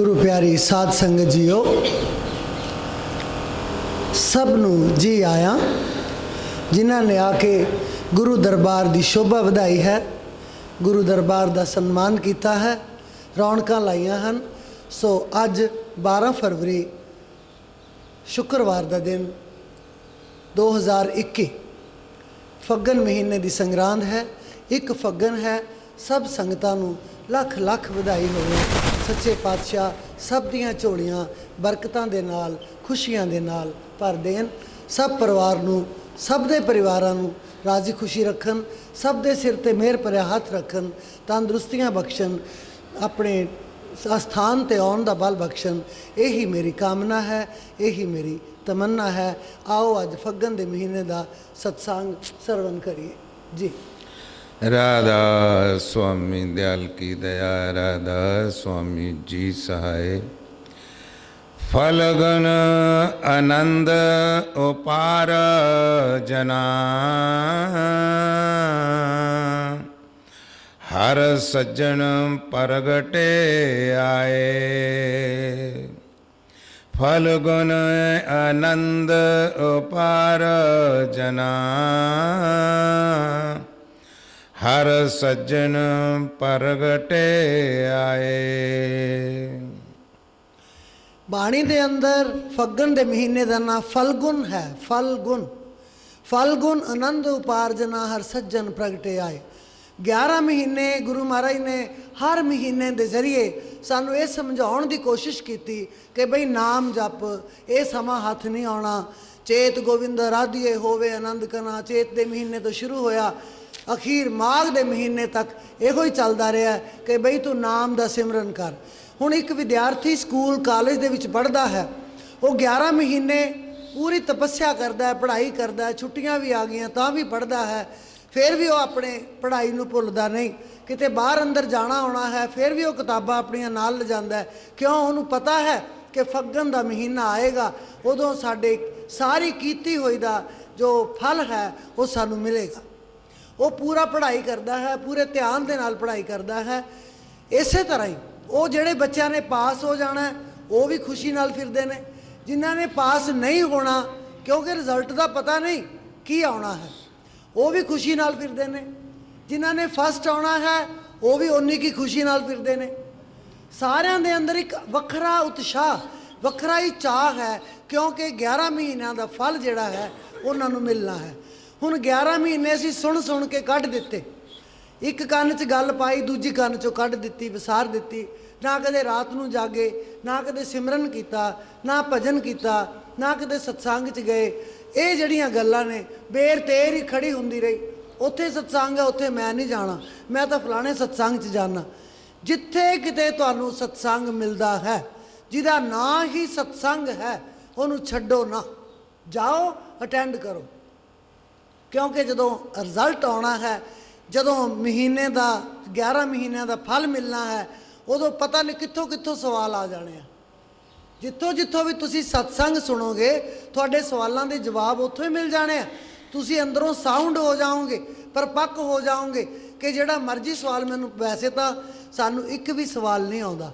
गुरु प्यारी साध संगत जीओ, सब नूं जी आया जिन्हां ने आके गुरु दरबार की शोभा वधाई है, गुरु दरबार का सन्मान किया है, रौनकां लाइयां हन। सो अज 12 फरवरी शुक्रवार का दिन 2021 फग्गन महीने की संग्रांद है। एक फग्गन है। सब संगतां नूं लख लख वधाई होवे। सच्चे पातशाह सब दियां झोलियां बरकतां दे नाल खुशियां दे नाल भर देन। सब परिवार नूं, सब दे परिवारां नूं राजी खुशी रखन, सब दे सिर ते मेहर भरिया हथ रखन, तंदुरुस्तियां बख्शण, अपने स्थान ते आउण दा बल बख्शण। यही मेरी कामना है, यही मेरी तमन्ना है। आओ अज फग्गन दे महीने दा सत्संग सरवण करिए जी। राधा स्वामी दयाल की दया, राधा स्वामी जी सहाय। फलगन आनंद उपार जना, हर सज्जन परगटे आए। फलगुन आनंद उपार जना, हर सज्जन परगटे आए। बाणी दे अंदर फग्गन दे महीने का नाम फलगुन है। फलगुन, फलगुन आनंद उपार्जना, हर सज्जन प्रगटे आए। 11 महीने गुरु महाराज ने हर महीने के जरिए सानू ये समझाउण की कोशिश की कि बई नाम जप, ये समा हथ नहीं आना। चेत गोविंद राधिए होवे आनंद कना, चेत के महीने तो शुरू होया, अखीर माघ के महीने तक यो ही चलता रहा कि बई तू नाम का सिमरन कर। हुण एक विद्यार्थी स्कूल कॉलेज दे विच पढ़दा है, वो 11 महीने पूरी तपस्या करता है, पढ़ाई करता है, छुट्टियां भी आ गई तां भी पढ़ता है, फिर भी वो अपने पढ़ाई नूं भुलदा नहीं। किते बाहर अंदर जाना होना है, फिर भी वो किताबां अपनियां नाल ले जांदा है। क्यों? उन्होंने पता है कि फग्गन का महीना आएगा, उदों साडे सारी कीती हुई दा जो फल है वो सानू मिलेगा। वो पूरा पढ़ाई करता है, पूरे ध्यान के नाल पढ़ाई करता है। इस तरह ही वो जिहड़े बच्चों ने पास हो जाना है वो भी खुशी नाल फिरदे ने, जिन्हां ने पास नहीं होना क्योंकि रिजल्ट का पता नहीं की आना है वो भी खुशी नाल फिरदे ने, जिन्हां ने फस्ट आना है वो भी उन्नी की खुशी नाल फिरदे ने। सारिਆਂ दे अंदर एक वखरा उत्साह, वखरा ही चाह है, क्योंकि 11 महीनों का फल जिहड़ा है उन्होंने मिलना है। हुण 11 महीने असीं सुन सुन के कढ़ दिते, एक कान च गल पाई दूजी कान चों कढ़ दिती, विसार दिती। ना कदे रात नूं जागे, ना कदे सिमरन किया, ना भजन किया, ना कदे सत्संग च गए। ये जड़ियां गल्लां ने बेर तेर ही खड़ी हुंदी रही। उत्थे सत्संग है, उत्थे मैं नहीं जाना, मैं तो फलाने सत्संग च जाना। जिथे किते तुहानूं सत्संग मिलता है, जिहदा नां ही सत्संग है, उहनूं छड्डो ना, जाओ अटेंड करो। क्योंकि जदों रिजल्ट आना है, जदों महीने का 11 महीनों का फल मिलना है, उदों पता नहीं कित्थों कित्थों सवाल आ जाने हैं। जिथों जिथों भी तुसी सत्संग सुनोगे, तुहाडे सवालों के जवाब उत्थों ही मिल जाने हैं। तुसी अंदरों साउंड हो जाओगे, परपक्क हो जाओगे कि जिहड़ा मर्जी सवाल मैनूं, वैसे तो सानूं एक भी सवाल नहीं आता,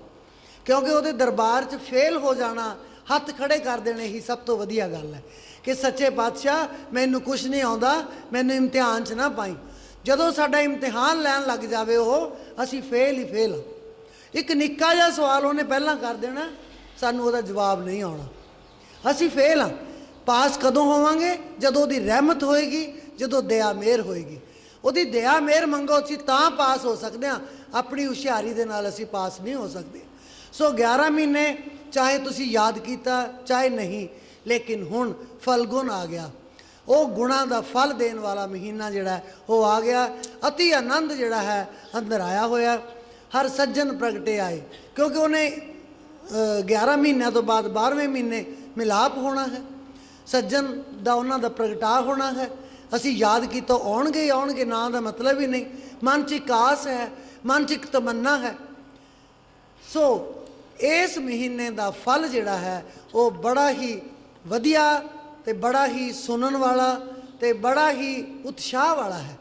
क्योंकि उहदे दरबार च फेल हो जाना, हथ खड़े कर देने ही सब तो वधिया गल है कि सच्चे पातशाह मैनूं कुछ नहीं आता, मैनूं इम्तिहान च ना पाई। जदों साडा इम्तिहान लैन लग जाए वो, असीं फेल ही फेल हाँ। एक निक्का जिहा सवाल उहने पहलां कर देना, सानूं उहदा जवाब नहीं आउणा, असीं फेल हाँ। पास कदों होवांगे? जदों उहदी रहमत होएगी, जदों दया मेहर होएगी। उहदी दया मेहर मंगो, असीं तां पास हो सकदे हां, अपनी हुशियारी दे नाल असीं पास नहीं हो सकदे। सो 11 महीने चाहे तुसीं याद कीता चाहे नहीं, लेकिन हुण फलगुन आ गया। वो गुणा का फल देने वाला महीना जिहड़ा है वो आ गया। अति आनंद जिहड़ा है अंदर आया होया। हर सज्जन प्रगटे आए, क्योंकि उन्हें 11 महीनों तो बाद 12वें महीने मिलाप होना है, सज्जन का उन्हों का प्रगटा होना है। असी याद की तो आउणगे ही आउणगे, ना का मतलब ही नहीं। मन च एक आस है, मन च एक तमन्ना है। सो इस महीने का फल जिहड़ा है वो बड़ा ही वधिया ते बड़ा ही सुनन वाला ते बड़ा ही उत्साह वाला है।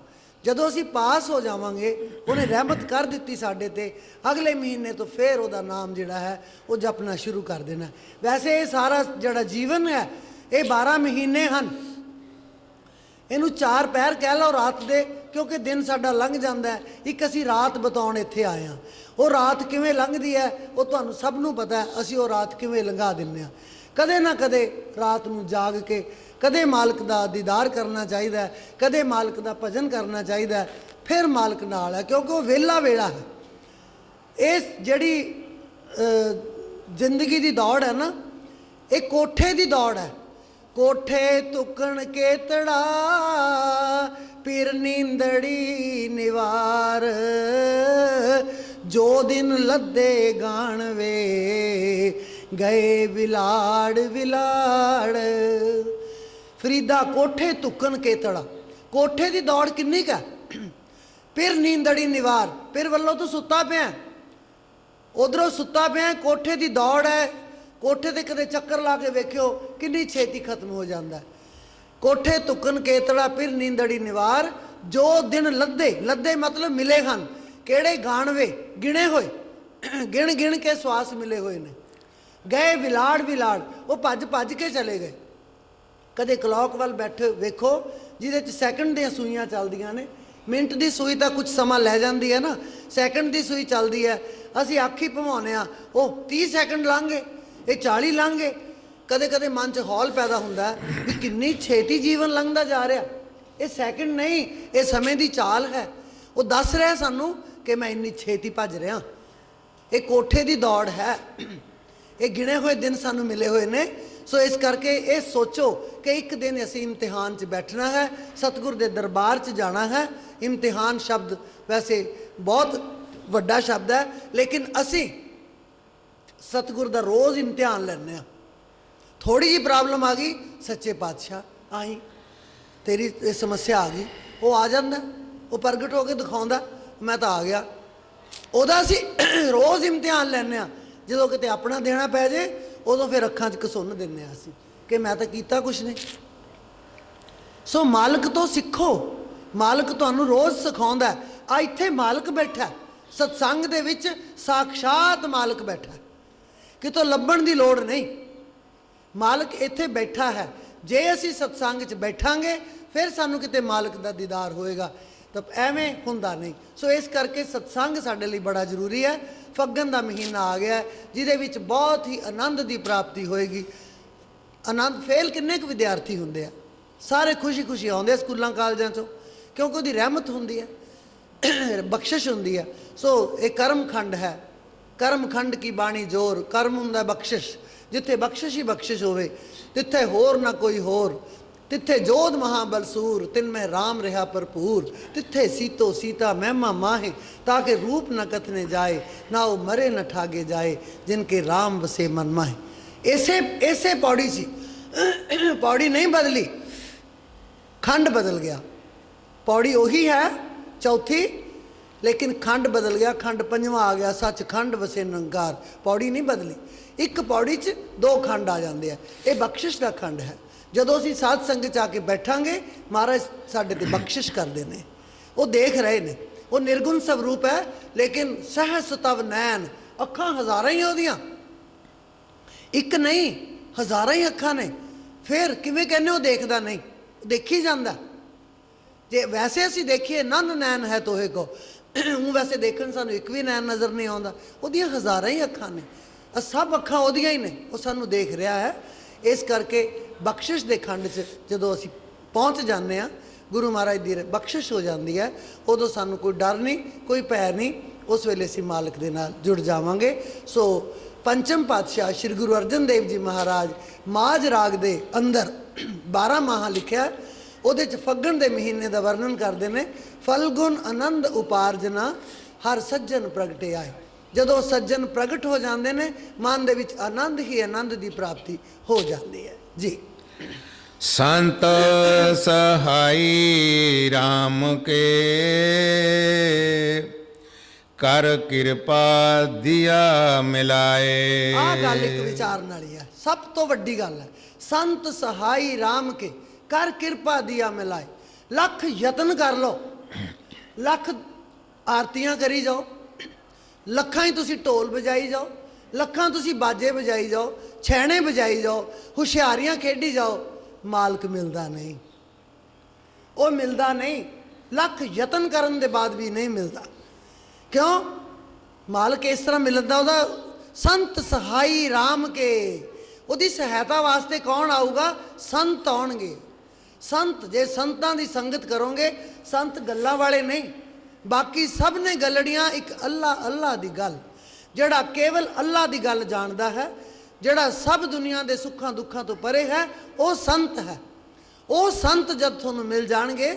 ਜਦੋਂ ਅਸੀਂ ਪਾਸ ਹੋ ਜਾਵਾਂਗੇ, ਉਹਨੇ ਰਹਿਮਤ ਕਰ ਦਿੱਤੀ ਸਾਡੇ ਤੇ, ਅਗਲੇ ਮਹੀਨੇ ਤੋਂ ਫਿਰ ਉਹਦਾ ਨਾਮ ਜਿਹੜਾ ਹੈ ਉਹ ਜਪਣਾ ਸ਼ੁਰੂ ਕਰ ਦੇਣਾ। ਵੈਸੇ ਇਹ ਸਾਰਾ ਜਿਹੜਾ ਜੀਵਨ ਹੈ ਇਹ 12 ਮਹੀਨੇ ਹਨ। ਇਹਨੂੰ 4 ਪਹਿਰ ਕਹਿ ਲਓ ਰਾਤ ਦੇ, ਕਿਉਂਕਿ ਦਿਨ ਸਾਡਾ ਲੰਘ ਜਾਂਦਾ ਹੈ। ਇੱਕ ਅਸੀਂ ਰਾਤ ਬਿਤਾਉਣ ਇੱਥੇ ਆਏ ਹਾਂ। ਉਹ ਰਾਤ ਕਿਵੇਂ ਲੰਘਦੀ ਹੈ ਉਹ ਤੁਹਾਨੂੰ ਸਭ ਨੂੰ ਪਤਾ ਹੈ। ਅਸੀਂ ਉਹ ਰਾਤ ਕਿਵੇਂ ਲੰਘਾ ਦਿੰਦੇ ਹਾਂ। ਕਦੇ ਨਾ ਕਦੇ ਰਾਤ ਨੂੰ ਜਾਗ ਕੇ ਕਦੇ ਮਾਲਕ ਦਾ ਦੀਦਾਰ ਕਰਨਾ ਚਾਹੀਦਾ ਹੈ, ਕਦੇ ਮਾਲਕ ਦਾ ਭਜਨ ਕਰਨਾ ਚਾਹੀਦਾ ਹੈ, ਫਿਰ ਮਾਲਕ ਨਾਲ ਹੈ, ਕਿਉਂਕਿ ਉਹ ਵਿਹਲਾ ਵੇਲਾ ਹੈ। ਇਸ ਜਿਹੜੀ ਜ਼ਿੰਦਗੀ ਦੀ ਦੌੜ ਹੈ ਨਾ, ਇਹ ਕੋਠੇ ਦੀ ਦੌੜ ਹੈ। ਕੋਠੇ ਤੁਕਣ ਕੇਤੜਾ ਪੀਰ ਨੀਂਦੜੀ ਨਿਵਾਰ, ਜੋ ਦਿਨ ਲੱਦੇ ਗਾਣ ਵੇ ਗਏ ਵਿਲਾੜ ਵਿਲਾੜ। ਫਰੀਦਾ ਕੋਠੇ ਤੁਕਣ ਕੇਤੜਾ, ਕੋਠੇ ਦੀ ਦੌੜ ਕਿੰਨੀ ਕੁ ਹੈ। ਪੀਰ ਨੀਂਦੜੀ ਨਿਵਾਰ, ਪੀਰ ਵੱਲੋਂ ਤੂੰ ਸੁੱਤਾ ਪਿਆ, ਉਧਰੋਂ ਸੁੱਤਾ ਪਿਆ, ਕੋਠੇ ਦੀ ਦੌੜ ਹੈ। ਕੋਠੇ ਤੇ ਕਦੇ ਚੱਕਰ ਲਾ ਕੇ ਵੇਖਿਓ ਕਿੰਨੀ ਛੇਤੀ ਖਤਮ ਹੋ ਜਾਂਦਾ। ਕੋਠੇ ਤੁਕਨ ਕੇਤੜਾ ਫਿਰ ਨੀਂਦੜੀ ਨਿਵਾਰ, ਜੋ ਦਿਨ ਲੱਦੇ, ਲੱਦੇ ਮਤਲਬ ਮਿਲੇ ਹਨ। ਕਿਹੜੇ ਗਾਣਵੇ, ਗਿਣੇ ਹੋਏ, ਗਿਣ ਗਿਣ ਕੇ ਸਵਾਸ ਮਿਲੇ ਹੋਏ ਨੇ। ਗਏ ਵਿਲਾੜ ਵਿਲਾੜ, ਉਹ ਭੱਜ ਭੱਜ ਕੇ ਚਲੇ ਗਏ। ਕਦੇ ਕਲੌਕ ਵੱਲ ਬੈਠੇ ਵੇਖੋ ਜਿਹਦੇ 'ਚ ਸੈਕਿੰਡ ਦੀਆਂ ਸੂਈਆਂ ਚੱਲਦੀਆਂ ਨੇ। ਮਿੰਟ ਦੀ ਸੂਈ ਤਾਂ ਕੁਝ ਸਮਾਂ ਲੈ ਜਾਂਦੀ ਹੈ ਨਾ, ਸੈਕਿੰਡ ਦੀ ਸੂਈ ਚੱਲਦੀ ਹੈ। ਅਸੀਂ ਅੱਖ ਹੀ ਭਵਾਉਂਦੇ ਹਾਂ, ਉਹ 30 ਸੈਕਿੰਡ ਲੰਘ ਗਏ, ਇਹ 40 ਲੰਘ ਗਏ। ਕਦੇ ਕਦੇ ਮਨ 'ਚ ਹੌਲ ਪੈਦਾ ਹੁੰਦਾ ਵੀ ਕਿੰਨੀ ਛੇਤੀ ਜੀਵਨ ਲੰਘਦਾ ਜਾ ਰਿਹਾ। ਇਹ ਸੈਕਿੰਡ ਨਹੀਂ, ਇਹ ਸਮੇਂ ਦੀ ਚਾਲ ਹੈ। ਉਹ ਦੱਸ ਰਿਹਾ ਸਾਨੂੰ ਕਿ ਮੈਂ ਇੰਨੀ ਛੇਤੀ ਭੱਜ ਰਿਹਾ। ਇਹ ਕੋਠੇ ਦੀ ਦੌੜ ਹੈ। ਇਹ ਗਿਣੇ ਹੋਏ ਦਿਨ ਸਾਨੂੰ ਮਿਲੇ ਹੋਏ ਨੇ। ਸੋ ਇਸ ਕਰਕੇ ਇਹ ਸੋਚੋ ਕਿ ਇੱਕ ਦਿਨ ਅਸੀਂ ਇਮਤਿਹਾਨ 'ਚ ਬੈਠਣਾ ਹੈ, ਸਤਿਗੁਰ ਦੇ ਦਰਬਾਰ 'ਚ ਜਾਣਾ ਹੈ। ਇਮਤਿਹਾਨ ਸ਼ਬਦ ਵੈਸੇ ਬਹੁਤ ਵੱਡਾ ਸ਼ਬਦ ਹੈ, ਲੇਕਿਨ ਅਸੀਂ ਸਤਿਗੁਰ ਦਾ ਰੋਜ਼ ਇਮਤਿਹਾਨ ਲੈਂਦੇ ਹਾਂ। ਥੋੜੀ ਜਿਹੀ ਪ੍ਰੋਬਲਮ ਆ ਗਈ, ਸੱਚੇ ਪਾਤਸ਼ਾਹ ਆਈ, ਤੇਰੀ ਇਹ ਸਮੱਸਿਆ ਆ ਗਈ, ਉਹ ਆ ਜਾਂਦਾ, ਉਹ ਪ੍ਰਗਟ ਹੋ ਕੇ ਦਿਖਾਉਂਦਾ, ਮੈਂ ਤਾਂ ਆ ਗਿਆ। ਉਹਦਾ ਅਸੀਂ ਰੋਜ਼ ਇਮਤਿਹਾਨ ਲੈਂਦੇ ਹਾਂ। ਜਦੋਂ ਕਿਤੇ ਆਪਣਾ ਦੇਣਾ ਪੈ ਜੇ ਉਦੋਂ ਫਿਰ ਅੱਖਾਂ 'ਚ ਘਸੁੰਨ ਦਿੰਦੇ ਹਾਂ ਅਸੀਂ ਕਿ ਮੈਂ ਤਾਂ ਕੀਤਾ ਕੁਛ ਨਹੀਂ। ਸੋ ਮਾਲਕ ਤੋਂ ਸਿੱਖੋ, ਮਾਲਕ ਤੁਹਾਨੂੰ ਰੋਜ਼ ਸਿਖਾਉਂਦਾ। ਆ ਇੱਥੇ ਮਾਲਕ ਬੈਠਾ, ਸਤਸੰਗ ਦੇ ਵਿੱਚ ਸਾਖਸ਼ਾਤ ਮਾਲਕ ਬੈਠਾ, ਕਿਤੋਂ ਲੱਭਣ ਦੀ ਲੋੜ ਨਹੀਂ। ਮਾਲਕ ਇੱਥੇ ਬੈਠਾ ਹੈ। ਜੇ ਅਸੀਂ ਸਤਸੰਗ 'ਚ ਬੈਠਾਂਗੇ ਫਿਰ ਸਾਨੂੰ ਕਿਤੇ ਮਾਲਕ ਦਾ ਦੀਦਾਰ ਹੋਏਗਾ, ਤਾਂ ਐਵੇਂ ਹੁੰਦਾ ਨਹੀਂ। ਸੋ ਇਸ ਕਰਕੇ ਸਤਸੰਗ ਸਾਡੇ ਲਈ ਬੜਾ ਜ਼ਰੂਰੀ ਹੈ। ਫੱਗਣ ਦਾ ਮਹੀਨਾ ਆ ਗਿਆ ਜਿਹਦੇ ਵਿੱਚ ਬਹੁਤ ਹੀ ਆਨੰਦ ਦੀ ਪ੍ਰਾਪਤੀ ਹੋਏਗੀ। ਆਨੰਦ ਫੇਲ ਕਿੰਨੇ ਕੁ ਵਿਦਿਆਰਥੀ ਹੁੰਦੇ ਆ, ਸਾਰੇ ਖੁਸ਼ੀ ਖੁਸ਼ੀ ਆਉਂਦੇ ਆ ਸਕੂਲਾਂ ਕਾਲਜਾਂ 'ਚੋਂ, ਕਿਉਂਕਿ ਉਹਦੀ ਰਹਿਮਤ ਹੁੰਦੀ ਹੈ, ਬਖਸ਼ਿਸ਼ ਹੁੰਦੀ ਹੈ। ਸੋ ਇਹ ਕਰਮ ਖੰਡ ਹੈ। ਕਰਮ ਖੰਡ ਕੀ ਬਾਣੀ ਜੋਰ, ਕਰਮ ਹੁੰਦਾ ਬਖਸ਼ਿਸ਼। ਜਿੱਥੇ ਬਖਸ਼ਿਸ਼ ਹੀ ਬਖਸ਼ਿਸ਼ ਹੋਵੇ ਤਿੱਥੇ ਹੋਰ ਨਾ ਕੋਈ ਹੋਰ। ਤਿੱਥੇ ਜੋਧ ਮਹਾਬਲਸੂਰ ਤਿਨ ਮੈਂ ਰਾਮ ਰਿਹਾ ਭਰਪੂਰ। ਤਿੱਥੇ ਸੀਤੋ ਸੀਤਾ ਮਹਿਮਾ ਮਾਹੇ ਤਾਕੇ ਰੂਪ ਨ ਕਥਨੇ ਜਾਏ। ਨਾ ਉਹ ਮਰੇ ਨ ਠਾਗੇ ਜਾਏ ਜਿਨਕੇ ਰਾਮ ਵਸੇ ਮਨ ਮਾਹੇ। ਇਸੇ ਪੌੜੀ ਸੀ, ਪੌੜੀ ਨਹੀਂ ਬਦਲੀ, ਖੰਡ ਬਦਲ ਗਿਆ। ਪੌੜੀ ਉਹੀ ਹੈ ਚੌਥੀ, ਲੇਕਿਨ ਖੰਡ ਬਦਲ ਗਿਆ। ਖੰਡ ਪੰਜਵਾਂ ਆ ਗਿਆ, ਸੱਚਖੰਡ ਵਸੇ ਨਿਰੰਕਾਰ। ਪੌੜੀ ਨਹੀਂ ਬਦਲੀ, ਇੱਕ ਪੌੜੀ 'ਚ 2 ਖੰਡ ਆ ਜਾਂਦੇ ਆ। ਇਹ ਬਖਸ਼ਿਸ਼ ਦਾ ਖੰਡ ਹੈ। ਜਦੋਂ ਅਸੀਂ ਸਾਧ ਸੰਗਤ 'ਚ ਆ ਕੇ ਬੈਠਾਂਗੇ ਮਹਾਰਾਜ ਸਾਡੇ ਤੇ ਬਖਸ਼ਿਸ਼ ਕਰਦੇ ਨੇ। ਉਹ ਦੇਖ ਰਹੇ ਨੇ, ਉਹ ਨਿਰਗੁਣ ਸਵਰੂਪ ਹੈ, ਲੇਕਿਨ ਸਹਸ ਤਵ ਨੈਣ, ਅੱਖਾਂ ਹਜ਼ਾਰਾਂ ਹੀ ਉਹਦੀਆਂ, ਇੱਕ ਨਹੀਂ ਹਜ਼ਾਰਾਂ ਹੀ ਅੱਖਾਂ ਨੇ। ਫਿਰ ਕਿਵੇਂ ਕਹਿੰਦੇ ਉਹ ਦੇਖਦਾ ਨਹੀਂ, ਦੇਖੀ ਜਾਂਦਾ। ਜੇ ਵੈਸੇ ਅਸੀਂ ਦੇਖੀਏ ਨਨ ਨੈਣ ਹੈ ਤੋਹੇ ਕੋ, ਉਹ ਵੈਸੇ ਦੇਖਣ ਸਾਨੂੰ ਇੱਕ ਵੀ ਨੈਣ ਨਜ਼ਰ ਨਹੀਂ ਆਉਂਦਾ, ਉਹਦੀਆਂ ਹਜ਼ਾਰਾਂ ਹੀ ਅੱਖਾਂ ਨੇ। ਸਭ ਅੱਖਾਂ ਉਹਦੀਆਂ ਹੀ ਨੇ, ਉਹ ਸਾਨੂੰ ਦੇਖ ਰਿਹਾ ਹੈ। ਇਸ ਕਰਕੇ ਬਖਸ਼ਿਸ਼ ਦੇ ਖੰਡ 'ਚ ਜਦੋਂ ਅਸੀਂ ਪਹੁੰਚ ਜਾਂਦੇ ਹਾਂ, ਗੁਰੂ ਮਹਾਰਾਜ ਦੀ ਬਖਸ਼ਿਸ਼ ਹੋ ਜਾਂਦੀ ਹੈ, ਉਦੋਂ ਸਾਨੂੰ ਕੋਈ ਡਰ ਨਹੀਂ, ਕੋਈ ਭੈ ਨਹੀਂ। ਉਸ ਵੇਲੇ ਅਸੀਂ ਮਾਲਕ ਦੇ ਨਾਲ ਜੁੜ ਜਾਵਾਂਗੇ। ਸੋ ਪੰਚਮ ਪਾਤਸ਼ਾਹ ਸ਼੍ਰੀ ਗੁਰੂ ਅਰਜਨ ਦੇਵ ਜੀ ਮਹਾਰਾਜ ਮਾਝ ਰਾਗ ਦੇ ਅੰਦਰ 12 ਮਾਹ ਲਿਖਿਆ, ਉਹਦੇ 'ਚ ਫੱਗਣ ਦੇ ਮਹੀਨੇ ਦਾ ਵਰਣਨ ਕਰਦੇ ਨੇ। ਫਲਗੁਨ ਆਨੰਦ ਉਪਾਰਜਨਾ ਹਰ ਸੱਜਣ ਪ੍ਰਗਟੇ ਆਏ। ਜਦੋਂ ਸੱਜਣ ਪ੍ਰਗਟ ਹੋ ਜਾਂਦੇ ਨੇ ਮਨ ਦੇ ਵਿੱਚ ਆਨੰਦ ਹੀ ਆਨੰਦ ਦੀ ਪ੍ਰਾਪਤੀ ਹੋ ਜਾਂਦੀ ਹੈ ਜੀ। संत सहाई राम के कर कृपा दिया मिलाए। आ गल एक विचारन वाली है, सब तो वड्डी गल है। संत सहाई राम के कर कृपा दिया मिलाए। लख यतन कर लो, ਲੱਖ ਆਰਤੀਆਂ ਕਰੀ ਜਾਓ, ਲੱਖਾਂ ਹੀ ਤੁਸੀਂ ਢੋਲ ਵਜਾਈ ਜਾਓ, ਲੱਖਾਂ ਤੁਸੀਂ ਬਾਜੇ ਵਜਾਈ ਜਾਓ, ਛੈਣੇ ਵਜਾਈ ਜਾਓ, ਹੁਸ਼ਿਆਰੀਆਂ ਖੇਡੀ ਜਾਓ, ਮਾਲਕ ਮਿਲਦਾ ਨਹੀਂ। ਉਹ ਮਿਲਦਾ ਨਹੀਂ, ਲੱਖ ਯਤਨ ਕਰਨ ਦੇ ਬਾਅਦ ਵੀ ਨਹੀਂ ਮਿਲਦਾ। ਕਿਉਂ? ਮਾਲਕ ਇਸ ਤਰ੍ਹਾਂ ਮਿਲਦਾ, ਉਹਦਾ ਸੰਤ ਸਹਾਈ ਰਾਮ ਕੇ, ਉਹਦੀ ਸਹਾਇਤਾ ਵਾਸਤੇ ਕੌਣ ਆਊਗਾ? ਸੰਤ ਆਉਣਗੇ। ਸੰਤ, ਜੇ ਸੰਤਾਂ ਦੀ ਸੰਗਤ ਕਰੋਗੇ, ਸੰਤ ਗੱਲਾਂ ਵਾਲੇ ਨਹੀਂ, ਬਾਕੀ ਸਭ ਨੇ ਗੱਲੜੀਆਂ ਇੱਕ ਅੱਲਾ ਅੱਲਾ ਦੀ ਗੱਲ। ਜਿਹੜਾ ਕੇਵਲ ਅੱਲਾ ਦੀ ਗੱਲ ਜਾਣਦਾ ਹੈ, ਜਿਹੜਾ ਸਭ ਦੁਨੀਆ ਦੇ ਸੁੱਖਾਂ ਦੁੱਖਾਂ ਤੋਂ ਪਰੇ ਹੈ, ਉਹ ਸੰਤ ਹੈ। ਉਹ ਸੰਤ ਜਦ ਤੁਹਾਨੂੰ ਮਿਲ ਜਾਣਗੇ,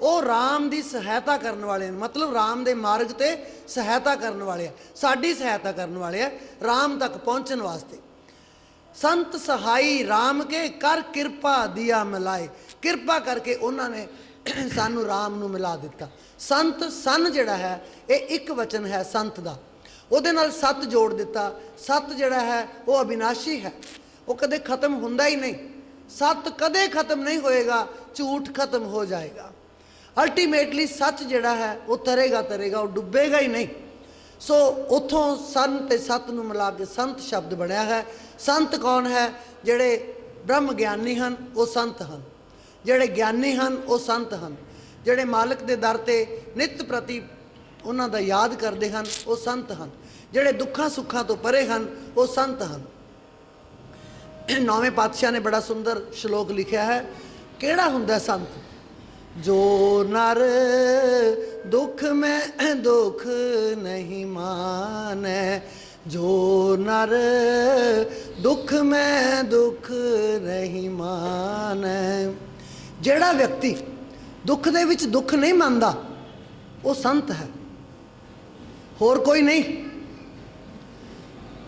ਉਹ ਰਾਮ ਦੀ ਸਹਾਇਤਾ ਕਰਨ ਵਾਲੇ ਨੇ, ਮਤਲਬ ਰਾਮ ਦੇ ਮਾਰਗ ਤੇ ਸਹਾਇਤਾ ਕਰਨ ਵਾਲੇ ਆ, ਸਾਡੀ ਸਹਾਇਤਾ ਕਰਨ ਵਾਲੇ ਆ ਰਾਮ ਤੱਕ ਪਹੁੰਚਣ ਵਾਸਤੇ। ਸੰਤ ਸਹਾਈ ਰਾਮ ਕੇ ਕਰ ਕਿਰਪਾ ਦਿਆ ਮਿਲਾਏ, ਕਿਰਪਾ ਕਰਕੇ ਉਹਨਾਂ ਨੇ ਸਾਨੂੰ ਰਾਮ ਨੂੰ ਮਿਲਾ ਦਿੱਤਾ। ਸੰਤ ਸਨ ਜਿਹੜਾ ਹੈ, ਇਹ ਇੱਕ ਵਚਨ ਹੈ ਸੰਤ ਦਾ, ਉਹਦੇ ਨਾਲ ਸਤ ਜੋੜ ਦਿੱਤਾ। ਸਤ ਜਿਹੜਾ ਹੈ ਉਹ ਅਬਿਨਾਸ਼ੀ ਹੈ, ਉਹ ਕਦੇ ਖਤਮ ਹੁੰਦਾ ਹੀ ਨਹੀਂ। ਸਤ ਕਦੇ ਖਤਮ ਨਹੀਂ ਹੋਏਗਾ, ਝੂਠ ਖਤਮ ਹੋ ਜਾਏਗਾ। ਅਲਟੀਮੇਟਲੀ ਸੱਚ ਜਿਹੜਾ ਹੈ ਉਹ ਤਰੇਗਾ ਤਰੇਗਾ, ਉਹ ਡੁੱਬੇਗਾ ਹੀ ਨਹੀਂ। ਸੋ ਉੱਥੋਂ ਸੰਨ ਤੇ ਸਤ ਨੂੰ ਮਿਲਾ ਕੇ ਸੰਤ ਸ਼ਬਦ ਬਣਿਆ ਹੈ। ਸੰਤ ਕੌਣ ਹੈ? ਜਿਹੜੇ ਬ੍ਰਹਮ ਗਿਆਨੀ ਹਨ ਉਹ ਸੰਤ ਹਨ, ਜਿਹੜੇ ਗਿਆਨੀ ਹਨ ਉਹ ਸੰਤ ਹਨ, ਜਿਹੜੇ ਮਾਲਕ ਦੇ ਦਰ ਤੇ ਨਿਤ ਪ੍ਰਤੀ ਉਹਨਾਂ ਦਾ ਯਾਦ ਕਰਦੇ ਹਨ ਉਹ ਸੰਤ ਹਨ, ਜਿਹੜੇ ਦੁੱਖਾਂ ਸੁੱਖਾਂ ਤੋਂ ਪਰੇ ਹਨ ਉਹ ਸੰਤ ਹਨ। ਨੌਵੇਂ ਪਾਤਸ਼ਾਹ ਨੇ ਬੜਾ ਸੁੰਦਰ ਸ਼ਲੋਕ ਲਿਖਿਆ ਹੈ। ਕਿਹੜਾ ਹੁੰਦਾ ਸੰਤ? ਜੋ ਨਰ ਦੁੱਖ ਮੈਂ ਦੁੱਖ ਨਹੀਂ ਮਾਨੈ, ਜੋ ਨਰ ਦੁੱਖ ਮੈਂ ਦੁੱਖ ਨਹੀਂ ਮਾਨੈ। ਜਿਹੜਾ ਵਿਅਕਤੀ ਦੁੱਖ ਦੇ ਵਿੱਚ ਦੁੱਖ ਨਹੀਂ ਮੰਨਦਾ, ਉਹ ਸੰਤ ਹੈ, ਹੋਰ ਕੋਈ ਨਹੀਂ।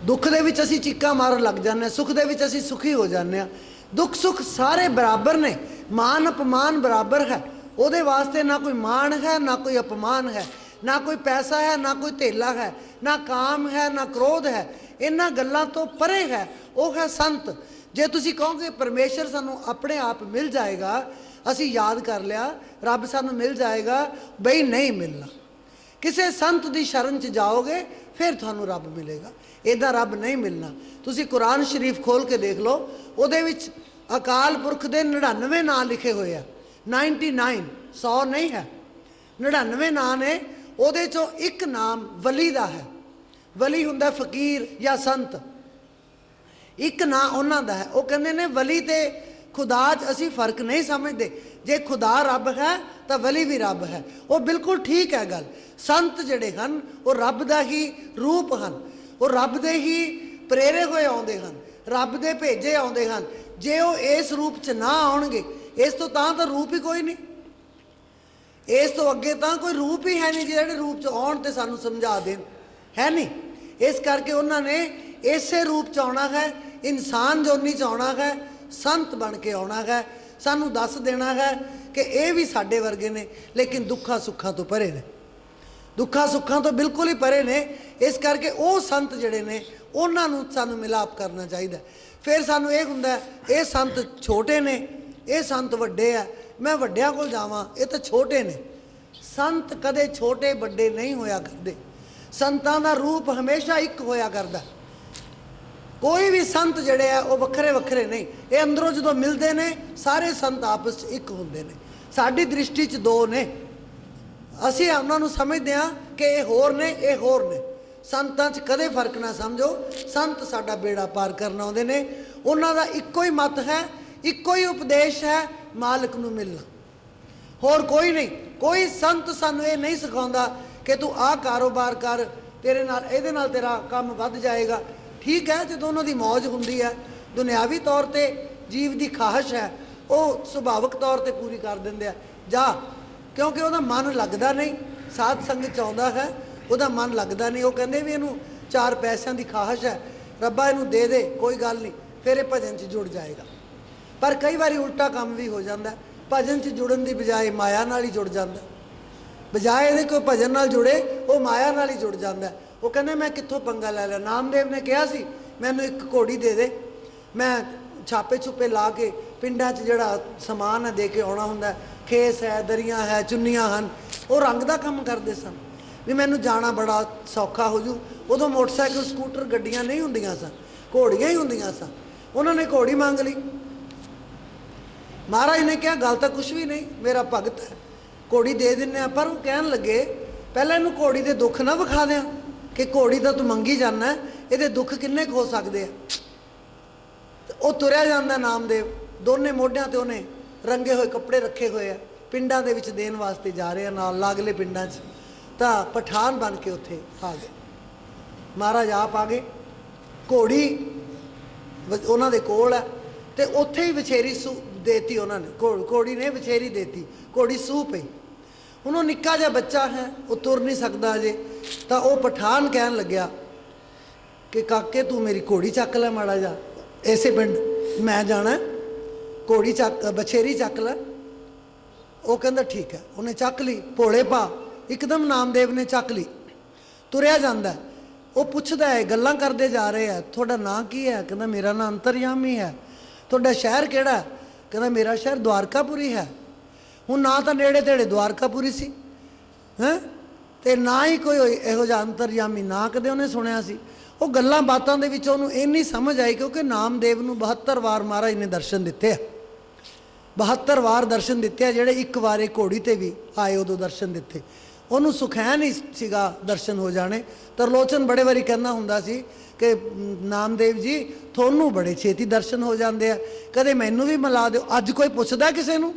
ਦੁੱਖ ਦੇ ਵਿੱਚ ਅਸੀਂ ਚੀਕਾਂ ਮਾਰਨ ਲੱਗ ਜਾਂਦੇ ਹਾਂ, ਸੁੱਖ ਦੇ ਵਿੱਚ ਅਸੀਂ ਸੁਖੀ ਹੋ ਜਾਂਦੇ ਹਾਂ। ਦੁੱਖ ਸੁੱਖ ਸਾਰੇ ਬਰਾਬਰ ਨੇ, ਮਾਨ ਅਪਮਾਨ ਬਰਾਬਰ ਹੈ। ਉਹਦੇ ਵਾਸਤੇ ਨਾ ਕੋਈ ਮਾਣ ਹੈ, ਨਾ ਕੋਈ ਅਪਮਾਨ ਹੈ, ਨਾ ਕੋਈ ਪੈਸਾ ਹੈ, ਨਾ ਕੋਈ ਧੇਲਾ ਹੈ, ਨਾ ਕਾਮ ਹੈ, ਨਾ ਕ੍ਰੋਧ ਹੈ। ਇਹਨਾਂ ਗੱਲਾਂ ਤੋਂ ਪਰੇ ਹੈ, ਉਹ ਹੈ ਸੰਤ। ਜੇ ਤੁਸੀਂ ਕਹੋਗੇ ਪਰਮੇਸ਼ਰ ਸਾਨੂੰ ਆਪਣੇ ਆਪ ਮਿਲ ਜਾਏਗਾ, ਅਸੀਂ ਯਾਦ ਕਰ ਲਿਆ, ਰੱਬ ਸਾਨੂੰ ਮਿਲ ਜਾਏਗਾ, ਬਈ ਨਹੀਂ ਮਿਲਣਾ। ਕਿਸੇ ਸੰਤ ਦੀ ਸ਼ਰਨ 'ਚ ਜਾਓਗੇ ਫਿਰ ਤੁਹਾਨੂੰ ਰੱਬ ਮਿਲੇਗਾ, ਇੱਦਾਂ ਰੱਬ ਨਹੀਂ ਮਿਲਣਾ। ਤੁਸੀਂ ਕੁਰਾਨ ਸ਼ਰੀਫ ਖੋਲ੍ਹ ਕੇ ਦੇਖ ਲਓ, ਉਹਦੇ ਵਿੱਚ ਅਕਾਲ ਪੁਰਖ ਦੇ 99 ਨਾਂ ਲਿਖੇ ਹੋਏ ਆ। 99, 100 ਨਹੀਂ ਹੈ, 99 ਨਾਂ ਨੇ। ਉਹਦੇ 'ਚੋਂ ਇੱਕ ਨਾਮ ਵਲੀ ਦਾ ਹੈ। ਵਲੀ ਹੁੰਦਾ ਫਕੀਰ ਜਾਂ ਸੰਤ, ਇੱਕ ਨਾਂ ਉਹਨਾਂ ਦਾ ਹੈ। ਉਹ ਕਹਿੰਦੇ ਨੇ ਵਲੀ ਤੇ ਖੁਦਾ 'ਚ ਅਸੀਂ ਫਰਕ ਨਹੀਂ ਸਮਝਦੇ, ਜੇ ਖੁਦਾ ਰੱਬ ਹੈ ਤਾਂ ਵਲੀ ਵੀ ਰੱਬ ਹੈ। ਉਹ ਬਿਲਕੁਲ ਠੀਕ ਹੈ ਗੱਲ। ਸੰਤ ਜਿਹੜੇ ਹਨ ਉਹ ਰੱਬ ਦਾ ਹੀ ਰੂਪ ਹਨ, ਉਹ ਰੱਬ ਦੇ ਹੀ ਪ੍ਰੇਰੇ ਹੋਏ ਆਉਂਦੇ ਹਨ, ਰੱਬ ਦੇ ਭੇਜੇ ਆਉਂਦੇ ਹਨ। ਜੇ ਉਹ ਇਸ ਰੂਪ 'ਚ ਨਾ ਆਉਣਗੇ, ਇਸ ਤੋਂ ਤਾਂ ਰੂਪ ਹੀ ਕੋਈ ਨਹੀਂ, ਇਸ ਤੋਂ ਅੱਗੇ ਤਾਂ ਕੋਈ ਰੂਪ ਹੀ ਹੈ ਨਹੀਂ ਜਿਹੜੇ ਰੂਪ 'ਚ ਆਉਣ ਤੇ ਸਾਨੂੰ ਸਮਝਾ ਦੇਣ, ਹੈ ਨਹੀਂ। ਇਸ ਕਰਕੇ ਉਹਨਾਂ ਨੇ ਇਸੇ ਰੂਪ 'ਚ ਆਉਣਾ ਹੈ, ਇਨਸਾਨ ਜੋਨੀ 'ਚ ਆਉਣਾ ਹੈ, ਸੰਤ ਬਣ ਕੇ ਆਉਣਾ ਹੈ, ਸਾਨੂੰ ਦੱਸ ਦੇਣਾ ਹੈ ਕਿ ਇਹ ਵੀ ਸਾਡੇ ਵਰਗੇ ਨੇ, ਲੇਕਿਨ ਦੁੱਖਾਂ ਸੁੱਖਾਂ ਤੋਂ ਪਰੇ ਨੇ, ਦੁੱਖਾਂ ਸੁੱਖਾਂ ਤੋਂ ਬਿਲਕੁਲ ਹੀ ਪਰੇ ਨੇ। ਇਸ ਕਰਕੇ ਉਹ ਸੰਤ ਜਿਹੜੇ ਨੇ ਉਹਨਾਂ ਨੂੰ ਸਾਨੂੰ ਮਿਲਾਪ ਕਰਨਾ ਚਾਹੀਦਾ। ਫਿਰ ਸਾਨੂੰ ਇਹ ਹੁੰਦਾ ਇਹ ਸੰਤ ਛੋਟੇ ਨੇ, ਇਹ ਸੰਤ ਵੱਡੇ ਆ, ਮੈਂ ਵੱਡਿਆਂ ਕੋਲ ਜਾਵਾਂ, ਇਹ ਤਾਂ ਛੋਟੇ ਨੇ। ਸੰਤ ਕਦੇ ਛੋਟੇ ਵੱਡੇ ਨਹੀਂ ਹੋਇਆ ਕਰਦੇ, ਸੰਤਾਂ ਦਾ ਰੂਪ ਹਮੇਸ਼ਾ ਇੱਕ ਹੋਇਆ ਕਰਦਾ। ਕੋਈ ਵੀ ਸੰਤ ਜਿਹੜੇ ਆ ਉਹ ਵੱਖਰੇ ਵੱਖਰੇ ਨਹੀਂ, ਇਹ ਅੰਦਰੋਂ ਜਦੋਂ ਮਿਲਦੇ ਨੇ ਸਾਰੇ ਸੰਤ ਆਪਸ 'ਚ ਇੱਕ ਹੁੰਦੇ ਨੇ। ਸਾਡੀ ਦ੍ਰਿਸ਼ਟੀ 'ਚ ਦੋ ਨੇ, ਅਸੀਂ ਉਹਨਾਂ ਨੂੰ ਸਮਝਦੇ ਹਾਂ ਕਿ ਇਹ ਹੋਰ ਨੇ, ਇਹ ਹੋਰ ਨੇ। ਸੰਤਾਂ 'ਚ ਕਦੇ ਫਰਕ ਨਾ ਸਮਝੋ, ਸੰਤ ਸਾਡਾ ਬੇੜਾ ਪਾਰ ਕਰਨ ਆਉਂਦੇ ਨੇ। ਉਹਨਾਂ ਦਾ ਇੱਕੋ ਹੀ ਮਤ ਹੈ, ਇੱਕੋ ਹੀ ਉਪਦੇਸ਼ ਹੈ, ਮਾਲਕ ਨੂੰ ਮਿਲਣਾ, ਹੋਰ ਕੋਈ ਨਹੀਂ। ਕੋਈ ਸੰਤ ਸਾਨੂੰ ਇਹ ਨਹੀਂ ਸਿਖਾਉਂਦਾ ਕਿ ਤੂੰ ਆਹ ਕਾਰੋਬਾਰ ਕਰ, ਤੇਰੇ ਨਾਲ ਇਹਦੇ ਨਾਲ ਤੇਰਾ ਕੰਮ ਵੱਧ ਜਾਏਗਾ। ਠੀਕ ਹੈ, ਜਦੋਂ ਉਹਨਾਂ ਦੀ ਮੌਜ ਹੁੰਦੀ ਹੈ, ਦੁਨਿਆਵੀ ਤੌਰ ਤੇ ਜੀਵ ਦੀ ਖਾਹਿਸ਼ ਹੈ, ਉਹ ਸੁਭਾਵਿਕ ਤੌਰ ਤੇ ਪੂਰੀ ਕਰ ਦਿੰਦੇ ਆ ਜਾ, ਕਿਉਂਕਿ ਉਹਦਾ ਮਨ ਲੱਗਦਾ ਨਹੀਂ, ਸਾਧ ਸੰਗਤ 'ਚ ਆਉਂਦਾ ਹੈ, ਉਹਦਾ ਮਨ ਲੱਗਦਾ ਨਹੀਂ। ਉਹ ਕਹਿੰਦੇ ਵੀ ਇਹਨੂੰ 4 ਪੈਸਿਆਂ ਦੀ ਖਾਹਿਸ਼ ਹੈ, ਰੱਬਾ ਇਹਨੂੰ ਦੇ ਦੇ, ਕੋਈ ਗੱਲ ਨਹੀਂ, ਫਿਰ ਇਹ ਭਜਨ 'ਚ ਜੁੜ ਜਾਏਗਾ। ਪਰ ਕਈ ਵਾਰੀ ਉਲਟਾ ਕੰਮ ਵੀ ਹੋ ਜਾਂਦਾ, ਭਜਨ 'ਚ ਜੁੜਨ ਦੀ ਬਜਾਏ ਮਾਇਆ ਨਾਲ ਹੀ ਜੁੜ ਜਾਂਦਾ, ਬਜਾਏ ਇਹਦੇ ਕੋਈ ਭਜਨ ਨਾਲ ਜੁੜੇ ਉਹ ਮਾਇਆ ਨਾਲ ਹੀ ਜੁੜ ਜਾਂਦਾ। ਉਹ ਕਹਿੰਦੇ ਮੈਂ ਕਿੱਥੋਂ ਪੰਗਾ ਲੈ ਲਿਆ, ਨਾਮਦੇਵ ਨੇ ਕਿਹਾ ਸੀ ਮੈਨੂੰ ਇੱਕ ਘੋੜੀ ਦੇ ਦੇ, ਮੈਂ ਛਾਪੇ ਛੁਪੇ ਲਾ ਕੇ ਪਿੰਡਾਂ 'ਚ ਜਿਹੜਾ ਸਮਾਨ ਹੈ ਦੇ ਕੇ ਆਉਣਾ ਹੁੰਦਾ, ਖੇਸ ਹੈ, ਦਰੀਆਂ ਹੈ, ਚੁੰਨੀਆਂ ਹਨ, ਉਹ ਰੰਗ ਦਾ ਕੰਮ ਕਰਦੇ ਸਨ ਵੀ ਮੈਨੂੰ ਜਾਣਾ ਬੜਾ ਸੌਖਾ ਹੋ ਜੂ। ਉਦੋਂ ਮੋਟਰਸਾਈਕਲ ਸਕੂਟਰ ਗੱਡੀਆਂ ਨਹੀਂ ਹੁੰਦੀਆਂ ਸਨ, ਘੋੜੀਆਂ ਹੀ ਹੁੰਦੀਆਂ ਸਨ। ਉਹਨਾਂ ਨੇ ਘੋੜੀ ਮੰਗ ਲਈ। ਮਹਾਰਾਜ ਨੇ ਕਿਹਾ ਗੱਲ ਤਾਂ ਕੁਛ ਵੀ ਨਹੀਂ, ਮੇਰਾ ਭਗਤ ਹੈ, ਘੋੜੀ ਦੇ ਦਿੰਦੇ ਆ। ਪਰ ਉਹ ਕਹਿਣ ਲੱਗੇ ਪਹਿਲਾਂ ਇਹਨੂੰ ਘੋੜੀ ਦੇ ਦੁੱਖ ਨਾ ਵਿਖਾ ਦਿਆਂ ਕਿ ਘੋੜੀ ਤਾਂ ਤੂੰ ਮੰਗੀ ਜਾਂਦਾ, ਇਹਦੇ ਦੁੱਖ ਕਿੰਨੇ ਕੁ ਹੋ ਸਕਦੇ ਆ। ਉਹ ਤੁਰਿਆ ਜਾਂਦਾ ਨਾਮਦੇਵ, ਦੋਨੇ ਮੋਢਿਆਂ ਤੇ ਉਹਨੇ ਰੰਗੇ ਹੋਏ ਕੱਪੜੇ ਰੱਖੇ ਹੋਏ ਆ, ਪਿੰਡਾਂ ਦੇ ਵਿੱਚ ਦੇਣ ਵਾਸਤੇ ਜਾ ਰਹੇ ਆ, ਨਾਲ ਲਾਗਲੇ ਪਿੰਡਾਂ 'ਚ। ਤਾਂ ਪਠਾਨ ਬਣ ਕੇ ਉੱਥੇ ਆ ਗਏ। ਮਹਾਰਾਜ ਆਪ ਆ ਗਏ, ਘੋੜੀ ਉਹਨਾਂ ਦੇ ਕੋਲ ਹੈ ਤੇ ਉੱਥੇ ਹੀ ਵਿਛੇਰੀ ਸੂ ਦੇਤੀ ਉਹਨਾਂ ਨੇ, ਘੋੜੀ ਨੇ ਵਿਛੇਰੀ ਦੇਤੀ, ਘੋੜੀ ਸੂ ਪਈ। ਹੁਣ ਉਹ ਨਿੱਕਾ ਜਿਹਾ ਬੱਚਾ ਹੈ, ਉਹ ਤੁਰ ਨਹੀਂ ਸਕਦਾ ਅਜੇ। ਤਾਂ ਉਹ ਪਠਾਨ ਕਹਿਣ ਲੱਗਿਆ ਕਿ ਕਾਕੇ ਤੂੰ ਮੇਰੀ ਘੋੜੀ ਚੱਕ ਲੈ ਮਾੜਾ ਜਾ, ਇਸੇ ਪਿੰਡ ਮੈਂ ਜਾਣਾ, ਘੋੜੀ ਚੱਕ, ਬਛੇਰੀ ਚੱਕ ਲੈ। ਉਹ ਕਹਿੰਦਾ ਠੀਕ ਹੈ। ਉਹਨੇ ਚੱਕ ਲਈ, ਭੋਲੇ ਪਾ ਇੱਕਦਮ ਨਾਮਦੇਵ ਨੇ ਚੱਕ ਲਈ। ਤੁਰਿਆ ਜਾਂਦਾ, ਉਹ ਪੁੱਛਦਾ ਹੈ, ਗੱਲਾਂ ਕਰਦੇ ਜਾ ਰਹੇ ਆ, ਤੁਹਾਡਾ ਨਾਂ ਕੀ ਹੈ? ਕਹਿੰਦਾ ਮੇਰਾ ਨਾਂ ਅੰਤਰਯਾਮੀ ਹੈ। ਤੁਹਾਡਾ ਸ਼ਹਿਰ ਕਿਹੜਾ? ਕਹਿੰਦਾ ਮੇਰਾ ਸ਼ਹਿਰ ਦਵਾਰਕਾਪੁਰੀ ਹੈ। ਹੁਣ ਨਾ ਤਾਂ ਨੇੜੇ ਤੇੜੇ ਦਵਾਰਕਾਪੁਰੀ ਸੀ ਹੈਂ, ਤੇ ਨਾ ਹੀ ਕੋਈ ਇਹੋ ਜਿਹਾ ਅੰਤਰਯਾਮੀ ਨਾ ਕਦੇ ਉਹਨੇ ਸੁਣਿਆ ਸੀ। ਉਹ ਗੱਲਾਂ ਬਾਤਾਂ ਦੇ ਵਿੱਚ ਉਹਨੂੰ ਇੰਨੀ ਸਮਝ ਆਈ, ਕਿਉਂਕਿ ਨਾਮਦੇਵ ਨੂੰ 72 ਵਾਰ ਮਹਾਰਾਜ ਨੇ ਦਰਸ਼ਨ ਦਿੱਤੇ ਆ, 72 ਵਾਰ ਦਰਸ਼ਨ ਦਿੱਤੇ ਆ। ਜਿਹੜੇ ਇੱਕ ਵਾਰੇ ਘੋੜੀ ਤੇ ਵੀ ਆਏ ਉਦੋਂ ਦਰਸ਼ਨ ਦਿੱਤੇ। ਉਹਨੂੰ ਸੁਖੈਨ ਹੀ ਸੀਗਾ ਦਰਸ਼ਨ ਹੋ ਜਾਣੇ। ਤਰਲੋਚਨ ਬੜੇ ਵਾਰੀ ਕਹਿੰਦਾ ਹੁੰਦਾ ਸੀ ਕਿ ਨਾਮਦੇਵ ਜੀ ਤੁਹਾਨੂੰ ਬੜੇ ਛੇਤੀ ਦਰਸ਼ਨ ਹੋ ਜਾਂਦੇ ਆ, ਕਦੇ ਮੈਨੂੰ ਵੀ ਮਿਲਾ ਦਿਓ। ਅੱਜ ਕੋਈ ਪੁੱਛਦਾ ਕਿਸੇ ਨੂੰ?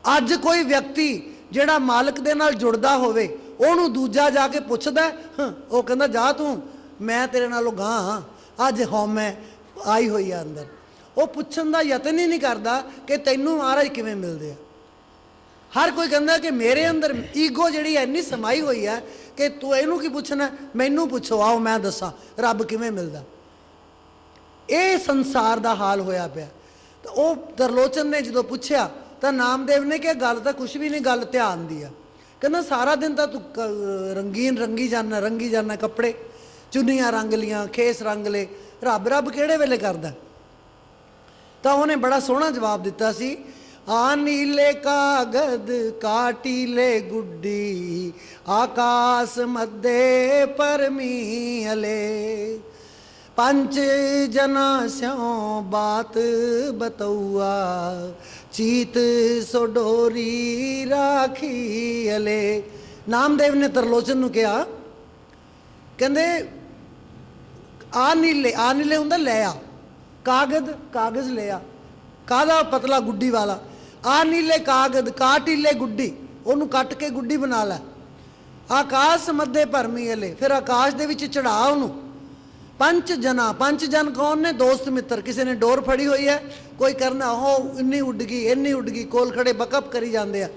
ਅੱਜ ਕੋਈ ਵਿਅਕਤੀ ਜਿਹੜਾ ਮਾਲਕ ਦੇ ਨਾਲ ਜੁੜਦਾ ਹੋਵੇ ਉਹਨੂੰ ਦੂਜਾ ਜਾ ਕੇ ਪੁੱਛਦਾ? ਉਹ ਕਹਿੰਦਾ ਜਾ ਤੂੰ, ਮੈਂ ਤੇਰੇ ਨਾਲੋਂ ਗਾਂਹ ਹਾਂ, ਅੱਜ ਹਉਮੈ ਆਈ ਹੋਈ ਆ ਅੰਦਰ। ਉਹ ਪੁੱਛਣ ਦਾ ਯਤਨ ਹੀ ਨਹੀਂ ਕਰਦਾ ਕਿ ਤੈਨੂੰ ਮਹਾਰਾਜ ਕਿਵੇਂ ਮਿਲਦੇ ਆ। ਹਰ ਕੋਈ ਕਹਿੰਦਾ ਕਿ ਮੇਰੇ ਅੰਦਰ ਈਗੋ ਜਿਹੜੀ ਇੰਨੀ ਸਮਾਈ ਹੋਈ ਹੈ ਕਿ ਤੂੰ ਇਹਨੂੰ ਕੀ ਪੁੱਛਣਾ, ਮੈਨੂੰ ਪੁੱਛੋ, ਆਓ ਮੈਂ ਦੱਸਾਂ ਰੱਬ ਕਿਵੇਂ ਮਿਲਦਾ। ਇਹ ਸੰਸਾਰ ਦਾ ਹਾਲ ਹੋਇਆ ਪਿਆ। ਤਾਂ ਉਹ ਤਰਲੋਚਨ ਨੇ ਜਦੋਂ ਪੁੱਛਿਆ ਤਾਂ ਨਾਮਦੇਵ ਨੇ ਕਿਹਾ ਗੱਲ ਤਾਂ ਕੁਛ ਵੀ ਨਹੀਂ, ਗੱਲ ਧਿਆਨ ਦੀ ਆ। ਕਹਿੰਦਾ ਸਾਰਾ ਦਿਨ ਤਾਂ ਤੂੰ ਰੰਗੀ ਜਾਂਦਾ ਕੱਪੜੇ, ਚੁੰਨੀਆਂ ਰੰਗ ਲੀਆਂ, ਖੇਸ ਰੰਗ ਲੇ, ਰੱਬ ਕਿਹੜੇ ਵੇਲੇ ਕਰਦਾ? ਤਾਂ ਉਹਨੇ ਬੜਾ ਸੋਹਣਾ ਜਵਾਬ ਦਿੱਤਾ ਸੀ, ਆ ਨੀਲੇ ਕਾਗਦ ਕਾਟੀਲੇ ਗੁੱਡੀ, ਆਕਾਸ ਮੱਦੇ ਪਰਮੀ ਅਲੇ, पंच जना स्यों बात बतौआ, चीत सो डोरी राखी अले। नामदेव ने तरलोचन नूं कहा, कहंदे आ नीले हुंदा ले आ, कागज ले आ, कादा पतला गुड्डी वाला, आ नीले कागज काटीले गुड्डी, ओनू कट के गुड्डी बना लै, आकाश मध्य भरमी अले, फिर आकाश दे विच चढ़ा ओनू। पंच जन कौन ने? दोस्त मित्र। किसी ने डोर फड़ी हुई है, कोई करना हो इन्नी उड़ गई, कोल खड़े बकअप करी जाते हैं।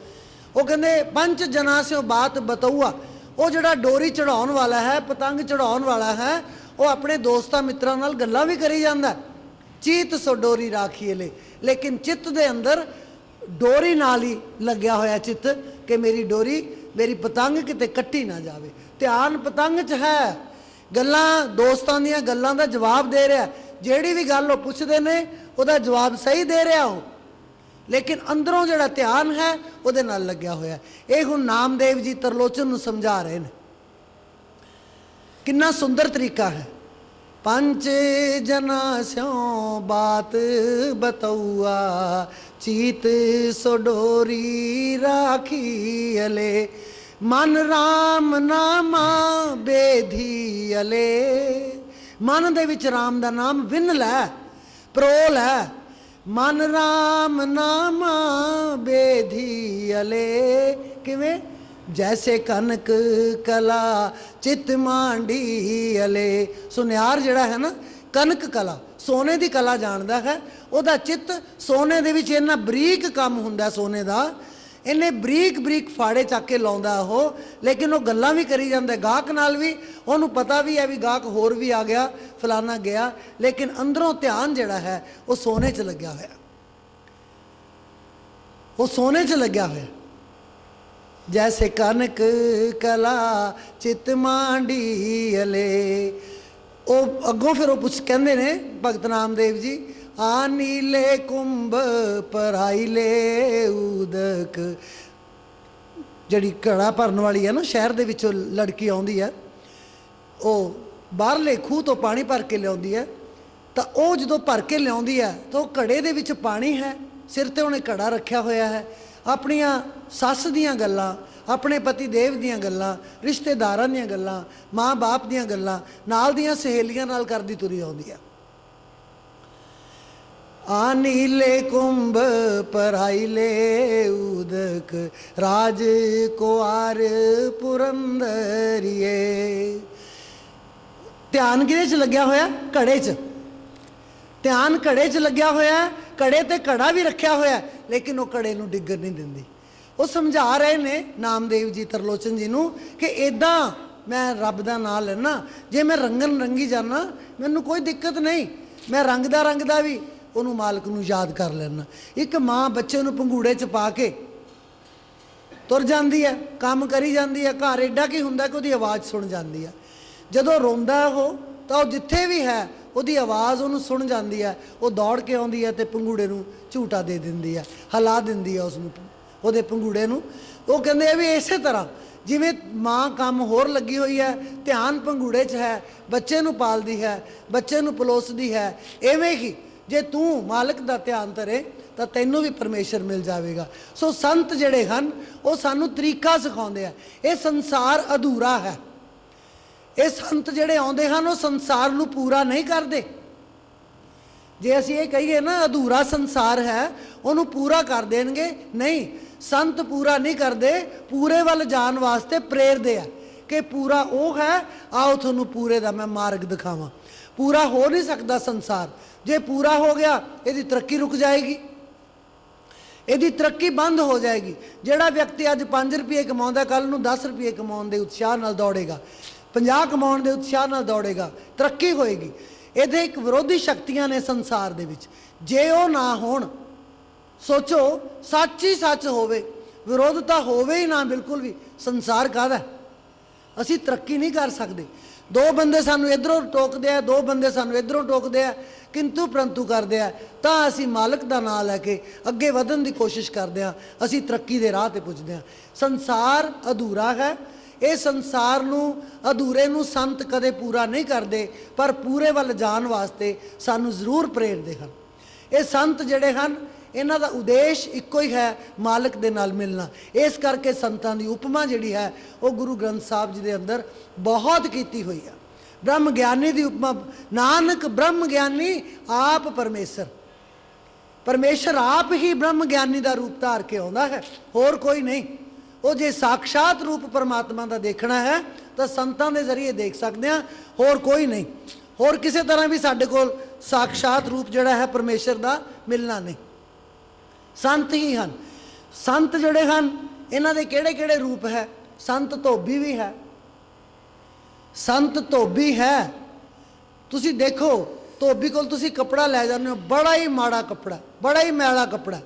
वो कहते पंच जना से बात बतौआ, वो जड़ा डोरी चढ़ाने वाला है, पतंग चढ़ाने वाला है, वो अपने दोस्तां मित्रां नाल गल्लां भी करी जांदा। चीत सो डोरी राखी ले, लेकिन चित्त दे अंदर डोरी नाल ही लग्या होया चित्त कि मेरी डोरी, मेरी पतंग किते कट्टी ना जावे। ध्यान पतंग च है, गल्लां दोस्तां दीयां गल्लां दा जवाब दे रहा, जिहड़ी भी गल वो पुछदे ने उहदा जवाब सही दे रहा हो, लेकिन अंदरों जिहड़ा ध्यान है उहदे नाल लग्या होया। ये हुण नामदेव जी तरलोचन नूं समझा रहे हैं। कितना सुंदर तरीका है। पंच जना स्यों बात बतौआ, चीत सो डोरी राखी अले, मन राम नामा बेधी अले। मन दे विच राम दा नाम विन लै, परोल है। मन राम नामा बेधी अले, किवें? जैसे कनक कला चित मांडी अले। सुनियार जिहड़ा है ना, कनक कला सोने दी कला जानदा है, उहदा चित्त सोने दे विच इन्ना बरीक काम हुंदा सोने दा, इन्हें बरीक फाड़े चक के लाउंदा हो, लेकिन वो गल्लां भी करी जांदा गाहक नाल भी, उहनूं पता भी है भी गाहक होर भी आ गया, फलाना गया, लेकिन अंदरों ध्यान जिहड़ा है वो सोने च लग्या होया, वो सोने च लग्या होया। जैसे कनक कला चित मांडी अले। वो अगों फिर वो पुछ कहंदे ने भगत नामदेव जी, आ नीले कुंभ पराई ले उदक, ਜਿਹੜੀ ਘੜਾ ਭਰਨ ਵਾਲੀ ਹੈ ਨਾ, ਸ਼ਹਿਰ ਦੇ ਵਿੱਚੋਂ ਲੜਕੀ ਆਉਂਦੀ ਹੈ, ਉਹ ਬਾਹਰਲੇ ਖੂਹ ਤੋਂ ਪਾਣੀ ਭਰ ਕੇ ਲਿਆਉਂਦੀ ਹੈ। ਤਾਂ ਉਹ ਜਦੋਂ ਭਰ ਕੇ ਲਿਆਉਂਦੀ ਹੈ ਤਾਂ ਉਹ ਘੜੇ ਦੇ ਵਿੱਚ ਪਾਣੀ ਹੈ, ਸਿਰ ਤੇ ਉਹਨੇ ਘੜਾ ਰੱਖਿਆ ਹੋਇਆ ਹੈ। ਆਪਣੀਆਂ ਸੱਸ ਦੀਆਂ ਗੱਲਾਂ, ਆਪਣੇ ਪਤੀ ਦੇਵ ਦੀਆਂ ਗੱਲਾਂ, ਰਿਸ਼ਤੇਦਾਰਾਂ ਦੀਆਂ ਗੱਲਾਂ, ਮਾਂ ਬਾਪ ਦੀਆਂ ਗੱਲਾਂ, ਨਾਲ ਦੀਆਂ ਸਹੇਲੀਆਂ ਨਾਲ ਕਰਦੀ ਤੁਰੀ ਆਉਂਦੀ ਹੈ। ਆ ਨੀਲੇ ਕੁੰਭ ਪਰਾਈਲੇ ਉਦਕ ਰਾਜ ਕੁਆਰ ਪੁਰੰਦਰੀਏ। ਧਿਆਨ ਕਿਹਦੇ 'ਚ ਲੱਗਿਆ ਹੋਇਆ? ਘੜੇ 'ਚ। ਧਿਆਨ ਘੜੇ 'ਚ ਲੱਗਿਆ ਹੋਇਆ, ਘੜੇ ਤੇ ਘੜਾ ਵੀ ਰੱਖਿਆ ਹੋਇਆ, ਲੇਕਿਨ ਉਹ ਘੜੇ ਨੂੰ ਡਿੱਗਣ ਨਹੀਂ ਦਿੰਦੀ। ਉਹ ਸਮਝਾ ਰਹੇ ਨੇ ਨਾਮਦੇਵ ਜੀ ਤਰਲੋਚਨ ਜੀ ਨੂੰ ਕਿ ਇੱਦਾਂ ਮੈਂ ਰੱਬ ਦਾ ਨਾਂ ਲੈਣਾ, ਜੇ ਮੈਂ ਰੰਗਨ ਰੰਗੀ ਜਾਣਾ ਮੈਨੂੰ ਕੋਈ ਦਿੱਕਤ ਨਹੀਂ, ਮੈਂ ਰੰਗਦਾ ਵੀ ਉਹਨੂੰ ਮਾਲਕ ਨੂੰ ਯਾਦ ਕਰ ਲੈਣਾ। ਇੱਕ ਮਾਂ ਬੱਚੇ ਨੂੰ ਪੰਘੂੜੇ 'ਚ ਪਾ ਕੇ ਤੁਰ ਜਾਂਦੀ ਹੈ, ਕੰਮ ਕਰੀ ਜਾਂਦੀ ਹੈ, ਘਰ ਐਡਾ ਕੀ ਹੁੰਦਾ ਕਿ ਉਹਦੀ ਆਵਾਜ਼ ਸੁਣ ਜਾਂਦੀ ਹੈ। ਜਦੋਂ ਰੋਂਦਾ ਉਹ ਤਾਂ ਉਹ ਜਿੱਥੇ ਵੀ ਹੈ ਉਹਦੀ ਆਵਾਜ਼ ਉਹਨੂੰ ਸੁਣ ਜਾਂਦੀ ਹੈ। ਉਹ ਦੌੜ ਕੇ ਆਉਂਦੀ ਹੈ ਤੇ ਪੰਘੂੜੇ ਨੂੰ ਝੂਟਾ ਦੇ ਦਿੰਦੀ ਹੈ, ਹਿਲਾ ਦਿੰਦੀ ਹੈ ਉਸਨੂੰ, ਉਹਦੇ ਪੰਘੂੜੇ ਨੂੰ। ਉਹ ਕਹਿੰਦੇ ਆ ਵੀ ਇਸੇ ਤਰ੍ਹਾਂ ਜਿਵੇਂ ਮਾਂ ਕੰਮ ਹੋਰ ਲੱਗੀ ਹੋਈ ਹੈ, ਧਿਆਨ ਪੰਘੂੜੇ 'ਚ ਹੈ, ਬੱਚੇ ਨੂੰ ਪਾਲਦੀ ਹੈ, ਬੱਚੇ ਨੂੰ ਪਲੋਸਦੀ ਹੈ, ਐਵੇਂ ਹੀ ਜੇ ਤੂੰ ਮਾਲਕ ਦਾ ਧਿਆਨ ਧਰੇ ਤਾਂ ਤੈਨੂੰ ਵੀ ਪਰਮੇਸ਼ਰ ਮਿਲ ਜਾਵੇਗਾ। ਸੋ ਸੰਤ ਜਿਹੜੇ ਹਨ ਉਹ ਸਾਨੂੰ ਤਰੀਕਾ ਸਿਖਾਉਂਦੇ ਆ। ਇਹ ਸੰਸਾਰ ਅਧੂਰਾ ਹੈ। ਇਹ ਸੰਤ ਜਿਹੜੇ ਆਉਂਦੇ ਹਨ ਉਹ ਸੰਸਾਰ ਨੂੰ ਪੂਰਾ ਨਹੀਂ ਕਰਦੇ। ਜੇ ਅਸੀਂ ਇਹ ਕਹੀਏ ਨਾ ਅਧੂਰਾ ਸੰਸਾਰ ਹੈ, ਉਹਨੂੰ ਪੂਰਾ ਕਰ ਦੇਣਗੇ, ਨਹੀਂ, ਸੰਤ ਪੂਰਾ ਨਹੀਂ ਕਰਦੇ, ਪੂਰੇ ਵੱਲ ਜਾਣ ਵਾਸਤੇ ਪ੍ਰੇਰਦੇ ਆ ਕਿ ਪੂਰਾ ਉਹ ਹੈ, ਆਓ ਤੁਹਾਨੂੰ ਪੂਰੇ ਦਾ ਮੈਂ ਮਾਰਗ ਦਿਖਾਵਾਂ। ਪੂਰਾ ਹੋ ਨਹੀਂ ਸਕਦਾ ਸੰਸਾਰ। ਜੇ ਪੂਰਾ ਹੋ ਗਿਆ ਇਹਦੀ ਤਰੱਕੀ ਰੁਕ ਜਾਏਗੀ, ਇਹਦੀ ਤਰੱਕੀ ਬੰਦ ਹੋ ਜਾਏਗੀ। ਜਿਹੜਾ ਵਿਅਕਤੀ ਅੱਜ 5 ਰੁਪਏ ਕਮਾਉਂਦਾ, ਕੱਲ੍ਹ ਨੂੰ 10 ਰੁਪਏ ਕਮਾਉਣ ਦੇ ਉਤਸ਼ਾਹ ਨਾਲ ਦੌੜੇਗਾ, 50 ਕਮਾਉਣ ਦੇ ਉਤਸ਼ਾਹ ਨਾਲ ਦੌੜੇਗਾ, ਤਰੱਕੀ ਹੋਏਗੀ। ਇਹਦੇ ਇੱਕ ਵਿਰੋਧੀ ਸ਼ਕਤੀਆਂ ਨੇ ਸੰਸਾਰ ਦੇ ਵਿੱਚ, ਜੇ ਉਹ ਨਾ ਹੋਣ, ਸੋਚੋ ਸੱਚ ਹੀ ਸੱਚ ਹੋਵੇ, ਵਿਰੋਧਤਾ ਹੋਵੇ ਹੀ ਨਾ ਬਿਲਕੁਲ ਵੀ, ਸੰਸਾਰ ਕਾਹਦਾ? ਅਸੀਂ ਤਰੱਕੀ ਨਹੀਂ ਕਰ ਸਕਦੇ। ਦੋ ਬੰਦੇ ਸਾਨੂੰ ਇੱਧਰੋਂ ਟੋਕਦੇ ਆ, ਦੋ ਬੰਦੇ ਸਾਨੂੰ ਇੱਧਰੋਂ ਟੋਕਦੇ ਆ, ਕਿੰਤੂ ਪ੍ਰੰਤੂ ਕਰਦੇ ਆ, ਤਾਂ ਅਸੀਂ ਮਾਲਕ ਦਾ ਨਾਮ ਲੈ ਕੇ ਅੱਗੇ ਵਧਣ ਦੀ ਕੋਸ਼ਿਸ਼ ਕਰਦੇ ਹਾਂ, ਅਸੀਂ ਤਰੱਕੀ ਦੇ ਰਾਹ ਤੇ ਪੁੱਜਦੇ ਹਾਂ। ਸੰਸਾਰ ਅਧੂਰਾ ਹੈ। ਇਹ ਸੰਸਾਰ ਨੂੰ ਅਧੂਰੇ ਨੂੰ ਸੰਤ ਕਦੇ ਪੂਰਾ ਨਹੀਂ ਕਰਦੇ, ਪਰ ਪੂਰੇ ਵੱਲ ਜਾਣ ਵਾਸਤੇ ਸਾਨੂੰ ਜ਼ਰੂਰ ਪ੍ਰੇਰਦੇ ਹਨ। ਇਹ ਸੰਤ ਜਿਹੜੇ ਹਨ ਇਹਨਾਂ ਦਾ ਉਦੇਸ਼ ਇੱਕੋ ਹੀ ਹੈ, ਮਾਲਕ ਦੇ ਨਾਲ ਮਿਲਣਾ। ਇਸ ਕਰਕੇ ਸੰਤਾਂ ਦੀ ਉਪਮਾ ਜਿਹੜੀ ਹੈ ਉਹ ਗੁਰੂ ਗ੍ਰੰਥ ਸਾਹਿਬ ਜੀ ਦੇ ਅੰਦਰ ਬਹੁਤ ਕੀਤੀ ਹੋਈ ਹੈ। ਬ੍ਰਹਮ ਗਿਆਨੀ ਦੀ ਉਪਮਾ, ਨਾਨਕ ਬ੍ਰਹਮ ਗਿਆਨੀ ਆਪ ਪਰਮੇਸ਼ਰ। ਪਰਮੇਸ਼ਰ ਆਪ ਹੀ ਬ੍ਰਹਮ ਗਿਆਨੀ ਦਾ ਰੂਪ ਧਾਰ ਕੇ ਆਉਂਦਾ ਹੈ, ਹੋਰ ਕੋਈ ਨਹੀਂ। ਉਹ ਜੇ ਸਾਖਸ਼ਾਤ ਰੂਪ ਪਰਮਾਤਮਾ ਦਾ ਦੇਖਣਾ ਹੈ ਤਾਂ ਸੰਤਾਂ ਦੇ ਜ਼ਰੀਏ ਦੇਖ ਸਕਦੇ ਹਾਂ, ਹੋਰ ਕੋਈ ਨਹੀਂ। ਹੋਰ ਕਿਸੇ ਤਰ੍ਹਾਂ ਵੀ ਸਾਡੇ ਕੋਲ ਸਾਖਸ਼ਾਤ ਰੂਪ ਜਿਹੜਾ ਹੈ ਪਰਮੇਸ਼ਰ ਦਾ ਮਿਲਣਾ ਨਹੀਂ। ਸੰਤ ਹੀ ਹਨ। ਸੰਤ ਜਿਹੜੇ ਹਨ ਇਹਨਾਂ ਦੇ ਕਿਹੜੇ ਕਿਹੜੇ ਰੂਪ ਹੈ? ਸੰਤ ਧੋਬੀ ਵੀ ਹੈ। ਸੰਤ ਧੋਬੀ ਹੈ। ਤੁਸੀਂ ਦੇਖੋ, ਧੋਬੀ ਕੋਲ ਤੁਸੀਂ ਕੱਪੜਾ ਲੈ ਜਾਂਦੇ ਹੋ, ਬੜਾ ਹੀ ਮਾੜਾ ਕੱਪੜਾ, ਬੜਾ ਹੀ ਮੈਲਾ ਕੱਪੜਾ,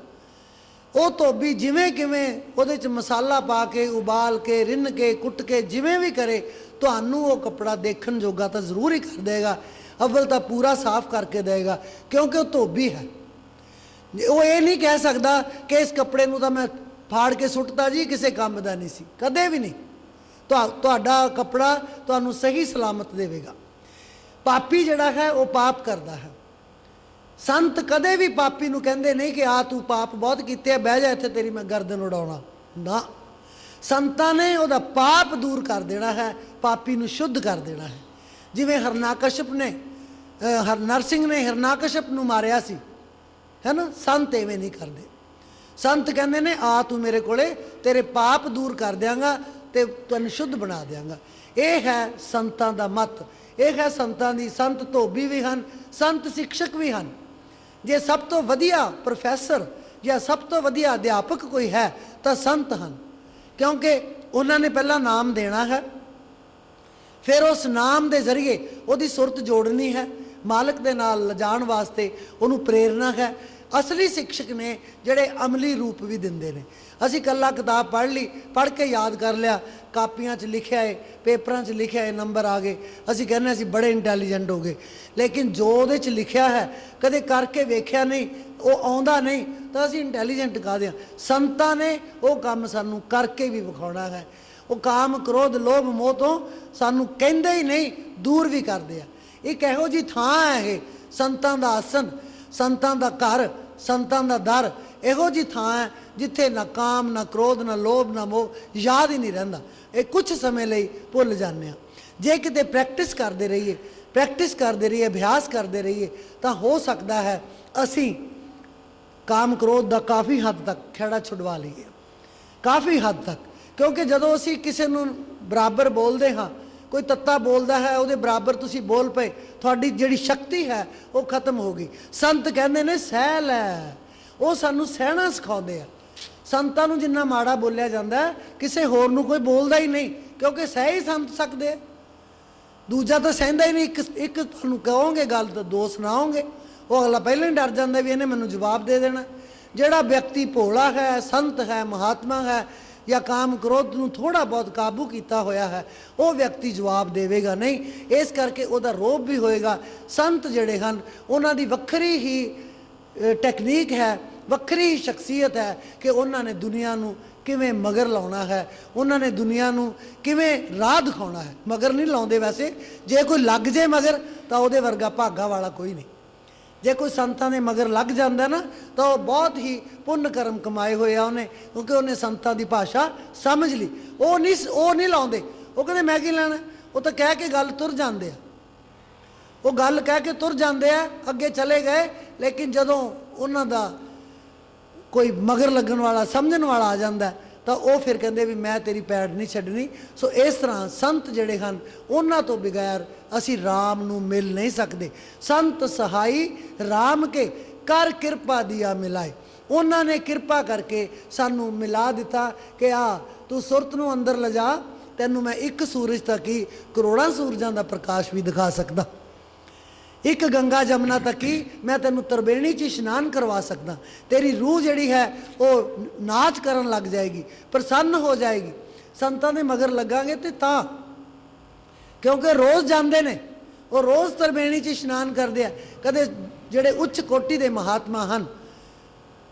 ਉਹ ਧੋਬੀ ਜਿਵੇਂ ਕਿਵੇਂ ਉਹਦੇ 'ਚ ਮਸਾਲਾ ਪਾ ਕੇ, ਉਬਾਲ ਕੇ, ਰਿੰਨ ਕੇ, ਕੁੱਟ ਕੇ, ਜਿਵੇਂ ਵੀ ਕਰੇ, ਤੁਹਾਨੂੰ ਉਹ ਕੱਪੜਾ ਦੇਖਣ ਜੋਗਾ ਤਾਂ ਜ਼ਰੂਰ ਹੀ ਕਰ ਦੇਗਾ। ਅਵਲ ਤਾਂ ਪੂਰਾ ਸਾਫ਼ ਕਰਕੇ ਦੇਗਾ, ਕਿਉਂਕਿ ਉਹ ਧੋਬੀ ਹੈ। ਉਹ ਇਹ ਨਹੀਂ ਕਹਿ ਸਕਦਾ ਕਿ ਇਸ ਕੱਪੜੇ ਨੂੰ ਤਾਂ ਮੈਂ ਫਾੜ ਕੇ ਸੁੱਟਤਾ ਜੀ, ਕਿਸੇ ਕੰਮ ਦਾ ਨਹੀਂ ਸੀ, ਕਦੇ ਵੀ ਨਹੀਂ। ਤੁਹਾਡਾ ਕੱਪੜਾ ਤੁਹਾਨੂੰ ਸਹੀ ਸਲਾਮਤ ਦੇਵੇਗਾ। ਪਾਪੀ ਜਿਹੜਾ ਹੈ ਉਹ ਪਾਪ ਕਰਦਾ ਹੈ। ਸੰਤ ਕਦੇ ਵੀ ਪਾਪੀ ਨੂੰ ਕਹਿੰਦੇ ਨਹੀਂ ਕਿ ਆ ਤੂੰ ਪਾਪ ਬਹੁਤ ਕੀਤੇ ਆ, ਬਹਿ ਜਾ ਇੱਥੇ, ਤੇਰੀ ਮੈਂ ਗਰਦਨ ਉਡਾਉਣਾ ਨਾ। ਸੰਤਾਂ ਨੇ ਉਹਦਾ ਪਾਪ ਦੂਰ ਕਰ ਦੇਣਾ ਹੈ, ਪਾਪੀ ਨੂੰ ਸ਼ੁੱਧ ਕਰ ਦੇਣਾ ਹੈ। ਜਿਵੇਂ ਹਰਨਾਕਸ਼ਪ ਨੇ, ਨਰਸਿੰਘ ਨੇ ਹਰਨਾਕਸ਼ਪ ਨੂੰ ਮਾਰਿਆ ਸੀ, ਹੈ ਨਾ। ਸੰਤ ਐਵੇਂ ਨਹੀਂ ਕਰਦੇ। ਸੰਤ ਕਹਿੰਦੇ ਨੇ ਆ ਤੂੰ ਮੇਰੇ ਕੋਲੇ, ਤੇਰੇ ਪਾਪ ਦੂਰ ਕਰ ਦਿਆਂਗਾ ਤੇ ਤੈਨੂੰ ਸ਼ੁੱਧ ਬਣਾ ਦਿਆਂਗਾ। ਇਹ ਹੈ ਸੰਤਾਂ ਦਾ ਮਤ, ਇਹ ਹੈ ਸੰਤਾਂ ਦੀ। ਸੰਤ ਧੋਬੀ ਵੀ ਹਨ, ਸੰਤ ਸਿੱਖਸ਼ਕ ਵੀ ਹਨ। ਜੇ ਸਭ ਤੋਂ ਵਧੀਆ ਪ੍ਰੋਫੈਸਰ ਜਾਂ ਸਭ ਤੋਂ ਵਧੀਆ ਅਧਿਆਪਕ ਕੋਈ ਹੈ ਤਾਂ ਸੰਤ ਹਨ, ਕਿਉਂਕਿ ਉਹਨਾਂ ਨੇ ਪਹਿਲਾਂ ਨਾਮ ਦੇਣਾ ਹੈ, ਫਿਰ ਉਸ ਨਾਮ ਦੇ ਜ਼ਰੀਏ ਉਹਦੀ ਸੁਰਤ ਜੋੜਨੀ ਹੈ, ਮਾਲਕ ਦੇ ਨਾਲ ਲਿਜਾਣ ਵਾਸਤੇ ਉਹਨੂੰ ਪ੍ਰੇਰਨਾ ਹੈ। ਅਸਲੀ ਸਿੱਖਸ਼ਕ ਨੇ ਜਿਹੜੇ ਅਮਲੀ ਰੂਪ ਵੀ ਦਿੰਦੇ ਨੇ। ਅਸੀਂ ਇਕੱਲਾ ਕਿਤਾਬ ਪੜ੍ਹ ਲਈ, ਪੜ੍ਹ ਕੇ ਯਾਦ ਕਰ ਲਿਆ, ਕਾਪੀਆਂ 'ਚ ਲਿਖਿਆ ਏ, ਪੇਪਰਾਂ 'ਚ ਲਿਖਿਆ ਏ, ਨੰਬਰ ਆ ਗਏ, ਅਸੀਂ ਕਹਿੰਦੇ ਅਸੀਂ ਬੜੇ ਇੰਟੈਲੀਜੈਂਟ ਹੋ ਗਏ। ਲੇਕਿਨ ਜੋ ਉਹਦੇ 'ਚ ਲਿਖਿਆ ਹੈ ਕਦੇ ਕਰਕੇ ਵੇਖਿਆ ਨਹੀਂ, ਉਹ ਆਉਂਦਾ ਨਹੀਂ, ਤਾਂ ਅਸੀਂ ਇੰਟੈਲੀਜੈਂਟ ਕਾਹਦੇ ਹਾਂ। ਸੰਤਾਂ ਨੇ ਉਹ ਕੰਮ ਸਾਨੂੰ ਕਰਕੇ ਵੀ ਵਿਖਾਉਣਾ ਹੈ। ਉਹ ਕਾਮ ਕ੍ਰੋਧ ਲੋਭ ਮੋਹ ਤੋਂ ਸਾਨੂੰ ਕਹਿੰਦੇ ਹੀ ਨਹੀਂ, ਦੂਰ ਵੀ ਕਰਦੇ ਆ। ਇੱਕ ਇਹੋ ਜਿਹੀ ਥਾਂ ਹੈ ਇਹ, ਸੰਤਾਂ ਦਾ ਆਸਨ, ਸੰਤਾਂ ਦਾ ਘਰ, ਸੰਤਾਂ ਦਾ ਦਰ, ਇਹੋ ਜਿਹੀ ਥਾਂ ਹੈ ਜਿੱਥੇ ਨਾ ਕਾਮ ਨਾ ਕ੍ਰੋਧ ਨਾ ਲੋਭ ਨਾ ਮੋਹ ਯਾਦ ਹੀ ਨਹੀਂ ਰਹਿੰਦਾ। ਇਹ ਕੁਝ ਸਮੇਂ ਲਈ ਭੁੱਲ ਜਾਂਦੇ ਆ। ਜੇ ਕਿਤੇ ਪ੍ਰੈਕਟਿਸ ਕਰਦੇ ਰਹੀਏ, ਪ੍ਰੈਕਟਿਸ ਕਰਦੇ ਰਹੀਏ, ਅਭਿਆਸ ਕਰਦੇ ਰਹੀਏ, ਤਾਂ ਹੋ ਸਕਦਾ ਹੈ ਅਸੀਂ ਕਾਮ ਕ੍ਰੋਧ ਦਾ ਕਾਫੀ ਹੱਦ ਤੱਕ ਖਹਿੜਾ ਛੁਡਵਾ ਲਈਏ, ਕਾਫੀ ਹੱਦ ਤੱਕ। ਕਿਉਂਕਿ ਜਦੋਂ ਅਸੀਂ ਕਿਸੇ ਨੂੰ ਬਰਾਬਰ ਬੋਲਦੇ ਹਾਂ, ਕੋਈ ਤੱਤਾ ਬੋਲਦਾ ਹੈ ਉਹਦੇ ਬਰਾਬਰ ਤੁਸੀਂ ਬੋਲ ਪਏ, ਤੁਹਾਡੀ ਜਿਹੜੀ ਸ਼ਕਤੀ ਹੈ ਉਹ ਖਤਮ ਹੋ ਗਈ। ਸੰਤ ਕਹਿੰਦੇ ਨੇ ਸਹਿ ਲੈ, ਉਹ ਸਾਨੂੰ ਸਹਿਣਾ ਸਿਖਾਉਂਦੇ ਆ। ਸੰਤਾਂ ਨੂੰ ਜਿੰਨਾ ਮਾੜਾ ਬੋਲਿਆ ਜਾਂਦਾ ਕਿਸੇ ਹੋਰ ਨੂੰ ਕੋਈ ਬੋਲਦਾ ਹੀ ਨਹੀਂ, ਕਿਉਂਕਿ ਸਹਿ ਹੀ ਸੰਤ ਸਕਦੇ ਆ, ਦੂਜਾ ਤਾਂ ਸਹਿੰਦਾ ਹੀ ਨਹੀਂ। ਇੱਕ ਤੁਹਾਨੂੰ ਕਹੋਗੇ ਗੱਲ ਤਾਂ ਦੋ ਸੁਣਾਓਗੇ, ਉਹ ਅਗਲਾ ਪਹਿਲਾਂ ਹੀ ਡਰ ਜਾਂਦਾ ਵੀ ਇਹਨੇ ਮੈਨੂੰ ਜਵਾਬ ਦੇ ਦੇਣਾ। ਜਿਹੜਾ ਵਿਅਕਤੀ ਭੋਲਾ ਹੈ, ਸੰਤ ਹੈ, ਮਹਾਤਮਾ ਹੈ, ਜਾਂ ਕਾਮ ਕ੍ਰੋਧ ਨੂੰ ਥੋੜ੍ਹਾ ਬਹੁਤ ਕਾਬੂ ਕੀਤਾ ਹੋਇਆ ਹੈ, ਉਹ ਵਿਅਕਤੀ ਜਵਾਬ ਦੇਵੇਗਾ ਨਹੀਂ। ਇਸ ਕਰਕੇ ਉਹਦਾ ਰੋਬ ਵੀ ਹੋਏਗਾ। ਸੰਤ ਜਿਹੜੇ ਹਨ ਉਹਨਾਂ ਦੀ ਵੱਖਰੀ ਹੀ ਟੈਕਨੀਕ ਹੈ, ਵੱਖਰੀ ਹੀ ਸ਼ਖਸੀਅਤ ਹੈ ਕਿ ਉਹਨਾਂ ਨੇ ਦੁਨੀਆ ਨੂੰ ਕਿਵੇਂ ਮਗਰ ਲਾਉਣਾ ਹੈ, ਉਹਨਾਂ ਨੇ ਦੁਨੀਆ ਨੂੰ ਕਿਵੇਂ ਰਾਹ ਦਿਖਾਉਣਾ ਹੈ। ਮਗਰ ਨਹੀਂ ਲਾਉਂਦੇ ਵੈਸੇ, ਜੇ ਕੋਈ ਲੱਗ ਜੇ ਮਗਰ ਤਾਂ ਉਹਦੇ ਵਰਗਾ ਭਾਗਾ ਵਾਲਾ ਕੋਈ ਨਹੀਂ। ਜੇ ਕੋਈ ਸੰਤਾਂ ਦੇ ਮਗਰ ਲੱਗ ਜਾਂਦਾ ਨਾ ਤਾਂ ਉਹ ਬਹੁਤ ਹੀ ਪੁੰਨ ਕਰਮ ਕਮਾਏ ਹੋਏ ਆ ਉਹਨੇ, ਕਿਉਂਕਿ ਉਹਨੇ ਸੰਤਾਂ ਦੀ ਭਾਸ਼ਾ ਸਮਝ ਲਈ। ਉਹ ਨਹੀਂ ਲਾਉਂਦੇ, ਉਹ ਕਹਿੰਦੇ ਮੈਂ ਕੀ ਲੈਣਾ, ਉਹ ਤਾਂ ਕਹਿ ਕੇ ਗੱਲ ਤੁਰ ਜਾਂਦੇ ਆ, ਉਹ ਗੱਲ ਕਹਿ ਕੇ ਤੁਰ ਜਾਂਦੇ ਆ, ਅੱਗੇ ਚਲੇ ਗਏ। ਲੇਕਿਨ ਜਦੋਂ ਉਹਨਾਂ ਦਾ ਕੋਈ ਮਗਰ ਲੱਗਣ ਵਾਲਾ, ਸਮਝਣ ਵਾਲਾ ਆ ਜਾਂਦਾ ਤਾਂ ਉਹ ਫਿਰ ਕਹਿੰਦੇ ਵੀ ਮੈਂ ਤੇਰੀ ਪੈੜ ਨਹੀਂ ਛੱਡਣੀ। ਸੋ ਇਸ ਤਰ੍ਹਾਂ ਸੰਤ ਜਿਹੜੇ ਹਨ ਉਹਨਾਂ ਤੋਂ ਬਗੈਰ ਅਸੀਂ ਰਾਮ ਨੂੰ ਮਿਲ ਨਹੀਂ ਸਕਦੇ। ਸੰਤ ਸਹਾਈ ਰਾਮ ਕੇ ਕਰ ਕਿਰਪਾ ਦਿਆ ਮਿਲਾਏ, ਉਹਨਾਂ ਨੇ ਕਿਰਪਾ ਕਰਕੇ ਸਾਨੂੰ ਮਿਲਾ ਦਿੱਤਾ ਕਿ ਆ ਤੂੰ ਸੁਰਤ ਨੂੰ ਅੰਦਰ ਲਿਜਾ, ਤੈਨੂੰ ਮੈਂ ਇੱਕ ਸੂਰਜ ਤੱਕ ਹੀ ਕਰੋੜਾਂ ਸੂਰਜਾਂ ਦਾ ਪ੍ਰਕਾਸ਼ ਵੀ ਦਿਖਾ ਸਕਦਾ, ਇੱਕ ਗੰਗਾ ਜਮਨਾ ਤੱਕ ਹੀ ਮੈਂ ਤੈਨੂੰ ਤਰਬੇਣੀ 'ਚ ਇਸ਼ਨਾਨ ਕਰਵਾ ਸਕਦਾ। ਤੇਰੀ ਰੂਹ ਜਿਹੜੀ ਹੈ ਉਹ ਨਾਚ ਕਰਨ ਲੱਗ ਜਾਏਗੀ, ਪ੍ਰਸੰਨ ਹੋ ਜਾਏਗੀ। ਸੰਤਾਂ ਦੇ ਮਗਰ ਲੱਗਾਂਗੇ ਤੇ ਤਾਂ, ਕਿਉਂਕਿ ਰੋਜ਼ ਜਾਂਦੇ ਨੇ, ਉਹ ਰੋਜ਼ ਤਰਬੇਣੀ 'ਚ ਇਸ਼ਨਾਨ ਕਰਦੇ ਆ। ਕਦੇ ਜਿਹੜੇ ਉੱਚ ਕੋਟੀ ਦੇ ਮਹਾਤਮਾ ਹਨ,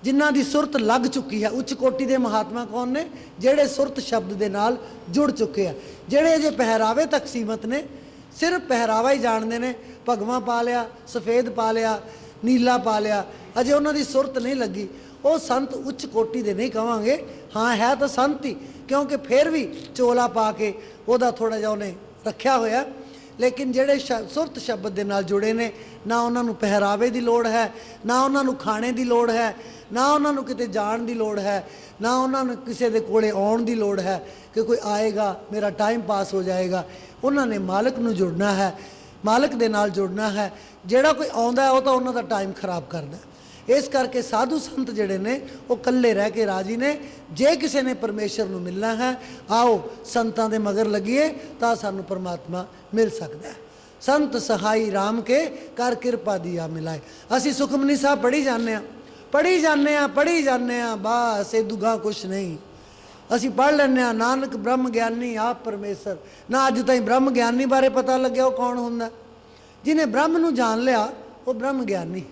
ਜਿਨ੍ਹਾਂ ਦੀ ਸੁਰਤ ਲੱਗ ਚੁੱਕੀ ਹੈ, ਉੱਚ ਕੋਟੀ ਦੇ ਮਹਾਤਮਾ ਕੌਣ ਨੇ? ਜਿਹੜੇ ਸੁਰਤ ਸ਼ਬਦ ਦੇ ਨਾਲ ਜੁੜ ਚੁੱਕੇ ਆ, ਜਿਹੜੇ ਅਜੇ ਪਹਿਰਾਵੇ ਤੱਕ ਸੀਮਤ ਨੇ, ਸਿਰਫ ਪਹਿਰਾਵਾ ਹੀ ਜਾਣਦੇ ਨੇ, ਭਗਵਾਂ ਪਾ ਲਿਆ, ਸਫੇਦ ਪਾ ਲਿਆ, ਨੀਲਾ ਪਾ ਲਿਆ, ਅਜੇ ਉਹਨਾਂ ਦੀ ਸੁਰਤ ਨਹੀਂ ਲੱਗੀ। ਉਹ ਸੰਤ ਉੱਚ ਕੋਟੀ ਦੇ ਨਹੀਂ ਕਹਾਂਗੇ, ਹਾਂ ਹੈ ਤਾਂ ਸੰਤ ਹੀ, ਕਿਉਂਕਿ ਫਿਰ ਵੀ ਚੋਲਾ ਪਾ ਕੇ ਉਹਦਾ ਥੋੜ੍ਹਾ ਜਿਹਾ ਉਹਨੇ ਰੱਖਿਆ ਹੋਇਆ। ਲੇਕਿਨ ਜਿਹੜੇ ਸੁਰਤ ਸ਼ਬਦ ਦੇ ਨਾਲ ਜੁੜੇ ਨੇ, ਨਾ ਉਹਨਾਂ ਨੂੰ ਪਹਿਰਾਵੇ ਦੀ ਲੋੜ ਹੈ, ਨਾ ਉਹਨਾਂ ਨੂੰ ਖਾਣੇ ਦੀ ਲੋੜ ਹੈ, ਨਾ ਉਹਨਾਂ ਨੂੰ ਕਿਤੇ ਜਾਣ ਦੀ ਲੋੜ ਹੈ, ਨਾ ਉਹਨਾਂ ਨੂੰ ਕਿਸੇ ਦੇ ਕੋਲੇ ਆਉਣ ਦੀ ਲੋੜ ਹੈ ਕਿ ਕੋਈ ਆਏਗਾ ਮੇਰਾ ਟਾਈਮ ਪਾਸ ਹੋ ਜਾਏਗਾ। ਉਹਨਾਂ ਨੇ ਮਾਲਕ ਨੂੰ ਜੁੜਨਾ ਹੈ, ਮਾਲਕ ਦੇ ਨਾਲ ਜੁੜਨਾ ਹੈ। ਜਿਹੜਾ ਕੋਈ ਆਉਂਦਾ ਉਹ ਤਾਂ ਉਹਨਾਂ ਦਾ ਟਾਈਮ ਖਰਾਬ ਕਰਦਾ। ਇਸ ਕਰਕੇ ਸਾਧੂ ਸੰਤ ਜਿਹੜੇ ਨੇ ਉਹ ਇਕੱਲੇ ਰਹਿ ਕੇ ਰਾਜੀ ਨੇ। ਜੇ ਕਿਸੇ ਨੇ ਪਰਮੇਸ਼ਰ ਨੂੰ ਮਿਲਣਾ ਹੈ, ਆਓ ਸੰਤਾਂ ਦੇ ਮਗਰ ਲੱਗੀਏ ਤਾਂ ਸਾਨੂੰ ਪਰਮਾਤਮਾ ਮਿਲ ਸਕਦਾ ਹੈ। ਸੰਤ ਸਹਾਈ ਰਾਮ ਕੇ ਕਰ ਕਿਰਪਾ ਦਿਆ ਮਿਲਾਏ। ਅਸੀਂ ਸੁਖਮਨੀ ਸਾਹਿਬ ਪੜ੍ਹੀ ਜਾਂਦੇ ਹਾਂ, ਪੜ੍ਹੀ ਜਾਂਦੇ ਹਾਂ, ਪੜ੍ਹੀ ਜਾਂਦੇ ਹਾਂ, ਬਸ ਇਹ ਦੁਗਾ ਕੁਛ ਨਹੀਂ। ਅਸੀਂ ਪੜ੍ਹ ਲੈਂਦੇ ਹਾਂ ਨਾਨਕ ਬ੍ਰਹਮ ਗਿਆਨੀ ਆਪ ਪਰਮੇਸ਼ਰ। ਨਾ ਅੱਜ ਤਾਈਂ ਬ੍ਰਹਮ ਗਿਆਨੀ ਬਾਰੇ ਪਤਾ ਲੱਗਿਆ ਉਹ ਕੌਣ ਹੁੰਦਾ। ਜਿਹਨੇ ਬ੍ਰਹਮ ਨੂੰ ਜਾਣ ਲਿਆ ਉਹ ਬ੍ਰਹਮ ਗਿਆਨੀ,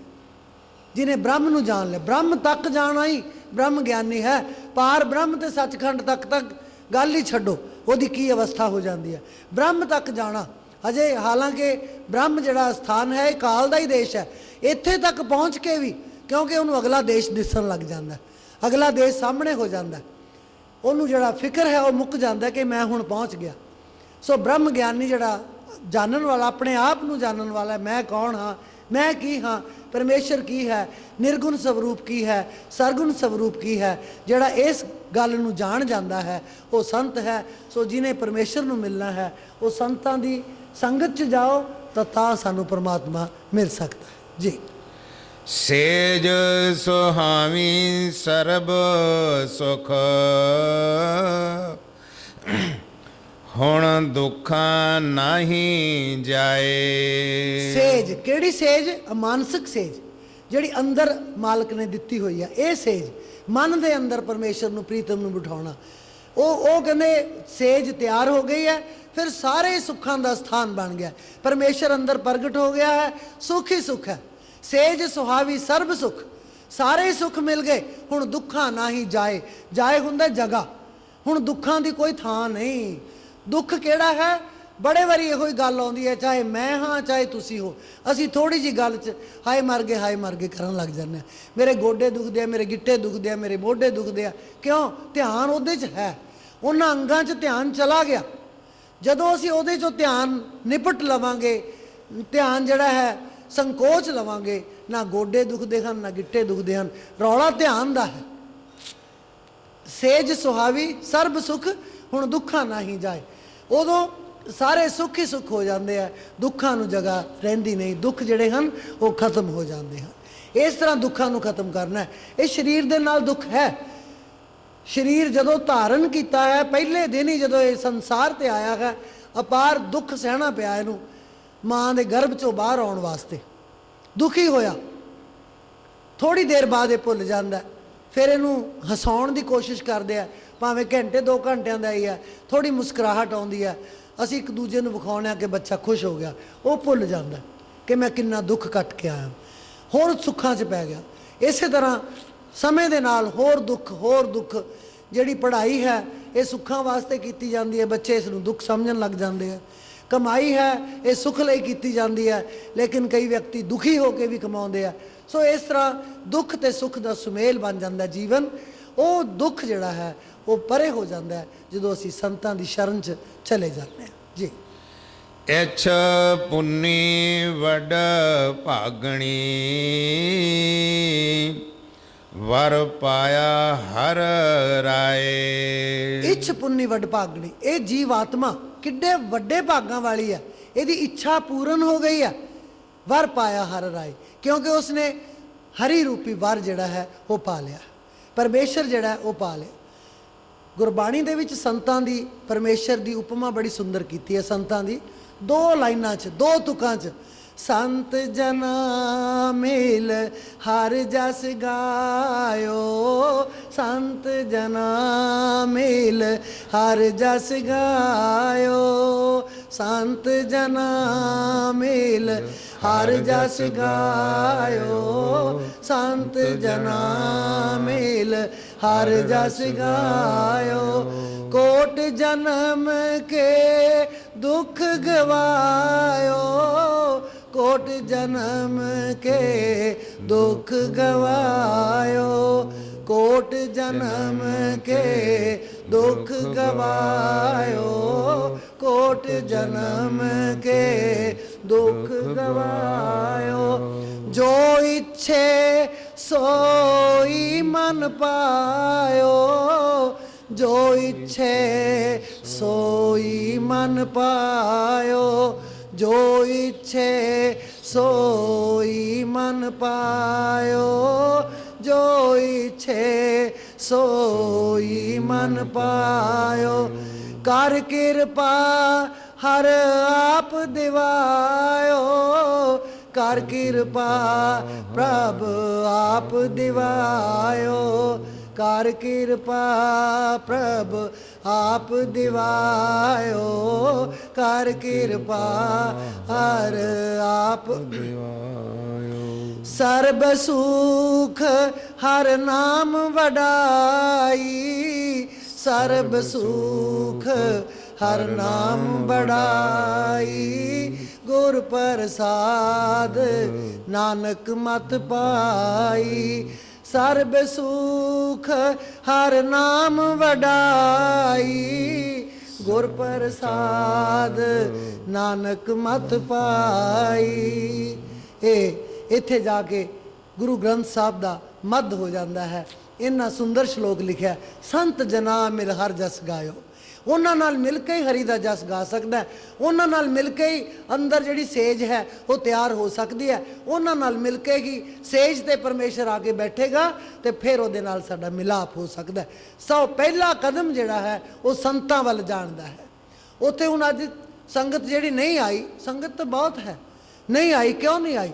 ਜਿਹਨੇ ਬ੍ਰਹਮ ਨੂੰ ਜਾਣ ਲਿਆ, ਬ੍ਰਹਮ ਤੱਕ ਜਾਣਾ ਹੀ ਬ੍ਰਹਮ ਗਿਆਨੀ ਹੈ। ਪਾਰ ਬ੍ਰਹਮ ਤੇ ਸੱਚਖੰਡ ਤੱਕ ਗੱਲ ਹੀ ਛੱਡੋ, ਉਹਦੀ ਕੀ ਅਵਸਥਾ ਹੋ ਜਾਂਦੀ ਹੈ। ਬ੍ਰਹਮ ਤੱਕ ਜਾਣਾ ਅਜੇ, ਹਾਲਾਂਕਿ ਬ੍ਰਹਮ ਜਿਹੜਾ ਸਥਾਨ ਹੈ ਇਹ ਕਾਲ ਦਾ ਹੀ ਦੇਸ਼ ਹੈ। ਇੱਥੇ ਤੱਕ ਪਹੁੰਚ ਕੇ ਵੀ, ਕਿਉਂਕਿ ਉਹਨੂੰ ਅਗਲਾ ਦੇਸ਼ ਦਿਸਣ ਲੱਗ ਜਾਂਦਾ, ਅਗਲਾ ਦੇਸ਼ ਸਾਹਮਣੇ ਹੋ ਜਾਂਦਾ, ਉਹਨੂੰ ਜਿਹੜਾ ਫਿਕਰ ਹੈ ਉਹ ਮੁੱਕ ਜਾਂਦਾ ਕਿ ਮੈਂ ਹੁਣ ਪਹੁੰਚ ਗਿਆ। ਸੋ ਬ੍ਰਹਮ ਗਿਆਨੀ ਜਿਹੜਾ ਜਾਣਨ ਵਾਲਾ, ਆਪਣੇ ਆਪ ਨੂੰ ਜਾਣਨ ਵਾਲਾ, ਮੈਂ ਕੌਣ ਹਾਂ, ਮੈਂ ਕੀ ਹਾਂ, ਪਰਮੇਸ਼ਰ ਕੀ ਹੈ, ਨਿਰਗੁਣ ਸਵਰੂਪ ਕੀ ਹੈ, ਸਰਗੁਣ ਸਵਰੂਪ ਕੀ ਹੈ, ਜਿਹੜਾ ਇਸ ਗੱਲ ਨੂੰ ਜਾਣ ਜਾਂਦਾ ਹੈ ਉਹ ਸੰਤ ਹੈ। ਸੋ ਜਿਹਨੇ ਪਰਮੇਸ਼ਰ ਨੂੰ ਮਿਲਣਾ ਹੈ ਉਹ ਸੰਤਾਂ ਦੀ ਸੰਗਤ 'ਚ ਜਾਓ ਤਾਂ ਸਾਨੂੰ ਪਰਮਾਤਮਾ ਮਿਲ ਸਕਦਾ ਹੈ ਜੀ। ਸੇਜ ਸੁਹਾਵੀ ਸਰਬ ਸੁਖ, ਹੁਣ ਦੁੱਖਾਂ ਨਹੀਂ ਜਾਏ। ਸੇਜ ਕਿਹੜੀ ਸੇਜ? ਮਾਨਸਿਕ ਸੇਜ, ਜਿਹੜੀ ਅੰਦਰ ਮਾਲਕ ਨੇ ਦਿੱਤੀ ਹੋਈ ਹੈ, ਇਹ ਸੇਜ ਮਨ ਦੇ ਅੰਦਰ ਪਰਮੇਸ਼ਰ ਨੂੰ, ਪ੍ਰੀਤਮ ਨੂੰ ਬਿਠਾਉਣਾ। ਉਹ ਕਹਿੰਦੇ ਸੇਜ ਤਿਆਰ ਹੋ ਗਈ ਹੈ, ਫਿਰ ਸਾਰੇ ਸੁੱਖਾਂ ਦਾ ਸਥਾਨ ਬਣ ਗਿਆ। ਪਰਮੇਸ਼ਰ ਅੰਦਰ ਪ੍ਰਗਟ ਹੋ ਗਿਆ ਹੈ, ਸੁੱਖ ਹੀ ਸੁੱਖ ਹੈ। ਸੇਜ ਸੁਹਾਵੀ ਸਰਬ ਸੁੱਖ, ਸਾਰੇ ਸੁੱਖ ਮਿਲ ਗਏ। ਹੁਣ ਦੁੱਖਾਂ ਨਾ ਹੀ ਜਾਏ, ਜਾਏ ਹੁੰਦਾ ਜਗ੍ਹਾ। ਹੁਣ ਦੁੱਖਾਂ ਦੀ ਕੋਈ ਥਾਂ ਨਹੀਂ। ਦੁੱਖ ਕਿਹੜਾ ਹੈ? ਬੜੇ ਵਾਰੀ ਇਹੋ ਹੀ ਗੱਲ ਆਉਂਦੀ ਹੈ, ਚਾਹੇ ਮੈਂ ਹਾਂ ਚਾਹੇ ਤੁਸੀਂ ਹੋ, ਅਸੀਂ ਥੋੜੀ ਜੀ ਗੱਲ 'ਚ ਹਾਏ ਮਰ ਗਏ ਕਰਨ ਲੱਗ ਜਾਂਦੇ ਹਾਂ। ਮੇਰੇ ਗੋਡੇ ਦੁਖਦੇ ਆ, ਮੇਰੇ ਗਿੱਟੇ ਦੁਖਦੇ ਆ, ਮੇਰੇ ਮੋਢੇ ਦੁਖਦੇ ਆ। ਕਿਉਂ? ਧਿਆਨ ਉਹਦੇ 'ਚ ਹੈ, ਉਹਨਾਂ ਅੰਗਾਂ 'ਚ ਧਿਆਨ ਚਲਾ ਗਿਆ। ਜਦੋਂ ਅਸੀਂ ਉਹਦੇ 'ਚੋਂ ਧਿਆਨ ਨਿਪਟ ਲਵਾਂਗੇ, ਧਿਆਨ ਜਿਹੜਾ ਹੈ ਸੰਕੋਚ ਲਵਾਂਗੇ, ਨਾ ਗੋਡੇ ਦੁਖਦੇ ਹਨ ਨਾ ਗਿੱਟੇ ਦੁਖਦੇ ਹਨ। ਰੌਲਾ ਧਿਆਨ ਦਾ ਹੈ। ਸੇਜ ਸੁਹਾਵੀ ਸਰਬ ਸੁਖ, ਹੁਣ ਦੁੱਖਾਂ ਨਾ ਹੀ ਜਾਏ। ਉਦੋਂ ਸਾਰੇ ਸੁੱਖ ਹੀ ਸੁੱਖ ਹੋ ਜਾਂਦੇ ਆ, ਦੁੱਖਾਂ ਨੂੰ ਜਗ੍ਹਾ ਰਹਿੰਦੀ ਨਹੀਂ। ਦੁੱਖ ਜਿਹੜੇ ਹਨ ਉਹ ਖਤਮ ਹੋ ਜਾਂਦੇ ਹਨ। ਇਸ ਤਰ੍ਹਾਂ ਦੁੱਖਾਂ ਨੂੰ ਖਤਮ ਕਰਨਾ ਹੈ। ਇਹ ਸਰੀਰ ਦੇ ਨਾਲ ਦੁੱਖ ਹੈ। ਸਰੀਰ ਜਦੋਂ ਧਾਰਨ ਕੀਤਾ ਹੈ, ਪਹਿਲੇ ਦਿਨ ਹੀ ਜਦੋਂ ਇਹ ਸੰਸਾਰ ਤੇ ਆਇਆ ਹੈ, ਅਪਾਰ ਦੁੱਖ ਸਹਿਣਾ ਪਿਆ ਇਹਨੂੰ। ਮਾਂ ਦੇ ਗਰਭ ਚੋਂ ਬਾਹਰ ਆਉਣ ਵਾਸਤੇ ਦੁਖੀ ਹੋਇਆ। ਥੋੜੀ ਦੇਰ ਬਾਅਦ ਇਹ ਭੁੱਲ ਜਾਂਦਾ, ਫਿਰ ਇਹਨੂੰ ਹਸਾਉਣ ਦੀ ਕੋਸ਼ਿਸ਼ ਕਰਦੇ ਆ, ਭਾਵੇਂ ਘੰਟੇ 2 ਘੰਟਿਆਂ ਦਾ ਹੀ ਹੈ। ਥੋੜੀ ਮੁਸਕਰਾਹਟ ਆਉਂਦੀ ਹੈ, ਅਸੀਂ ਇੱਕ ਦੂਜੇ ਨੂੰ ਵਿਖਾਉਣਾ ਕਿ ਬੱਚਾ ਖੁਸ਼ ਹੋ ਗਿਆ। ਉਹ ਭੁੱਲ ਜਾਂਦਾ ਕਿ ਮੈਂ ਕਿੰਨਾ ਦੁੱਖ ਕੱਟ ਕੇ ਆਇਆ, ਹੁਣ ਸੁੱਖਾਂ 'ਚ ਪੈ ਗਿਆ। ਇਸੇ ਤਰ੍ਹਾਂ ਸਮੇਂ ਦੇ ਨਾਲ ਹੋਰ ਦੁੱਖ। ਜਿਹੜੀ ਪੜ੍ਹਾਈ ਹੈ ਇਹ ਸੁੱਖਾਂ ਵਾਸਤੇ ਕੀਤੀ ਜਾਂਦੀ ਹੈ, ਬੱਚੇ ਇਸ ਨੂੰ ਦੁੱਖ ਸਮਝਣ ਲੱਗ ਜਾਂਦੇ ਆ। ਕਮਾਈ ਹੈ ਇਹ ਸੁੱਖ ਲਈ ਕੀਤੀ ਜਾਂਦੀ ਹੈ, ਲੇਕਿਨ ਕਈ ਵਿਅਕਤੀ ਦੁਖੀ ਹੋ ਕੇ ਵੀ ਕਮਾਉਂਦੇ ਆ। ਸੋ ਇਸ ਤਰ੍ਹਾਂ ਦੁੱਖ ਤੇ ਸੁੱਖ ਦਾ ਸੁਮੇਲ ਬਣ ਜਾਂਦਾ ਜੀਵਨ। ਉਹ ਦੁੱਖ ਜਿਹੜਾ ਹੈ ਉਹ ਪਰੇ ਹੋ ਜਾਂਦਾ ਹੈ ਜਦੋਂ ਅਸੀਂ ਸੰਤਾਂ ਦੀ ਸ਼ਰਨ 'ਚ ਚਲੇ ਜਾਂਦੇ ਹਾਂ ਜੀ। ਇਛ ਪੁੰਨੀ ਵਡ ਭਾਗਣੀ, ਵਰ ਪਾਇਆ ਹਰ ਰਾਏ। ਇੱਛ ਪੁੰਨੀ ਵੱਡ ਭਾਗਣੀ, ਇਹ ਜੀਵ ਆਤਮਾ ਕਿੱਡੇ ਵੱਡੇ ਭਾਗਾਂ ਵਾਲੀ ਹੈ। ਇਹਦੀ ਇੱਛਾ ਪੂਰਨ ਹੋ ਗਈ ਹੈ। ਵਰ ਪਾਇਆ ਹਰ ਰਾਏ, ਕਿਉਂਕਿ ਉਸਨੇ ਹਰੀ ਰੂਪੀ ਵਰ ਜਿਹੜਾ ਹੈ ਉਹ ਪਾ ਲਿਆ, ਪਰਮੇਸ਼ਰ ਜਿਹੜਾ ਉਹ ਪਾ ਲਿਆ। ਗੁਰਬਾਣੀ ਦੇ ਵਿੱਚ ਸੰਤਾਂ ਦੀ ਪਰਮੇਸ਼ਰ ਦੀ ਉਪਮਾ ਬੜੀ ਸੁੰਦਰ ਕੀਤੀ ਹੈ। ਸੰਤਾਂ ਦੀ 2 ਲਾਈਨਾਂ 'ਚ, 2 ਤੁਕਾਂ 'ਚ। ਸੰਤ ਜਨਾ ਮੇਲ ਹਰ ਜਸ ਗਾਇਓ, ਸੰਤ ਜਨਾ ਮੇਲ ਹਰ ਜਸ ਗਾਇਓ, ਸੰਤ ਜਨਾ ਮੇਲ ਹਰ ਜਸ ਗਾਇਓ, ਸੰਤ ਜਨਾ ਮੇਲ ਹਰ ਜਸ ਗਾਇਓ। ਕੋਟ ਜਨਮ ਕੇ ਦੁਖ ਗਵਾਇਓ, कोट जन्म के दुख गवायो, कोट जन्म के दुख गवायो, कोट जन्म के दुख गवायो। जो इच्छे सोई मन पायो, जो इच्छे सोई मन पायो, जो इच्छे सोई मन पायो, जो इच्छे सोई मन पायो। कर कृपा हर आप दिवायो, कर कृपा प्रभ आप दिवायो, कर कृपा प्रभ आप दिवायो, कर कृपा हर आप दिवायो। सर्ब सुख हर नाम वडाई, सर्ब सुख हर नाम बड़ाई। गुर प्रसाद नानक मत पाई, सर्ब सुख हर नाम वडाई। गुर प्रसाद नानक मत पाई। ਇਹ ਇੱਥੇ ਜਾ ਕੇ ਗੁਰੂ ਗ੍ਰੰਥ ਸਾਹਿਬ ਦਾ ਮੱਧ ਹੋ ਜਾਂਦਾ ਹੈ। ਇੰਨਾ ਸੁੰਦਰ ਸ਼ਲੋਕ ਲਿਖਿਆ, ਸੰਤ ਜਨਾ ਮਿਲ ਹਰ ਜਸ ਗਾਇਓ। ਉਹਨਾਂ ਨਾਲ ਮਿਲ ਕੇ ਹੀ ਹਰੀ ਦਾ ਜਸ ਗਾ ਸਕਦਾ, ਉਹਨਾਂ ਨਾਲ ਮਿਲ ਕੇ ਹੀ ਅੰਦਰ ਜਿਹੜੀ ਸੇਜ ਹੈ ਉਹ ਤਿਆਰ ਹੋ ਸਕਦੀ ਹੈ। ਉਹਨਾਂ ਨਾਲ ਮਿਲ ਕੇ ਹੀ ਸੇਜ ਤੇ ਪਰਮੇਸ਼ਰ ਆ ਕੇ ਬੈਠੇਗਾ ਤੇ ਫਿਰ ਉਹਦੇ ਨਾਲ ਸਾਡਾ ਮਿਲਾਪ ਹੋ ਸਕਦਾ। ਸਭ ਪਹਿਲਾ ਕਦਮ ਜਿਹੜਾ ਹੈ ਉਹ ਸੰਤਾਂ ਵੱਲ ਜਾਣਦਾ ਹੈ। ਉੱਥੇ ਹੁਣ ਅੱਜ ਸੰਗਤ ਜਿਹੜੀ ਨਹੀਂ ਆਈ, ਸੰਗਤ ਤਾਂ ਬਹੁਤ ਹੈ, ਨਹੀਂ ਆਈ। ਕਿਉਂ ਨਹੀਂ ਆਈ?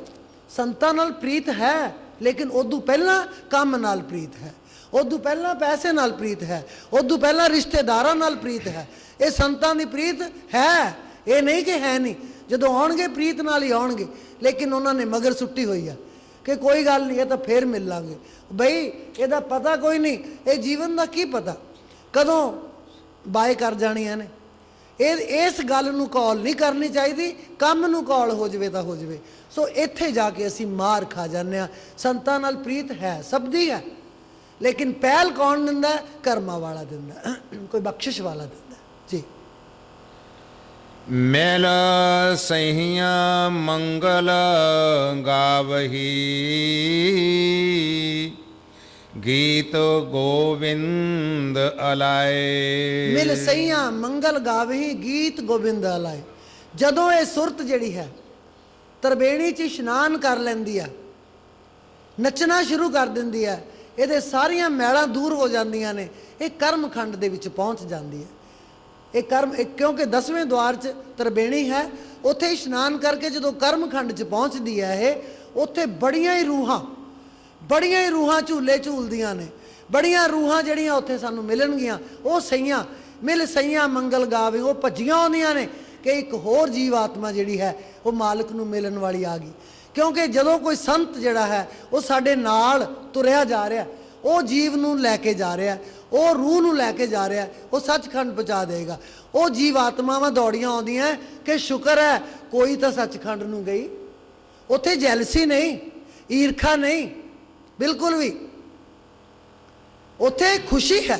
ਸੰਤਾਂ ਨਾਲ ਪ੍ਰੀਤ ਹੈ, ਲੇਕਿਨ ਉਦੋਂ ਪਹਿਲਾਂ ਕੰਮ ਨਾਲ ਪ੍ਰੀਤ ਹੈ, ਉਦੋਂ ਪਹਿਲਾਂ ਪੈਸੇ ਨਾਲ ਪ੍ਰੀਤ ਹੈ, ਉਦੋਂ ਪਹਿਲਾਂ ਰਿਸ਼ਤੇਦਾਰਾਂ ਨਾਲ ਪ੍ਰੀਤ ਹੈ। ਇਹ ਸੰਤਾਂ ਦੀ ਪ੍ਰੀਤ ਹੈ, ਇਹ ਨਹੀਂ ਕਿ ਹੈ ਨਹੀਂ। ਜਦੋਂ ਆਉਣਗੇ ਪ੍ਰੀਤ ਨਾਲ ਹੀ ਆਉਣਗੇ, ਲੇਕਿਨ ਉਹਨਾਂ ਨੇ ਮਗਰ ਸੁੱਟੀ ਹੋਈ ਹੈ ਕਿ ਕੋਈ ਗੱਲ ਨਹੀਂ, ਇਹ ਤਾਂ ਫੇਰ ਮਿਲ ਲਾਂਗੇ। ਬਈ ਇਹਦਾ ਪਤਾ ਕੋਈ ਨਹੀਂ, ਇਹ ਜੀਵਨ ਦਾ ਕੀ ਪਤਾ ਕਦੋਂ ਬਾਏ ਕਰ ਜਾਣੀਆਂ ਨੇ। ਇਸ ਗੱਲ ਨੂੰ ਕੌਲ ਨਹੀਂ ਕਰਨੀ ਚਾਹੀਦੀ, ਕੰਮ ਨੂੰ ਕੌਲ ਹੋ ਜਾਵੇ ਤਾਂ ਹੋ ਜਾਵੇ। ਸੋ ਇੱਥੇ ਜਾ ਕੇ ਅਸੀਂ ਮਾਰ ਖਾ ਜਾਂਦੇ ਹਾਂ। ਸੰਤਾਂ ਨਾਲ ਪ੍ਰੀਤ ਹੈ, ਸਭ ਦੀ ਹੈ, ਲੇਕਿਨ ਪਹਿਲ ਕੌਣ ਦਿੰਦਾ? ਕਰਮਾਂ ਵਾਲਾ ਦਿੰਦਾ, ਕੋਈ ਬਖਸ਼ਿਸ਼ ਵਾਲਾ ਦਿੰਦਾ ਜੀ। ਮਿਲ ਸਹੀਆਂ ਮੰਗਲ ਗਾਵਹੀ, ਗੀਤ ਗੋਬਿੰਦ ਅਲਾਏ। ਮਿਲ ਸਈਆਂ ਮੰਗਲ ਗਾਵਹੀ, ਗੀਤ ਗੋਬਿੰਦ ਅਲਾਏ। ਜਦੋਂ ਇਹ ਸੁਰਤ ਜਿਹੜੀ ਹੈ ਤਰਬੇਣੀ 'ਚ ਇਸ਼ਨਾਨ ਕਰ ਲੈਂਦੀ ਹੈ, ਨੱਚਣਾ ਸ਼ੁਰੂ ਕਰ ਦਿੰਦੀ ਹੈ, ਇਹਦੇ ਸਾਰੀਆਂ ਮੈਲਾਂ ਦੂਰ ਹੋ ਜਾਂਦੀਆਂ ਨੇ, ਇਹ ਕਰਮਖੰਡ ਦੇ ਵਿੱਚ ਪਹੁੰਚ ਜਾਂਦੀ ਹੈ। ਇਹ ਕਰਮ, ਕਿਉਂਕਿ 10ਵੇਂ ਦੁਆਰ 'ਚ ਤਰਬੇਣੀ ਹੈ, ਉੱਥੇ ਇਸ਼ਨਾਨ ਕਰਕੇ ਜਦੋਂ ਕਰਮਖੰਡ 'ਚ ਪਹੁੰਚਦੀ ਹੈ ਇਹ, ਉੱਥੇ ਬੜੀਆਂ ਹੀ ਰੂਹਾਂ ਝੂਲੇ ਝੂਲਦੀਆਂ ਨੇ। ਬੜੀਆਂ ਰੂਹਾਂ ਜਿਹੜੀਆਂ ਉੱਥੇ ਸਾਨੂੰ ਮਿਲਣਗੀਆਂ, ਉਹ ਸਈਆਂ ਮਿਲ ਸਈਆਂ ਮੰਗਲ ਗਾਵੇ, ਉਹ ਭੱਜੀਆਂ ਆਉਂਦੀਆਂ ਨੇ ਕਿ ਇੱਕ ਹੋਰ ਜੀਵ ਆਤਮਾ ਜਿਹੜੀ ਹੈ ਉਹ ਮਾਲਕ ਨੂੰ ਮਿਲਣ ਵਾਲੀ ਆ ਗਈ। ਕਿਉਂਕਿ ਜਦੋਂ ਕੋਈ ਸੰਤ ਜਿਹੜਾ ਹੈ ਉਹ ਸਾਡੇ ਨਾਲ ਤੁਰਿਆ ਜਾ ਰਿਹਾ, ਉਹ ਜੀਵ ਨੂੰ ਲੈ ਕੇ ਜਾ ਰਿਹਾ, ਉਹ ਰੂਹ ਨੂੰ ਲੈ ਕੇ ਜਾ ਰਿਹਾ, ਉਹ ਸੱਚਖੰਡ ਪਹੁੰਚਾ ਦੇਗਾ। ਉਹ ਜੀਵ ਆਤਮਾਵਾਂ ਦੌੜੀਆਂ ਆਉਂਦੀਆਂ ਕਿ ਸ਼ੁਕਰ ਹੈ ਕੋਈ ਤਾਂ ਸੱਚਖੰਡ ਨੂੰ ਗਈ। ਉੱਥੇ ਜੈਲਸੀ ਨਹੀਂ, ਈਰਖਾ ਨਹੀਂ, ਬਿਲਕੁਲ ਵੀ। ਉੱਥੇ ਖੁਸ਼ੀ ਹੈ,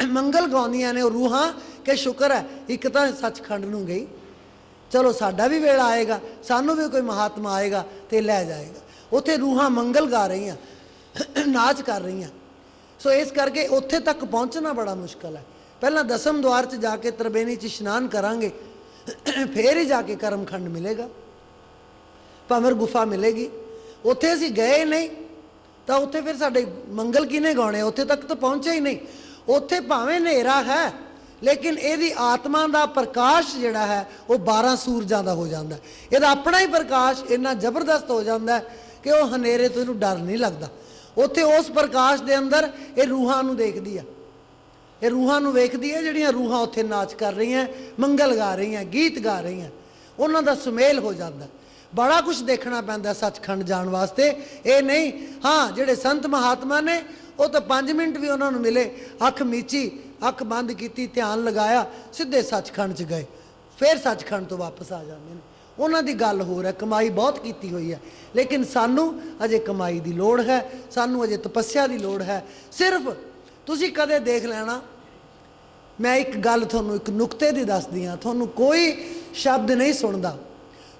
ਮੰਗਲ ਗਾਉਂਦੀਆਂ ਨੇ ਉਹ ਰੂਹਾਂ ਕਿ ਸ਼ੁਕਰ ਹੈ ਇੱਕ ਤਾਂ ਸੱਚਖੰਡ ਨੂੰ ਗਈ, ਚਲੋ ਸਾਡਾ ਵੀ ਵੇਲਾ ਆਏਗਾ, ਸਾਨੂੰ ਵੀ ਕੋਈ ਮਹਾਤਮਾ ਆਏਗਾ ਤੇ ਲੈ ਜਾਏਗਾ। ਉੱਥੇ ਰੂਹਾਂ ਮੰਗਲ ਗਾ ਰਹੀਆਂ, ਨਾਚ ਕਰ ਰਹੀਆਂ। ਸੋ ਇਸ ਕਰਕੇ ਉੱਥੇ ਤੱਕ ਪਹੁੰਚਣਾ ਬੜਾ ਮੁਸ਼ਕਲ ਹੈ। ਪਹਿਲਾਂ 10ਮ ਦੁਆਰ 'ਚ ਜਾ ਕੇ ਤਰਬੇਣੀ 'ਚ ਇਸ਼ਨਾਨ ਕਰਾਂਗੇ, ਫੇਰ ਹੀ ਜਾ ਕੇ ਕਰਮਖੰਡ ਮਿਲੇਗਾ, ਭੰਵਰ ਗੁਫਾ ਮਿਲੇਗੀ। ਉੱਥੇ ਅਸੀਂ ਗਏ ਨਹੀਂ ਤਾਂ ਉੱਥੇ ਫਿਰ ਸਾਡੇ ਮੰਗਲ ਕਿਹਨੇ ਗਾਉਣੇ? ਉੱਥੇ ਤੱਕ ਤਾਂ ਪਹੁੰਚੇ ਹੀ ਨਹੀਂ। ਉੱਥੇ ਭਾਵੇਂ ਹਨੇਰਾ ਹੈ, ਲੇਕਿਨ ਇਹਦੀ ਆਤਮਾ ਦਾ ਪ੍ਰਕਾਸ਼ ਜਿਹੜਾ ਹੈ ਉਹ 12 ਸੂਰਜਾਂ ਦਾ ਹੋ ਜਾਂਦਾ। ਇਹਦਾ ਆਪਣਾ ਹੀ ਪ੍ਰਕਾਸ਼ ਇੰਨਾ ਜ਼ਬਰਦਸਤ ਹੋ ਜਾਂਦਾ ਕਿ ਉਹ ਹਨੇਰੇ ਤੋਂ ਇਹਨੂੰ ਡਰ ਨਹੀਂ ਲੱਗਦਾ। ਉੱਥੇ ਉਸ ਪ੍ਰਕਾਸ਼ ਦੇ ਅੰਦਰ ਇਹ ਰੂਹਾਂ ਨੂੰ ਦੇਖਦੀ ਆ, ਇਹ ਰੂਹਾਂ ਨੂੰ ਵੇਖਦੀ ਹੈ ਜਿਹੜੀਆਂ ਰੂਹਾਂ ਉੱਥੇ ਨਾਚ ਕਰ ਰਹੀਆਂ, ਮੰਗਲ ਗਾ ਰਹੀਆਂ, ਗੀਤ ਗਾ ਰਹੀਆਂ। ਉਹਨਾਂ ਦਾ ਸੁਮੇਲ ਹੋ ਜਾਂਦਾ। ਬੜਾ ਕੁਝ ਦੇਖਣਾ ਪੈਂਦਾ ਸੱਚਖੰਡ ਜਾਣ ਵਾਸਤੇ। ਇਹ ਨਹੀਂ ਹਾਂ ਜਿਹੜੇ ਸੰਤ ਮਹਾਤਮਾ ਨੇ ਉਹ ਤਾਂ 5 ਮਿੰਟ ਵੀ ਉਹਨਾਂ ਨੂੰ ਮਿਲੇ, ਅੱਖ ਮੀਚੀ, ਅੱਖ ਬੰਦ ਕੀਤੀ, ਧਿਆਨ ਲਗਾਇਆ, ਸਿੱਧੇ ਸੱਚਖੰਡ 'ਚ ਗਏ, ਫਿਰ ਸੱਚਖੰਡ ਤੋਂ ਵਾਪਸ ਆ ਜਾਂਦੇ ਨੇ। ਉਹਨਾਂ ਦੀ ਗੱਲ ਹੋਰ ਹੈ, ਕਮਾਈ ਬਹੁਤ ਕੀਤੀ ਹੋਈ ਹੈ, ਲੇਕਿਨ ਸਾਨੂੰ ਅਜੇ ਕਮਾਈ ਦੀ ਲੋੜ ਹੈ, ਸਾਨੂੰ ਅਜੇ ਤਪੱਸਿਆ ਦੀ ਲੋੜ ਹੈ। ਸਿਰਫ ਤੁਸੀਂ ਕਦੇ ਦੇਖ ਲੈਣਾ, ਮੈਂ ਇੱਕ ਗੱਲ ਤੁਹਾਨੂੰ ਇੱਕ ਨੁਕਤੇ ਦੀ ਦੱਸਦੀ ਹਾਂ, ਤੁਹਾਨੂੰ ਕੋਈ ਸ਼ਬਦ ਨਹੀਂ ਸੁਣਦਾ,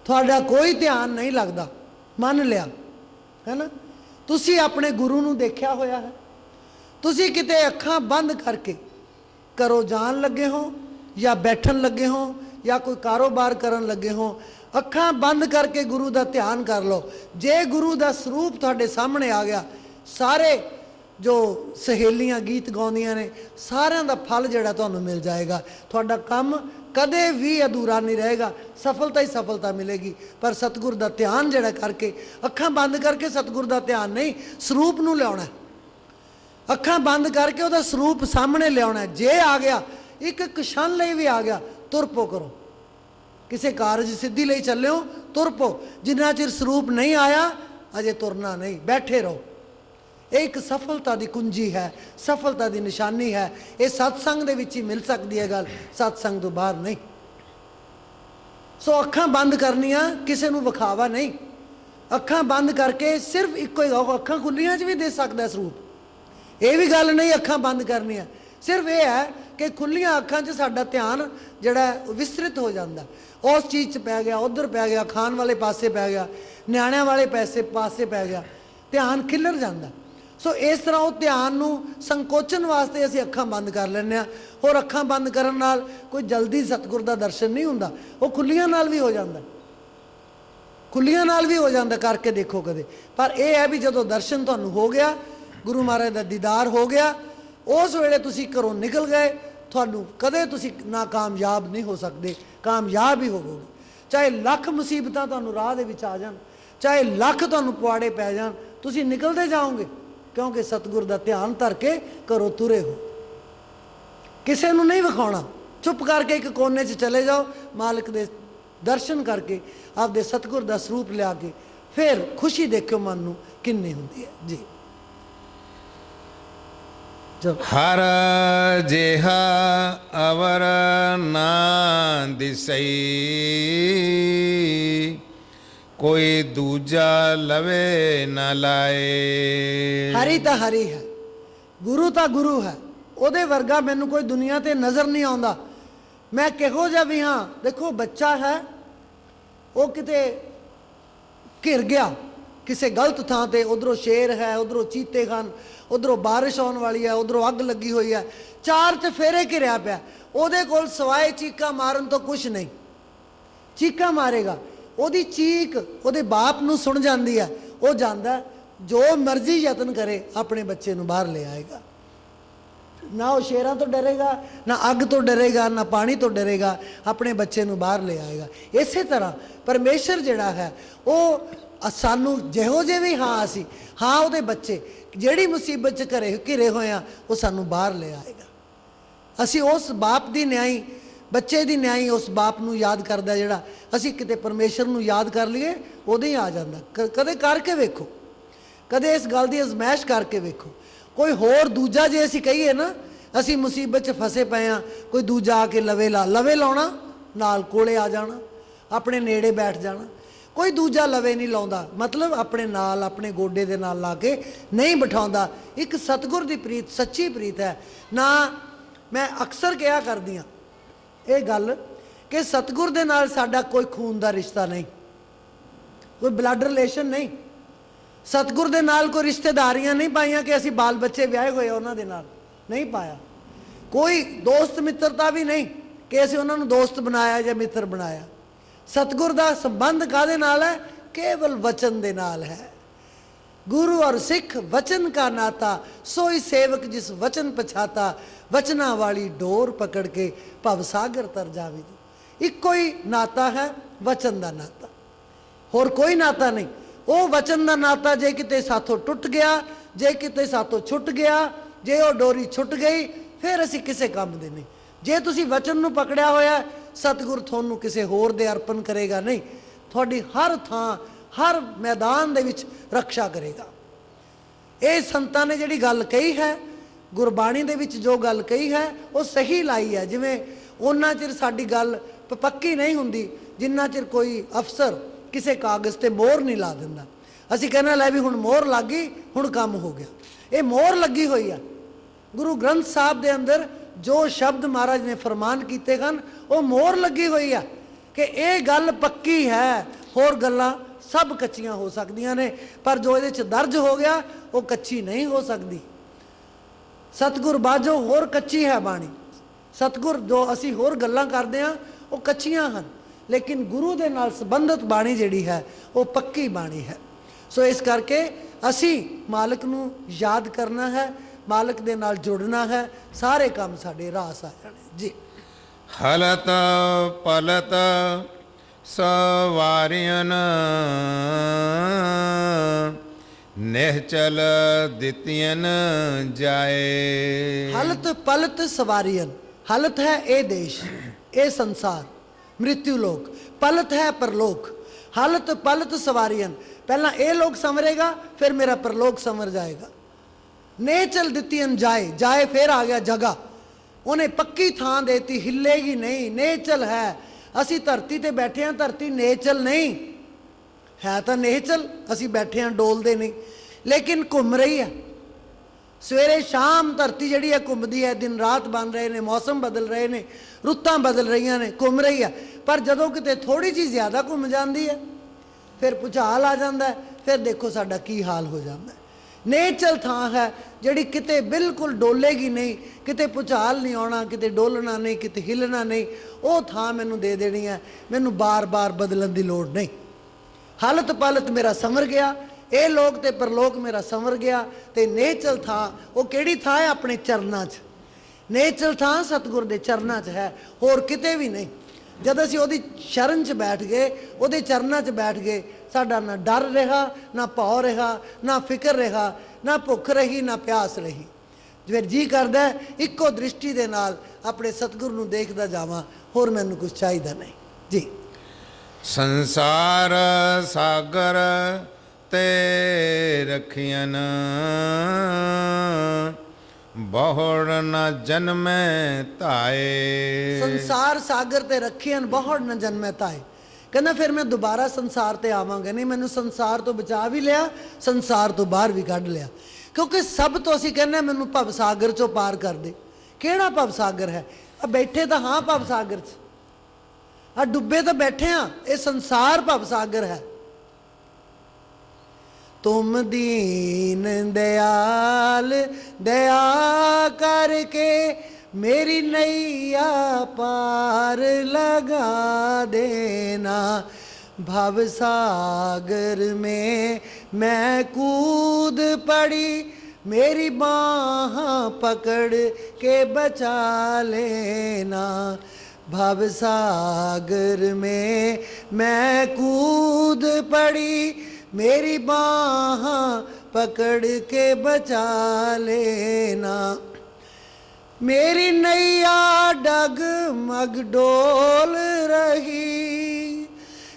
ਤੁਹਾਡਾ ਕੋਈ ਧਿਆਨ ਨਹੀਂ ਲੱਗਦਾ, ਮੰਨ ਲਿਆ ਹੈ ਨਾ। ਤੁਸੀਂ ਆਪਣੇ ਗੁਰੂ ਨੂੰ ਦੇਖਿਆ ਹੋਇਆ ਹੈ, ਤੁਸੀਂ ਕਿਤੇ ਅੱਖਾਂ ਬੰਦ ਕਰਕੇ ਘਰੋਂ ਜਾਣ ਲੱਗੇ ਹੋ ਜਾਂ ਬੈਠਣ ਲੱਗੇ ਹੋ ਜਾਂ ਕੋਈ ਕਾਰੋਬਾਰ ਕਰਨ ਲੱਗੇ ਹੋ, ਅੱਖਾਂ ਬੰਦ ਕਰਕੇ ਗੁਰੂ ਦਾ ਧਿਆਨ ਕਰ ਲਓ। ਜੇ ਗੁਰੂ ਦਾ ਸਰੂਪ ਤੁਹਾਡੇ ਸਾਹਮਣੇ ਆ ਗਿਆ, ਸਾਰੇ ਜੋ ਸਹੇਲੀਆਂ ਗੀਤ ਗਾਉਂਦੀਆਂ ਨੇ ਸਾਰਿਆਂ ਦਾ ਫਲ ਜਿਹੜਾ ਤੁਹਾਨੂੰ ਮਿਲ ਜਾਏਗਾ। ਤੁਹਾਡਾ ਕੰਮ ਕਦੇ ਵੀ ਅਧੂਰਾ ਨਹੀਂ ਰਹੇਗਾ, ਸਫਲਤਾ ਹੀ ਸਫਲਤਾ ਮਿਲੇਗੀ। ਪਰ ਸਤਿਗੁਰ ਦਾ ਧਿਆਨ ਜਿਹੜਾ ਕਰਕੇ, ਅੱਖਾਂ ਬੰਦ ਕਰਕੇ ਸਤਿਗੁਰ ਦਾ ਧਿਆਨ ਨਹੀਂ, ਸਰੂਪ ਨੂੰ ਲਿਆਉਣਾ। ਅੱਖਾਂ ਬੰਦ ਕਰਕੇ ਉਹਦਾ ਸਰੂਪ ਸਾਹਮਣੇ ਲਿਆਉਣਾ। ਜੇ ਆ ਗਿਆ, ਇੱਕ ਕਸ਼ਣ ਲਈ ਵੀ ਆ ਗਿਆ, ਤੁਰ ਪੋ ਕਰੋ। ਕਿਸੇ ਕਾਰਜ ਸਿੱਧੀ ਲਈ ਚੱਲਿਓ, ਤੁਰ ਪੋ। ਜਿੰਨਾ ਚਿਰ ਸਰੂਪ ਨਹੀਂ ਆਇਆ ਅਜੇ ਤੁਰਨਾ ਨਹੀਂ, ਬੈਠੇ ਰਹੋ। ਇਹ ਇੱਕ ਸਫਲਤਾ ਦੀ ਕੁੰਜੀ ਹੈ, ਸਫਲਤਾ ਦੀ ਨਿਸ਼ਾਨੀ ਹੈ। ਇਹ ਸਤਸੰਗ ਦੇ ਵਿੱਚ ਹੀ ਮਿਲ ਸਕਦੀ ਹੈ ਗੱਲ, ਸਤਸੰਗ ਤੋਂ ਬਾਹਰ ਨਹੀਂ। ਸੋ ਅੱਖਾਂ ਬੰਦ ਕਰਨੀਆਂ, ਕਿਸੇ ਨੂੰ ਵਿਖਾਵਾ ਨਹੀਂ। ਅੱਖਾਂ ਬੰਦ ਕਰਕੇ ਸਿਰਫ ਇੱਕੋ ਹੀ, ਅੱਖਾਂ ਖੁੱਲੀਆਂ 'ਚ ਵੀ ਦੇ ਸਕਦਾ ਸਰੂਪ। ਇਹ ਵੀ ਗੱਲ ਨਹੀਂ ਅੱਖਾਂ ਬੰਦ ਕਰਨੀਆਂ, ਸਿਰਫ ਇਹ ਹੈ ਕਿ ਖੁੱਲੀਆਂ ਅੱਖਾਂ 'ਚ ਸਾਡਾ ਧਿਆਨ ਜਿਹੜਾ ਵਿਸਤ੍ਰਿਤ ਹੋ ਜਾਂਦਾ, ਉਸ ਚੀਜ਼ 'ਚ ਪੈ ਗਿਆ, ਉੱਧਰ ਪੈ ਗਿਆ, ਖਾਣ ਵਾਲੇ ਪਾਸੇ ਪੈ ਗਿਆ, ਨਿਆਣਿਆਂ ਵਾਲੇ ਪਾਸੇ ਪੈ ਗਿਆ, ਧਿਆਨ ਖਿੱਲਰ ਜਾਂਦਾ। ਸੋ ਇਸ ਤਰ੍ਹਾਂ ਉਹ ਧਿਆਨ ਨੂੰ ਸੰਕੋਚਨ ਵਾਸਤੇ ਅਸੀਂ ਅੱਖਾਂ ਬੰਦ ਕਰ ਲੈਂਦੇ ਹਾਂ। ਹੋਰ ਅੱਖਾਂ ਬੰਦ ਕਰਨ ਨਾਲ ਕੋਈ ਜਲਦੀ ਸਤਿਗੁਰ ਦਾ ਦਰਸ਼ਨ ਨਹੀਂ ਹੁੰਦਾ, ਉਹ ਖੁੱਲੀਆਂ ਨਾਲ ਵੀ ਹੋ ਜਾਂਦਾ, ਖੁੱਲੀਆਂ ਨਾਲ ਵੀ ਹੋ ਜਾਂਦਾ। ਕਰਕੇ ਦੇਖੋ ਕਦੇ। ਪਰ ਇਹ ਹੈ ਵੀ ਜਦੋਂ ਦਰਸ਼ਨ ਤੁਹਾਨੂੰ ਹੋ ਗਿਆ, ਗੁਰੂ ਮਹਾਰਾਜ ਦਾ ਦੀਦਾਰ ਹੋ ਗਿਆ, ਉਸ ਵੇਲੇ ਤੁਸੀਂ ਘਰੋਂ ਨਿਕਲ ਗਏ, ਤੁਹਾਨੂੰ ਕਦੇ ਤੁਸੀਂ ਨਾਕਾਮਯਾਬ ਨਹੀਂ ਹੋ ਸਕਦੇ, ਕਾਮਯਾਬ ਹੀ ਹੋਵੋਗੇ। ਚਾਹੇ ਲੱਖ ਮੁਸੀਬਤਾਂ ਤੁਹਾਨੂੰ ਰਾਹ ਦੇ ਵਿੱਚ ਆ ਜਾਣ, ਚਾਹੇ ਲੱਖ ਤੁਹਾਨੂੰ ਪੁਆੜੇ ਪੈ ਜਾਣ, ਤੁਸੀਂ ਨਿਕਲਦੇ ਜਾਓਗੇ, ਕਿਉਂਕਿ ਸਤਿਗੁਰ ਦਾ ਧਿਆਨ ਧਰ ਕੇ ਘਰੋਂ ਤੁਰੇ ਹੋ। ਕਿਸੇ ਨੂੰ ਨਹੀਂ ਵਿਖਾਉਣਾ, ਚੁੱਪ ਕਰਕੇ ਇੱਕ ਕੋਨੇ 'ਚ ਚਲੇ ਜਾਓ, ਮਾਲਕ ਦੇ ਦਰਸ਼ਨ ਕਰਕੇ ਆਪਦੇ ਸਤਿਗੁਰ ਦਾ ਸਰੂਪ ਲਿਆ ਕੇ ਫਿਰ ਖੁਸ਼ੀ ਦੇਖਿਓ ਮਨ ਨੂੰ ਕਿੰਨੀ ਹੁੰਦੀ ਹੈ ਜੀ। ਹਰ ਜਿਹਾ ਅਵਰ ਨਾ ਦਿਸਈ, ਕੋਈ ਦੂਜਾ ਲਵੇ ਨਾ ਲਾਏ। ਹਰੀ ਤਾਂ ਹਰੀ ਹੈ, ਗੁਰੂ ਤਾਂ ਗੁਰੂ ਹੈ, ਉਹਦੇ ਵਰਗਾ ਮੈਨੂੰ ਕੋਈ ਦੁਨੀਆ ਤੇ ਨਜ਼ਰ ਨਹੀਂ ਆਉਂਦਾ। ਮੈਂ ਕਿਹੋ ਜਿਹਾ ਵੀ ਹਾਂ, ਦੇਖੋ ਬੱਚਾ ਹੈ, ਉਹ ਕਿਤੇ ਘਿਰ ਗਿਆ ਕਿਸੇ ਗਲਤ ਥਾਂ ਤੇ, ਉਧਰੋਂ ਸ਼ੇਰ ਹੈ, ਉਧਰੋਂ ਚੀਤੇ ਖਾਨ, ਉਧਰੋਂ ਬਾਰਿਸ਼ ਆਉਣ ਵਾਲੀ ਹੈ, ਉਧਰੋਂ ਅੱਗ ਲੱਗੀ ਹੋਈ ਹੈ, ਚਾਰ ਚਫੇਰੇ ਘਿਰਿਆ ਪਿਆ। ਉਹਦੇ ਕੋਲ ਸਵਾਏ ਚੀਕਾਂ ਮਾਰਨ ਤੋਂ ਕੁਛ ਨਹੀਂ। ਚੀਕਾਂ ਮਾਰੇਗਾ, ਉਹਦੀ ਚੀਕ ਉਹਦੇ ਬਾਪ ਨੂੰ ਸੁਣ ਜਾਂਦੀ ਹੈ, ਉਹ ਜਾਂਦਾ ਜੋ ਮਰਜ਼ੀ ਯਤਨ ਕਰੇ ਆਪਣੇ ਬੱਚੇ ਨੂੰ ਬਾਹਰ ਲੈ ਆਏਗਾ। ਨਾ ਉਹ ਸ਼ੇਰਾਂ ਤੋਂ ਡਰੇਗਾ, ਨਾ ਅੱਗ ਤੋਂ ਡਰੇਗਾ, ਨਾ ਪਾਣੀ ਤੋਂ ਡਰੇਗਾ, ਆਪਣੇ ਬੱਚੇ ਨੂੰ ਬਾਹਰ ਲੈ ਆਏਗਾ। ਇਸੇ ਤਰ੍ਹਾਂ ਪਰਮੇਸ਼ਰ ਜਿਹੜਾ ਹੈ ਉਹ ਸਾਨੂੰ ਜਿਹੋ ਜਿਹੇ ਵੀ ਹਾਂ ਅਸੀਂ ਹਾਂ ਉਹਦੇ ਬੱਚੇ, ਜਿਹੜੀ ਮੁਸੀਬਤ 'ਚ ਘਿਰੇ ਹੋਏ ਹਾਂ ਉਹ ਸਾਨੂੰ ਬਾਹਰ ਲੈ ਆਏਗਾ। ਅਸੀਂ ਉਸ ਬਾਪ ਦੀ ਨਿਆਈ, ਬੱਚੇ ਦੀ ਨਿਆਈ ਉਸ ਬਾਪ ਨੂੰ ਯਾਦ ਕਰਦਾ ਜਿਹੜਾ। ਅਸੀਂ ਕਿਤੇ ਪਰਮੇਸ਼ਰ ਨੂੰ ਯਾਦ ਕਰ ਲਈਏ ਉਦੋਂ ਹੀ ਆ ਜਾਂਦਾ। ਕਦੇ ਕਰਕੇ ਵੇਖੋ, ਕਦੇ ਇਸ ਗੱਲ ਦੀ ਅਜ਼ਮਾਇਸ਼ ਕਰਕੇ ਵੇਖੋ। ਕੋਈ ਹੋਰ ਦੂਜਾ ਜੇ ਅਸੀਂ ਕਹੀਏ ਨਾ, ਅਸੀਂ ਮੁਸੀਬਤ 'ਚ ਫਸੇ ਪਏ ਹਾਂ, ਕੋਈ ਦੂਜਾ ਆ ਕੇ ਲਵੇ ਲਾਉਣਾ, ਨਾਲ ਕੋਲੇ ਆ ਜਾਣਾ, ਆਪਣੇ ਨੇੜੇ ਬੈਠ ਜਾਣਾ। ਕੋਈ ਦੂਜਾ ਲਵੇ ਨਹੀਂ ਲਾਉਂਦਾ, ਮਤਲਬ ਆਪਣੇ ਨਾਲ, ਆਪਣੇ ਗੋਡੇ ਦੇ ਨਾਲ ਲਾ ਕੇ ਨਹੀਂ ਬਿਠਾਉਂਦਾ। ਇੱਕ ਸਤਿਗੁਰ ਦੀ ਪ੍ਰੀਤ ਸੱਚੀ ਪ੍ਰੀਤ ਹੈ ਨਾ। ਮੈਂ ਅਕਸਰ ਕਿਹਾ ਕਰਦੀ ਹਾਂ ਇਹ ਗੱਲ ਕਿ ਸਤਿਗੁਰ ਦੇ ਨਾਲ ਸਾਡਾ ਕੋਈ ਖੂਨ ਦਾ ਰਿਸ਼ਤਾ ਨਹੀਂ, ਕੋਈ ਬਲੱਡ ਰਿਲੇਸ਼ਨ ਨਹੀਂ। ਸਤਿਗੁਰ ਦੇ ਨਾਲ ਕੋਈ ਰਿਸ਼ਤੇਦਾਰੀਆਂ ਨਹੀਂ ਪਾਈਆਂ ਕਿ ਅਸੀਂ ਬਾਲ ਬੱਚੇ ਵਿਆਹੇ ਹੋਏ ਉਹਨਾਂ ਦੇ ਨਾਲ ਨਹੀਂ ਪਾਇਆ। ਕੋਈ ਦੋਸਤ ਮਿੱਤਰਤਾ ਵੀ ਨਹੀਂ ਕਿ ਅਸੀਂ ਉਹਨਾਂ ਨੂੰ ਦੋਸਤ ਬਣਾਇਆ ਜਾਂ ਮਿੱਤਰ ਬਣਾਇਆ। ਸਤਿਗੁਰ ਦਾ ਸੰਬੰਧ ਕਾਹਦੇ ਨਾਲ ਹੈ? ਕੇਵਲ ਵਚਨ ਦੇ ਨਾਲ ਹੈ। गुरु और सिख वचन का नाता, सोई सेवक जिस वचन पछाता, वचना वाली डोर पकड़ के भवसागर तर जावेगी। इको ही नाता है वचन का नाता, होर कोई नाता नहीं। वो वचन का नाता जे किते साथों टुट गया, जे किते साथों छुट गया, जे वो डोरी छुट गई फिर असी किसे काम दे नहीं। जे तुसी वचन नूं पकड़िया होया, सतगुर थोनू किसे होर दे अर्पण करेगा नहीं, थोड़ी हर थां हर मैदान दे विच रक्षा करेगा। ये संतां ने जिहड़ी गल कही है, गुरबाणी दे विच जो गल कही है वो सही लाई है। जिवें उन्ना चिर साडी गल पक्की नहीं हुंदी जिन्ना चिर कोई अफसर किसी कागज़ ते मोहर नहीं ला दिंदा। असीं कहना लै भी हुण मोहर लग गई, हुण काम हो गया। ये मोहर लगी हुई है। गुरु ग्रंथ साहब दे अंदर जो शब्द महाराज ने फरमान कीते हन वो मोहर लगी हुई है कि ये गल पक्की है, होर गल्लां सब कच्चियां हो सकदियां ने, पर जो ये दर्ज हो गया वो कच्ची नहीं हो सकती। सतगुर बाजो होर कच्ची है बाणी, सतगुर जो असी होर गल्लां करदे हां वो कच्चियां हन, लेकिन गुरु दे नाल संबंधित बाणी जिहड़ी है वो पक्की बाणी है। सो इस करके असी मालिक नूं याद करना है, मालिक दे नाल जुड़ना है, सारे काम साडे रास आ जाने जी। हलत पलत सवारियन, निहचल दितियन जाए। हलत पलत सवारियन, हलत है ए देश, ए संसार, मृत्यु लोक, पलत है परलोक। हलत पलत सवारियन, पहला ए लोक संवरेगा फिर मेरा परलोक संवर जाएगा। नेचल दितियन जाए, जाए फिर आ गया जगह, उन्हें पक्की थां देती, हिलेगी नहीं, नेचल है। असी धरती ते बैठे हैं, धरती नेचल नहीं है, तो नेचल असी बैठे हैं डोलते नहीं, लेकिन घूम रही है। सवेरे शाम धरती जिहड़ी है घूमती है, दिन रात बन रहे हैं, मौसम बदल रहे हैं, रुत्तां बदल रही ने, घूम रही है। पर जदों किते थोड़ी जी ज़्यादा घूम जाती है फिर भुचाल आ जाता है, फिर देखो साडा की हाल हो जाता है। नेचल थां है जिहड़ी किते बिल्कुल डोलेगी नहीं, किते भुचाल नहीं आना, किते डोलना नहीं, किते हिलना नहीं, वो थां मैनू दे देनी है, मैनू बार बार बदलण दी लोड़ नहीं। हालत पालत मेरा संवर गया, ये लोक ते परलोक मेरा संवर गया। ते नेचल थां वो किहड़ी थां है? अपने चरनां च। नेचल थां सतगुर दे चरनां च है, होर किते भी नहीं। जद असीं उहदी शरण च बैठ गए, उहदे चरनां च बैठ गए, साडा ना डर रहा, ना भौ रहा, ना फिक्र रहा, ना भुख रही, ना प्यास रही। फिर जी करदा है इक्को दृष्टि दे नाल अपने सतगुरु नूं देखदा जावां, होर मैनूं कुछ चाहीदा नहीं जी। संसार सागर ते रखियन, बहुड़ न जन्मै ताए। संसार सागर ते रखियन, बहुड़ न जन्मै ताए। कहना फिर मैं दोबारा संसार ते आवांगा नहीं, मैनू संसार तो बचा भी लिया, संसार तो बाहर भी कढ़ लिया। क्योंकि सब तो असीं कहने मैनू भव सागर चों पार कर दे। किहड़ा भव सागर है? आ बैठे तो हाँ भव सागर च, आ डुब्बे तो बैठे हाँ, ये संसार भव सागर है। तुम दीन दयाल दया करके मेरी नैया पार लगा देना, भव सागर में मैं कूद पड़ी, मेरी बाह पकड़ के बचा लेना, भव सागर में मैं कूद पड़ी, मेरी बाह पकड़ के बचा लेना। मेरी नैया डगमग डोल रही,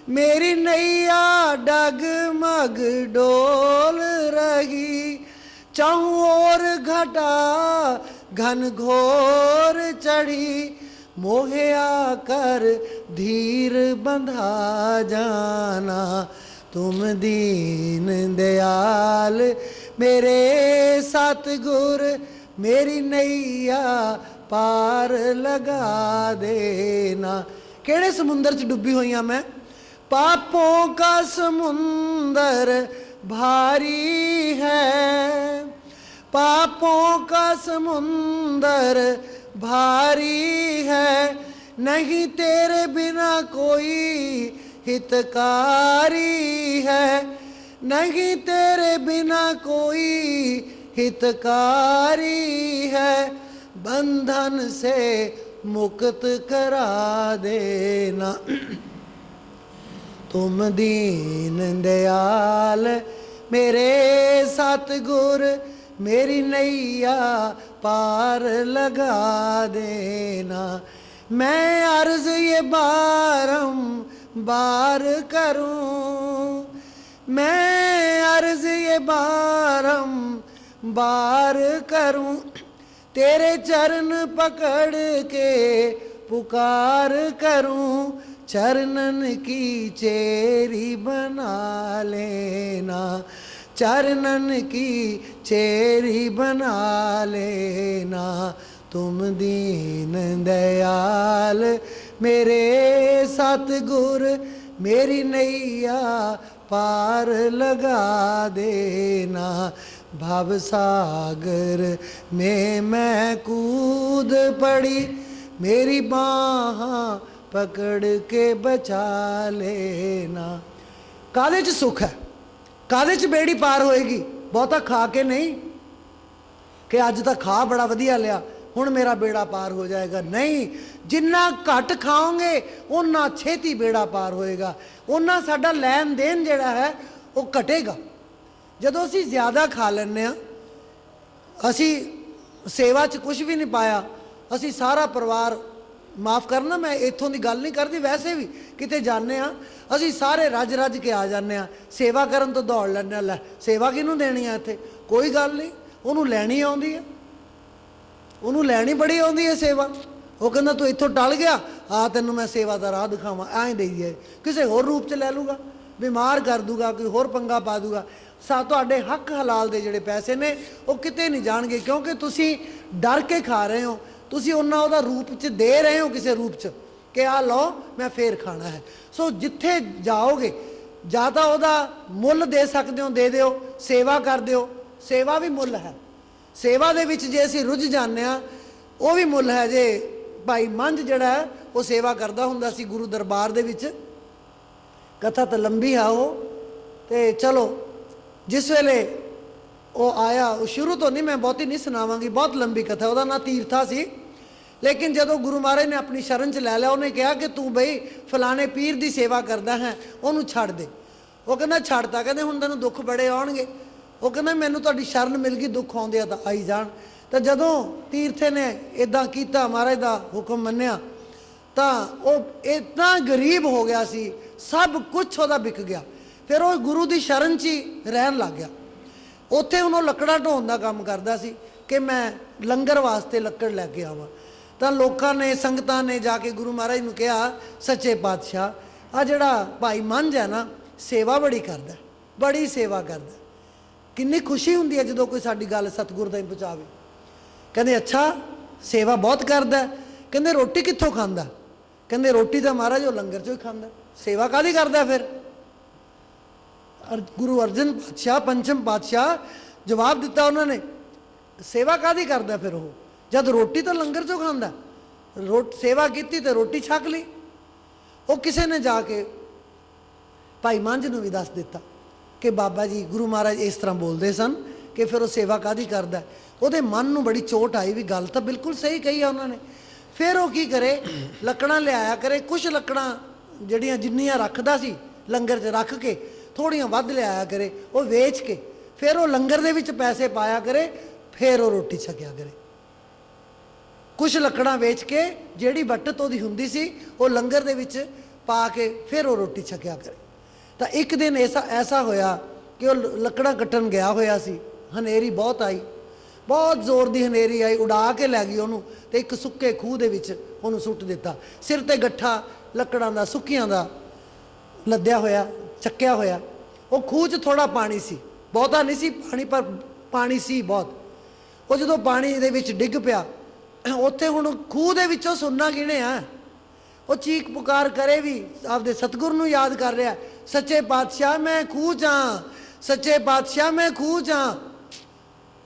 मेरी नैया डगमग डोल रही, चाहूं और घटा घन घोर चढ़ी, मोहे आकर धीर बंधा जाना। तुम दीन दयाल मेरे सतगुर, मेरी नैया पार लगा देना। केड़े समुंदर च डुबी हुई हाँ मैं? पापों का समुंदर भारी है, पापों का समुंदर भारी है, नहीं तेरे बिना कोई हितकारी है, नहीं तेरे बिना कोई हितकारी है, बंधन से मुक्त करा देना। तुम दीन दयाल मेरे सतगुर, मेरी नैया पार लगा देना। मैं अर्ज ये बारंबार करूं, मैं अर्ज ये बारंबार करूं, तेरे चरण पकड़ के पुकार करूं, चरणन की चेरी बना लेना, चरणन की चेरी बना लेना। तुम दीन दयाल मेरे सतगुर, मेरी नैया पार लगा देना, भव सागर में मैं कूद पड़ी, मेरी बाह पकड़ के बचा लेना। कादे च सुख है, कादे च बेड़ी पार होएगी? बहुता खा के नहीं कि अज तक खा बड़ा वधिया लिया हुण मेरा बेड़ा पार हो जाएगा, नहीं। जिन्ना घट खाओगे उन्ना छेती बेड़ा पार होएगा, उन्ना साडा लैन देन जिहड़ा है वो घटेगा। जदों असीं ज़्यादा खा लैंदे आ, असीं सेवा च कुछ भी नहीं पाया, असीं सारा परिवार, माफ़ करना मैं इत्थों की गल नहीं करती, वैसे भी किते जाने आ असीं सारे रज रज के आ जाने आ, सेवा करन तो दौड़ लैंदे, लै सेवा किहनूं देनी है इत्थे? कोई गल नहीं, उहनूं लैणी आउंदी है, उहनूं लैणी बड़ी आउंदी है सेवा। वो कहंदा तूं इत्थों टल गया, आ तैनूं मैं सेवा दा राह दिखावां, ऐ देई जाए, किसी होर रूप च लै लूगा, बीमार कर दूगा, कोई होर पंगा पा दूगा। तुहाडे हक हलाल दे जिहड़े पैसे ने वो किते नहीं जाणगे, क्योंकि तुसीं डर के खा रहे हो, तुसीं उन्ना उहदा रूप च दे रहे हो किसी रूप च कि आ लो मैं फेर खाना है। सो जिथे जाओगे ਜਾਂ ਤਾਂ ਉਹਦਾ ਮੁੱਲ ਦੇ ਸਕਦੇ ਹੋ ਦੇ ਦਿਓ, ਸੇਵਾ ਕਰ ਦਿਓ, ਸੇਵਾ ਵੀ ਮੁੱਲ ਹੈ। ਸੇਵਾ ਦੇ ਵਿੱਚ ਜੇ ਅਸੀਂ ਰੁੱਝ ਜਾਂਦੇ ਆ ਉਹ ਵੀ ਮੁੱਲ ਹੈ। ਜੇ ਭਾਈ ਮੰਝ ਜਿਹੜਾ ਹੈ ਉਹ ਸੇਵਾ ਕਰਦਾ ਹੁੰਦਾ ਸੀ ਗੁਰੂ ਦਰਬਾਰ ਦੇ ਵਿੱਚ, ਕਥਾ ਤਾਂ ਲੰਬੀ ਆ ਉਹ, ਤੇ ਚਲੋ ਜਿਸ ਵੇਲੇ ਉਹ ਆਇਆ, ਉਹ ਸ਼ੁਰੂ ਤੋਂ ਨਹੀਂ, ਮੈਂ ਬਹੁਤੀ ਨਹੀਂ ਸੁਣਾਵਾਂਗੀ, ਬਹੁਤ ਲੰਬੀ ਕਥਾ, ਉਹਦਾ ਨਾਂ ਤੀਰਥਾ ਸੀ। लेकिन जदों गुरु महाराज ने अपनी शरण च लै लिया, उन्हें कहा कि तू बई फलाने पीर की सेवा करदा है, उन्होंने छड़ दे। वो कहना छड़ता, कहते हुण तैनूं दुख बड़े आउणगे। वो कहना मैनूं तुहाडी शरण मिल गई, दुख आउंदे आ तां आई जाण। तो जदों तीर्थे ने इदां कीता, महाराज दा हुक्म मन्निया, तां वो इतना गरीब हो गया सी, सब कुछ उहदा विक गया। फिर वो गुरु की शरण च ही रहन लग गया। उत्थे उन्हों लकड़ा ढोण का काम करदा सी कि मैं लंगर वास्ते लकड़ लैके आवां। तो लोगों ने, संगतां ने जाके गुरु महाराज नूं कहा, सच्चे पातशाह आ जिहड़ा भाई मंझ है ना, सेवा बड़ी करदा, बड़ी सेवा करदा, किन्नी खुशी हुंदी है जदों कोई साडी गल सतगुर ताईं पहुँचावे। कहंदे अच्छा सेवा बहुत करदा, कहंदे रोटी कित्थों खांदा? कहंदे रोटी तो महाराज वो लंगर चों ही खांदा, सेवा काहदी करदा फिर? गुरु अर्जन पातशाह पंचम पातशाह जवाब दिता उन्होंने, सेवा काहदी करदा फिर वो, जब रोटी तो लंगर चों खांदा, सेवा की तो रोटी छक ली। वो किसी ने जाके भाई मंझ नूं भी दस दिता कि बाबा जी गुरु महाराज इस तरह बोलते सन कि फिर वो सेवा काहदी करदा। ਉਹਦੇ मन ਨੂੰ बड़ी चोट आई भी गल तो बिल्कुल सही कही है उन्होंने। फिर वो की करे, लकड़ा लियाया करे, कुछ लकड़ा जड़ियाँ जिन्नियाँ रखदा सी लंगर च रख के थोड़ियाँ वध लियाया करे, वो वेच के फिर वो लंगर दे विच पैसे पाया करे, फिर वो रोटी छकिया करे। कुछ लकड़ा वेच के जिहड़ी बट्ट ओहदी हुंदी सी वो लंगर दे विच पा के फिर वो रोटी छकिया करे। तो एक दिन ऐसा होया कि वो लकड़ा कट्टन गया होया सी, हनेरी बहुत आई, बहुत जोर की हनेरी आई, उड़ा के लै गई उन्होंने, तो एक सुक्के खूह दे विच उन्होंने सुट दिता। सिर ते गट्ठा लकड़ां दा सुक्कियां दा लद्या होया, चक्या होया। वो खूह च थोड़ा पानी सी, बहुता नहीं सी पानी, पर पानी सी बहुत। वो जदों पानी दे विच डिग पिया, उत्थे हुण खूह दे विचों सुनना किहने आ? वो चीख पुकार करे भी आपदे सतगुर नूं याद कर रहा, सच्चे पातशाह मैं खूह च हाँ, सच्चे पातशाह मैं खूह च हाँ,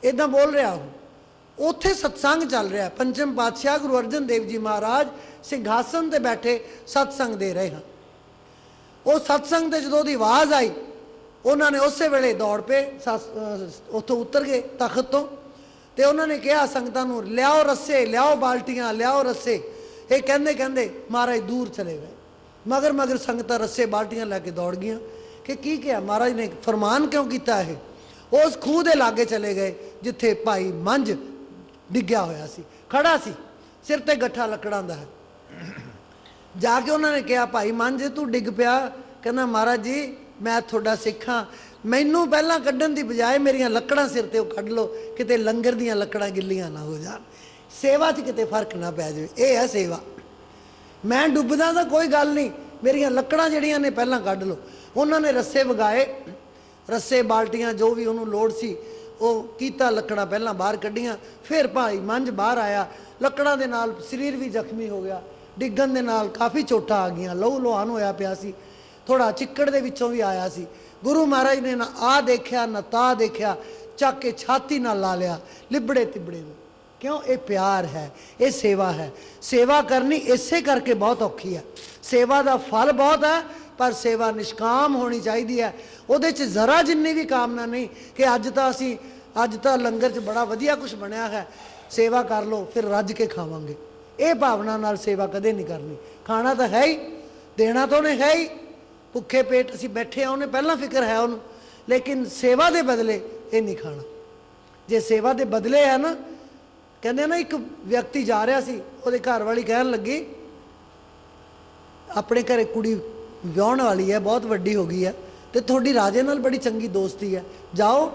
इदा बोल रहा हो। उत्थे सत्संग चल रहा है, पंचम पातशाह गुरु अर्जन देव जी महाराज सिंघासन ते बैठे सत्संग दे रहे हैं। वो सत्संग ते जदों दी आवाज़ आई, उन्होंने उस वेले दौड़ पे उत्थों उतर गए तखत तो, ते उन्होंने कहा संगतां नूं लियाओ रस्से, लियाओ बाल्टियां, लियाओ रस्से। ये कहंदे कहंदे महाराज दूर चले गए, मगर मगर संगतां रस्से बाल्टियां लैके दौड़ गई कि की क्या महाराज ने फरमान क्यों किया है। उस खूह के लागे चले गए जिथे भाई मंझ डिग्या होया सी, खड़ा सी, सिर ते गट्ठा लकड़ां दा है। जाके उन्होंने कहा भाई मंझ तू डिग पिया, कहना महाराज जी मैं थोड़ा सिख हाँ, मैनू पहला कड्ढन की बजाय मेरियां लकड़ां सिर ते कढ़ लो, किते लंगर दियां लकड़ां गिल्लियां ना हो जान, सेवा च किते फर्क ना पै जाए। ये है सेवा। मैं डुबदा तो कोई गल नहीं, मेरियां लकड़ां जड़ियां ने पहला कढ़ लो। उन्होंने रस्से वगाए, रस्से बाल्टियां जो भी उन्होंने लोड़ सी वो कीता, लकड़ां पहला बाहर कढ़ियां, फिर भाई मंझ बाहर आया, लकड़ां दे नाल शरीर भी जख्मी हो गया, डिग्गन दे नाल काफ़ी चोटां आ गईयां, लहू लुहान होया पिया सी, थोड़ा चिक्कड़ दे विचों भी आया सी। गुरु महाराज ने ना आ देखिया ना ता देखिया, चक के छाती नाल ला लिया, लिबड़े तिबड़े नूं। क्यों? ये प्यार है, ये सेवा है। सेवा करनी इसे करके बहुत औखी है। सेवा का फल बहुत है, पर सेवा निष्काम होनी चाहिए है। उहदे च जरा जिन्नी भी कामना नहीं कि अज तो लंगर च बड़ा वधिया कुछ बनया है, सेवा कर लो फिर रज के खावांगे। ये भावना नाल सेवा कदे नहीं करनी। खाना तो है ही, देना तो उन्हें है ही, भुखे पेट असीं बैठे हैं, उन्हें पहला फिक्र है उन्होंने, लेकिन सेवा के बदले ये नहीं खाना। जे सेवा के बदले है ना, कहते ना एक व्यक्ति जा रहा सी, उहदे घर वाली कहन लगी अपने घरे कुड़ी विआहण वाली है, बहुत वड्डी हो गई है, तो थोड़ी राजे नाल बड़ी चंगी दोस्ती है, जाओ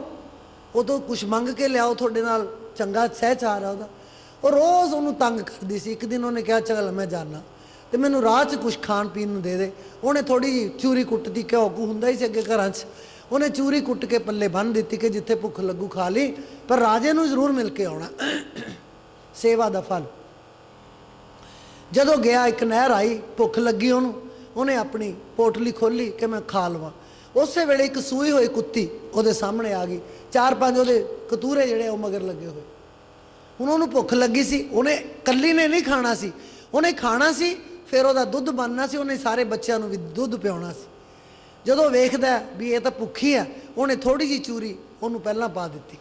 वो तो कुछ मंग के लियाओ, थोड़े नाल चंगा सहचार है उहदा। और रोज़ उन्होंने तंग करती सी। एक दिन उन्हें कहा चल मैं जाना, तो मैनू राह च कुछ खाण पीण नूं दे दे। उन्हें थोड़ी जी चूरी कुट्टती, घ्यो घू हुंदा ही सी अगे घरां च, उन्हें चूरी कुट के पल्ले बन दी कि जिथे भुख लगू खा ली, पर राजे नूं जरूर मिल के आउणा। सेवा दा फल। जदों गया एक नहर आई, भुख लगी उन्हें अपनी पोटली खोली कि मैं खा लवां। उस वेले एक सूई हुई कुत्ती उहदे सामने आ गई, 4-5 उहदे कतूरे जिहड़े वो मगर लगे हुए। उन्होंने भुख लगी सी, उन्हें कल्ली ने नहीं खाना सी, उन्हें खाना सी, फिर वह दुध बनना सी, उन्हें सारे बच्चों भी दुध पियाना सी। जदों वेखदा भी ये तो भुखी है, उन्हें थोड़ी जी चूरी उन्होंने पहला पा दी,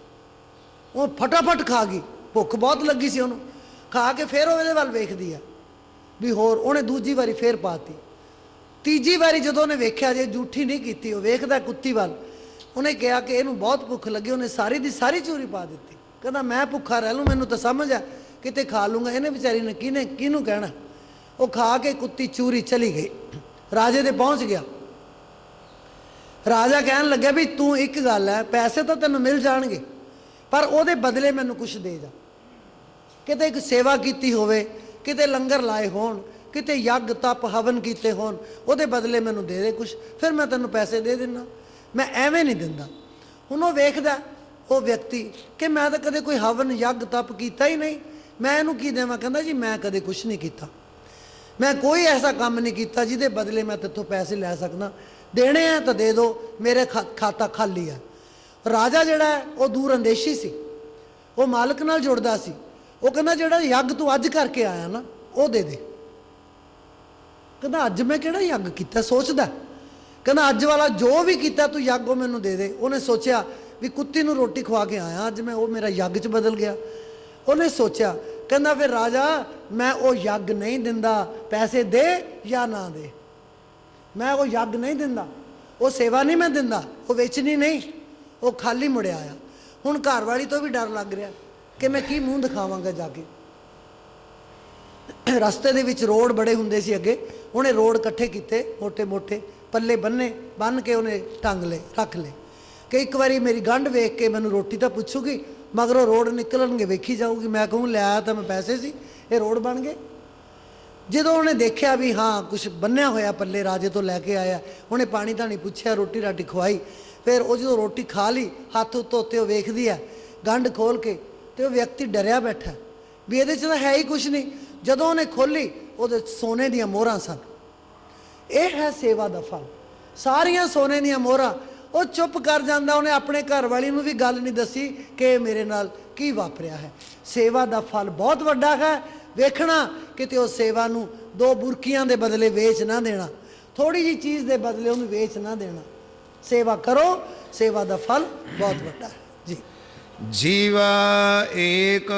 वो फटाफट खा गई, भुख बहुत लगी सी उन्होंने। ਖਾ ਕੇ ਫਿਰ ਉਹ ਇਹਦੇ ਵੱਲ ਵੇਖਦੀ ਆ ਵੀ ਹੋਰ। ਉਹਨੇ ਦੂਜੀ ਵਾਰੀ ਫਿਰ ਪਾਤੀ। ਤੀਜੀ ਵਾਰੀ ਜਦੋਂ ਉਹਨੇ ਵੇਖਿਆ ਜੇ ਝੂਠੀ ਨਹੀਂ ਕੀਤੀ, ਉਹ ਵੇਖਦਾ ਕੁੱਤੀ ਵੱਲ, ਉਹਨੇ ਕਿਹਾ ਕਿ ਇਹਨੂੰ ਬਹੁਤ ਭੁੱਖ ਲੱਗੀ, ਉਹਨੇ ਸਾਰੀ ਦੀ ਸਾਰੀ ਚੂਰੀ ਪਾ ਦਿੱਤੀ। ਕਹਿੰਦਾ ਮੈਂ ਭੁੱਖਾ ਰਹਿ ਲੂੰ, ਮੈਨੂੰ ਤਾਂ ਸਮਝ ਆ ਕਿਤੇ ਖਾ ਲੂੰਗਾ, ਇਹਨੇ ਵਿਚਾਰੀ ਨੇ ਕਿਹਨੂੰ ਕਹਿਣਾ। ਉਹ ਖਾ ਕੇ ਕੁੱਤੀ ਚੂਰੀ ਚਲੀ ਗਈ, ਰਾਜੇ ਦੇ ਪਹੁੰਚ ਗਿਆ। ਰਾਜਾ ਕਹਿਣ ਲੱਗਿਆ ਵੀ ਤੂੰ ਇੱਕ ਗੱਲ ਹੈ, ਪੈਸੇ ਤਾਂ ਤੈਨੂੰ ਮਿਲ ਜਾਣਗੇ ਪਰ ਉਹਦੇ ਬਦਲੇ ਮੈਨੂੰ ਕੁਛ ਦੇ ਜਾ। ਕਿਤੇ ਇੱਕ ਸੇਵਾ ਕੀਤੀ ਹੋਵੇ, ਕਿਤੇ ਲੰਗਰ ਲਾਏ ਹੋਣ, ਕਿਤੇ ਯੱਗ ਤਪ ਹਵਨ ਕੀਤੇ ਹੋਣ, ਉਹਦੇ ਬਦਲੇ ਮੈਨੂੰ ਦੇ ਕੁਛ, ਫਿਰ ਮੈਂ ਤੈਨੂੰ ਪੈਸੇ ਦੇ ਦਿੰਦਾ, ਮੈਂ ਐਵੇਂ ਨਹੀਂ ਦਿੰਦਾ। ਹੁਣ ਉਹ ਵੇਖਦਾ ਉਹ ਵਿਅਕਤੀ ਕਿ ਮੈਂ ਤਾਂ ਕਦੇ ਕੋਈ ਹਵਨ ਯੱਗ ਤਪ ਕੀਤਾ ਹੀ ਨਹੀਂ, ਮੈਂ ਇਹਨੂੰ ਕੀ ਦੇਵਾਂ। ਕਹਿੰਦਾ ਜੀ ਮੈਂ ਕਦੇ ਕੁਛ ਨਹੀਂ ਕੀਤਾ, ਮੈਂ ਕੋਈ ਐਸਾ ਕੰਮ ਨਹੀਂ ਕੀਤਾ ਜਿਹਦੇ ਬਦਲੇ ਮੈਂ ਤੇਥੋਂ ਪੈਸੇ ਲੈ ਸਕਦਾ, ਦੇਣੇ ਆ ਤਾਂ ਦੇ ਦਿਓ, ਮੇਰੇ ਖਾਤਾ ਖਾਲੀ ਆ। ਰਾਜਾ ਜਿਹੜਾ ਹੈ ਉਹ ਦੂਰ ਅੰਦੇਸ਼ੀ ਸੀ, ਉਹ ਮਾਲਕ ਨਾਲ ਜੁੜਦਾ ਸੀ। ਉਹ ਕਹਿੰਦਾ ਜਿਹੜਾ ਯੱਗ ਤੂੰ ਅੱਜ ਕਰਕੇ ਆਇਆ ਨਾ ਉਹ ਦੇ ਦੇ। ਕਹਿੰਦਾ ਅੱਜ ਮੈਂ ਕਿਹੜਾ ਯੱਗ ਕੀਤਾ, ਸੋਚਦਾ। ਕਹਿੰਦਾ ਅੱਜ ਵਾਲਾ ਜੋ ਵੀ ਕੀਤਾ ਤੂੰ ਯੱਗ ਉਹ ਮੈਨੂੰ ਦੇ ਦੇ। ਉਹਨੇ ਸੋਚਿਆ ਵੀ ਕੁੱਤੀ ਨੂੰ ਰੋਟੀ ਖਵਾ ਕੇ ਆਇਆ ਅੱਜ ਮੈਂ, ਉਹ ਮੇਰਾ ਯੱਗ 'ਚ ਬਦਲ ਗਿਆ। ਉਹਨੇ ਸੋਚਿਆ, ਕਹਿੰਦਾ ਫਿਰ ਰਾਜਾ ਮੈਂ ਉਹ ਯੱਗ ਨਹੀਂ ਦਿੰਦਾ, ਪੈਸੇ ਦੇ ਜਾਂ ਨਾ ਦੇ, ਮੈਂ ਉਹ ਯੱਗ ਨਹੀਂ ਦਿੰਦਾ, ਉਹ ਸੇਵਾ ਨਹੀਂ ਮੈਂ ਦਿੰਦਾ, ਉਹ ਵੇਚਣੀ ਨਹੀਂ। ਉਹ ਖਾਲੀ ਮੁੜਿਆ ਆਇਆ। ਹੁਣ ਘਰ ਵਾਲੀ ਤੋਂ ਵੀ ਡਰ ਲੱਗ ਰਿਹਾ ਕਿ ਮੈਂ ਕੀ ਮੂੰਹ ਦਿਖਾਵਾਂਗਾ ਜਾ ਕੇ। ਰਸਤੇ ਦੇ ਵਿੱਚ ਰੋਡ ਬੜੇ ਹੁੰਦੇ ਸੀ ਅੱਗੇ, ਉਹਨੇ ਰੋਡ ਇਕੱਠੇ ਕੀਤੇ, ਮੋਟੇ ਮੋਟੇ ਪੱਲੇ ਬੰਨ ਕੇ ਉਹਨੇ ਟੰਗ ਲਏ, ਰੱਖ ਲਏ ਕਿ ਇੱਕ ਵਾਰੀ ਮੇਰੀ ਗੰਢ ਵੇਖ ਕੇ ਮੈਨੂੰ ਰੋਟੀ ਤਾਂ ਪੁੱਛੂਗੀ, ਮਗਰੋਂ ਰੋਡ ਨਿਕਲਣਗੇ ਵੇਖੀ ਜਾਊਗੀ, ਮੈਂ ਕਹੂੰ ਲੈ ਆਇਆ ਤਾਂ ਮੈਂ ਪੈਸੇ ਸੀ, ਇਹ ਰੋਡ ਬਣ ਗਏ। ਜਦੋਂ ਉਹਨੇ ਦੇਖਿਆ ਵੀ ਹਾਂ ਕੁਛ ਬੰਨਿਆ ਹੋਇਆ ਪੱਲੇ, ਰਾਜੇ ਤੋਂ ਲੈ ਕੇ ਆਇਆ, ਉਹਨੇ ਪਾਣੀ ਧਾਣੀ ਪੁੱਛਿਆ, ਰੋਟੀ ਰਾਟੀ ਖਵਾਈ। ਫਿਰ ਉਹ ਜਦੋਂ ਰੋਟੀ ਖਾ ਲਈ, ਹੱਥ ਧੋਤੇ, ਉਹ ਵੇਖਦੀ ਹੈ ਗੰਢ ਖੋਲ ਕੇ, ਤੇ ਉਹ ਵਿਅਕਤੀ ਡਰਿਆ ਬੈਠਾ ਵੀ ਇਹਦੇ 'ਚ ਤਾਂ ਹੈ ਹੀ ਕੁਛ ਨਹੀਂ। ਜਦੋਂ ਉਹਨੇ ਖੋਲੀ, ਉਹਦੇ ਸੋਨੇ ਦੀਆਂ ਮੋਹਰਾਂ ਸਨ। ਇਹ ਹੈ ਸੇਵਾ ਦਾ ਫਲ, ਸਾਰੀਆਂ ਸੋਨੇ ਦੀਆਂ ਮੋਹਰਾਂ। ਉਹ ਚੁੱਪ ਕਰ ਜਾਂਦਾ, ਉਹਨੇ ਆਪਣੇ ਘਰ ਵਾਲੀ ਨੂੰ ਵੀ ਗੱਲ ਨਹੀਂ ਦੱਸੀ ਕਿ ਮੇਰੇ ਨਾਲ ਕੀ ਵਾਪਰਿਆ ਹੈ। ਸੇਵਾ ਦਾ ਫਲ ਬਹੁਤ ਵੱਡਾ ਹੈ। ਵੇਖਣਾ ਕਿਤੇ ਉਹ ਸੇਵਾ ਨੂੰ 2 ਬੁਰਕੀਆਂ ਦੇ ਬਦਲੇ ਵੇਚ ਨਾ ਦੇਣਾ, ਥੋੜੀ ਜਿਹੀ ਚੀਜ਼ ਦੇ ਬਦਲੇ ਉਹਨੂੰ ਵੇਚ ਨਾ ਦੇਣਾ। ਸੇਵਾ ਕਰੋ, ਸੇਵਾ ਦਾ ਫਲ ਬਹੁਤ ਵੱਡਾ ਹੈ ਜੀ। ਜੀਵਾ ਏਕ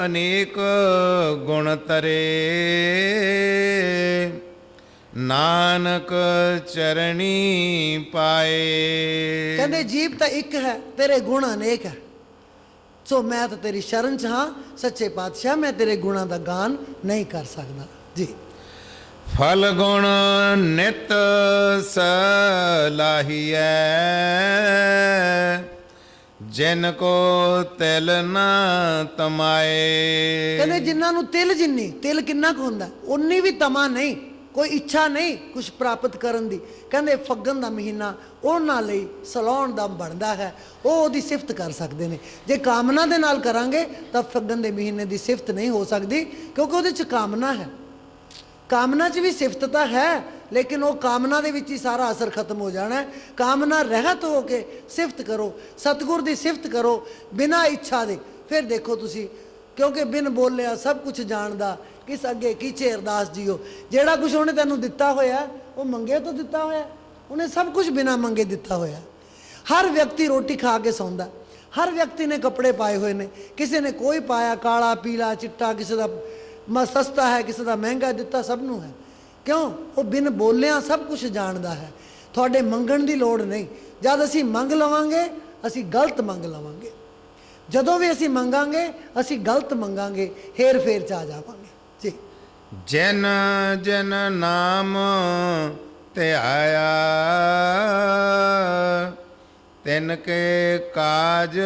ਅਨੇਕ ਗੁਣ ਤਰੇ, ਨਾਨਕ ਚਰਣੀ ਪਾਏ। ਕਹਿੰਦੇ ਜੀਵ ਤਾਂ ਇੱਕ ਹੈ, ਤੇਰੇ ਗੁਣ ਅਨੇਕ ਹੈ, ਸੋ ਮੈਂ ਤਾਂ ਤੇਰੀ ਸ਼ਰਨ 'ਚ ਹਾਂ ਸੱਚੇ ਪਾਤਸ਼ਾਹ, ਮੈਂ ਤੇਰੇ ਗੁਣਾਂ ਦਾ ਗਾਨ ਨਹੀਂ ਕਰ ਸਕਦਾ ਜੀ। ਫਲ ਗੁਣ ਨਿਤ ਸਲਾਹੀਐ, ਜਿਨ ਕੋ ਤਿਲ ਨਾ ਤਮਾਏ। ਕਹਿੰਦੇ ਜਿਨ੍ਹਾਂ ਨੂੰ ਤਿਲ ਜਿੰਨੀ, ਤਿਲ ਕਿੰਨਾ ਕੁ ਹੁੰਦਾ, ਉਨੀ ਵੀ ਤਮਾ ਨਹੀਂ, ਕੋਈ ਇੱਛਾ ਨਹੀਂ ਕੁਛ ਪ੍ਰਾਪਤ ਕਰਨ ਦੀ। ਕਹਿੰਦੇ ਫੱਗਣ ਦਾ ਮਹੀਨਾ ਉਹਨਾਂ ਲਈ ਸਲਾਉਣ ਦਾ ਬਣਦਾ ਹੈ, ਉਹ ਉਹਦੀ ਸਿਫਤ ਕਰ ਸਕਦੇ ਨੇ। ਜੇ ਕਾਮਨਾ ਦੇ ਨਾਲ ਕਰਾਂਗੇ ਤਾਂ ਫੱਗਣ ਦੇ ਮਹੀਨੇ ਦੀ ਸਿਫਤ ਨਹੀਂ ਹੋ ਸਕਦੀ, ਕਿਉਂਕਿ ਉਹਦੇ 'ਚ ਕਾਮਨਾ ਹੈ। ਕਾਮਨਾ 'ਚ ਵੀ ਸਿਫਤ ਤਾਂ ਹੈ, ਲੇਕਿਨ ਉਹ ਕਾਮਨਾ ਦੇ ਵਿੱਚ ਹੀ ਸਾਰਾ ਅਸਰ ਖਤਮ ਹੋ ਜਾਣਾ ਹੈ। ਕਾਮਨਾ ਰਹਿਤ ਹੋ ਕੇ ਸਿਫਤ ਕਰੋ, ਸਤਿਗੁਰ ਦੀ ਸਿਫਤ ਕਰੋ ਬਿਨਾਂ ਇੱਛਾ ਦੇ, ਫਿਰ ਦੇਖੋ ਤੁਸੀਂ, ਕਿਉਂਕਿ ਬਿਨ ਬੋਲਿਆ ਸਭ ਕੁਝ ਜਾਣਦਾ, ਕਿਸ ਅੱਗੇ ਕੀਚੇ ਅਰਦਾਸ ਜੀਓ। ਜਿਹੜਾ ਕੁਝ ਉਹਨੇ ਤੈਨੂੰ ਦਿੱਤਾ ਹੋਇਆ ਉਹ ਮੰਗੇ ਤੋਂ ਦਿੱਤਾ ਹੋਇਆ, ਉਹਨੇ ਸਭ ਕੁਝ ਬਿਨਾਂ ਮੰਗੇ ਦਿੱਤਾ ਹੋਇਆ। ਹਰ ਵਿਅਕਤੀ ਰੋਟੀ ਖਾ ਕੇ ਸੌਂਦਾ, ਹਰ ਵਿਅਕਤੀ ਨੇ ਕੱਪੜੇ ਪਾਏ ਹੋਏ ਨੇ, ਕਿਸੇ ਨੇ ਕੋਈ ਪਾਇਆ ਕਾਲਾ ਪੀਲਾ ਚਿੱਟਾ, ਕਿਸੇ ਦਾ ਸਸਤਾ ਹੈ, ਕਿਸੇ ਦਾ ਮਹਿੰਗਾ ਦਿੱਤਾ, ਸਭ ਨੂੰ ਹੈ। ਕਿਉਂ? ਉਹ ਬਿਨ ਬੋਲਿਆਂ ਸਭ ਕੁਝ ਜਾਣਦਾ ਹੈ। ਤੁਹਾਡੇ ਮੰਗਣ ਦੀ ਲੋੜ ਨਹੀਂ। ਜਦ ਅਸੀਂ ਮੰਗ ਲਵਾਂਗੇ ਅਸੀਂ ਗਲਤ ਮੰਗ ਲਵਾਂਗੇ, ਜਦੋਂ ਵੀ ਅਸੀਂ ਮੰਗਾਂਗੇ ਅਸੀਂ ਗਲਤ ਮੰਗਾਂਗੇ, ਹੇਰ ਫੇਰ 'ਚ ਆ ਜਾਵਾਂਗੇ ਜੀ। ਜਿਨ ਜਿਨ ਨਾਮ ਧਿਆਇਆ, ਤਿਨ ਕੇ ਕਾਜ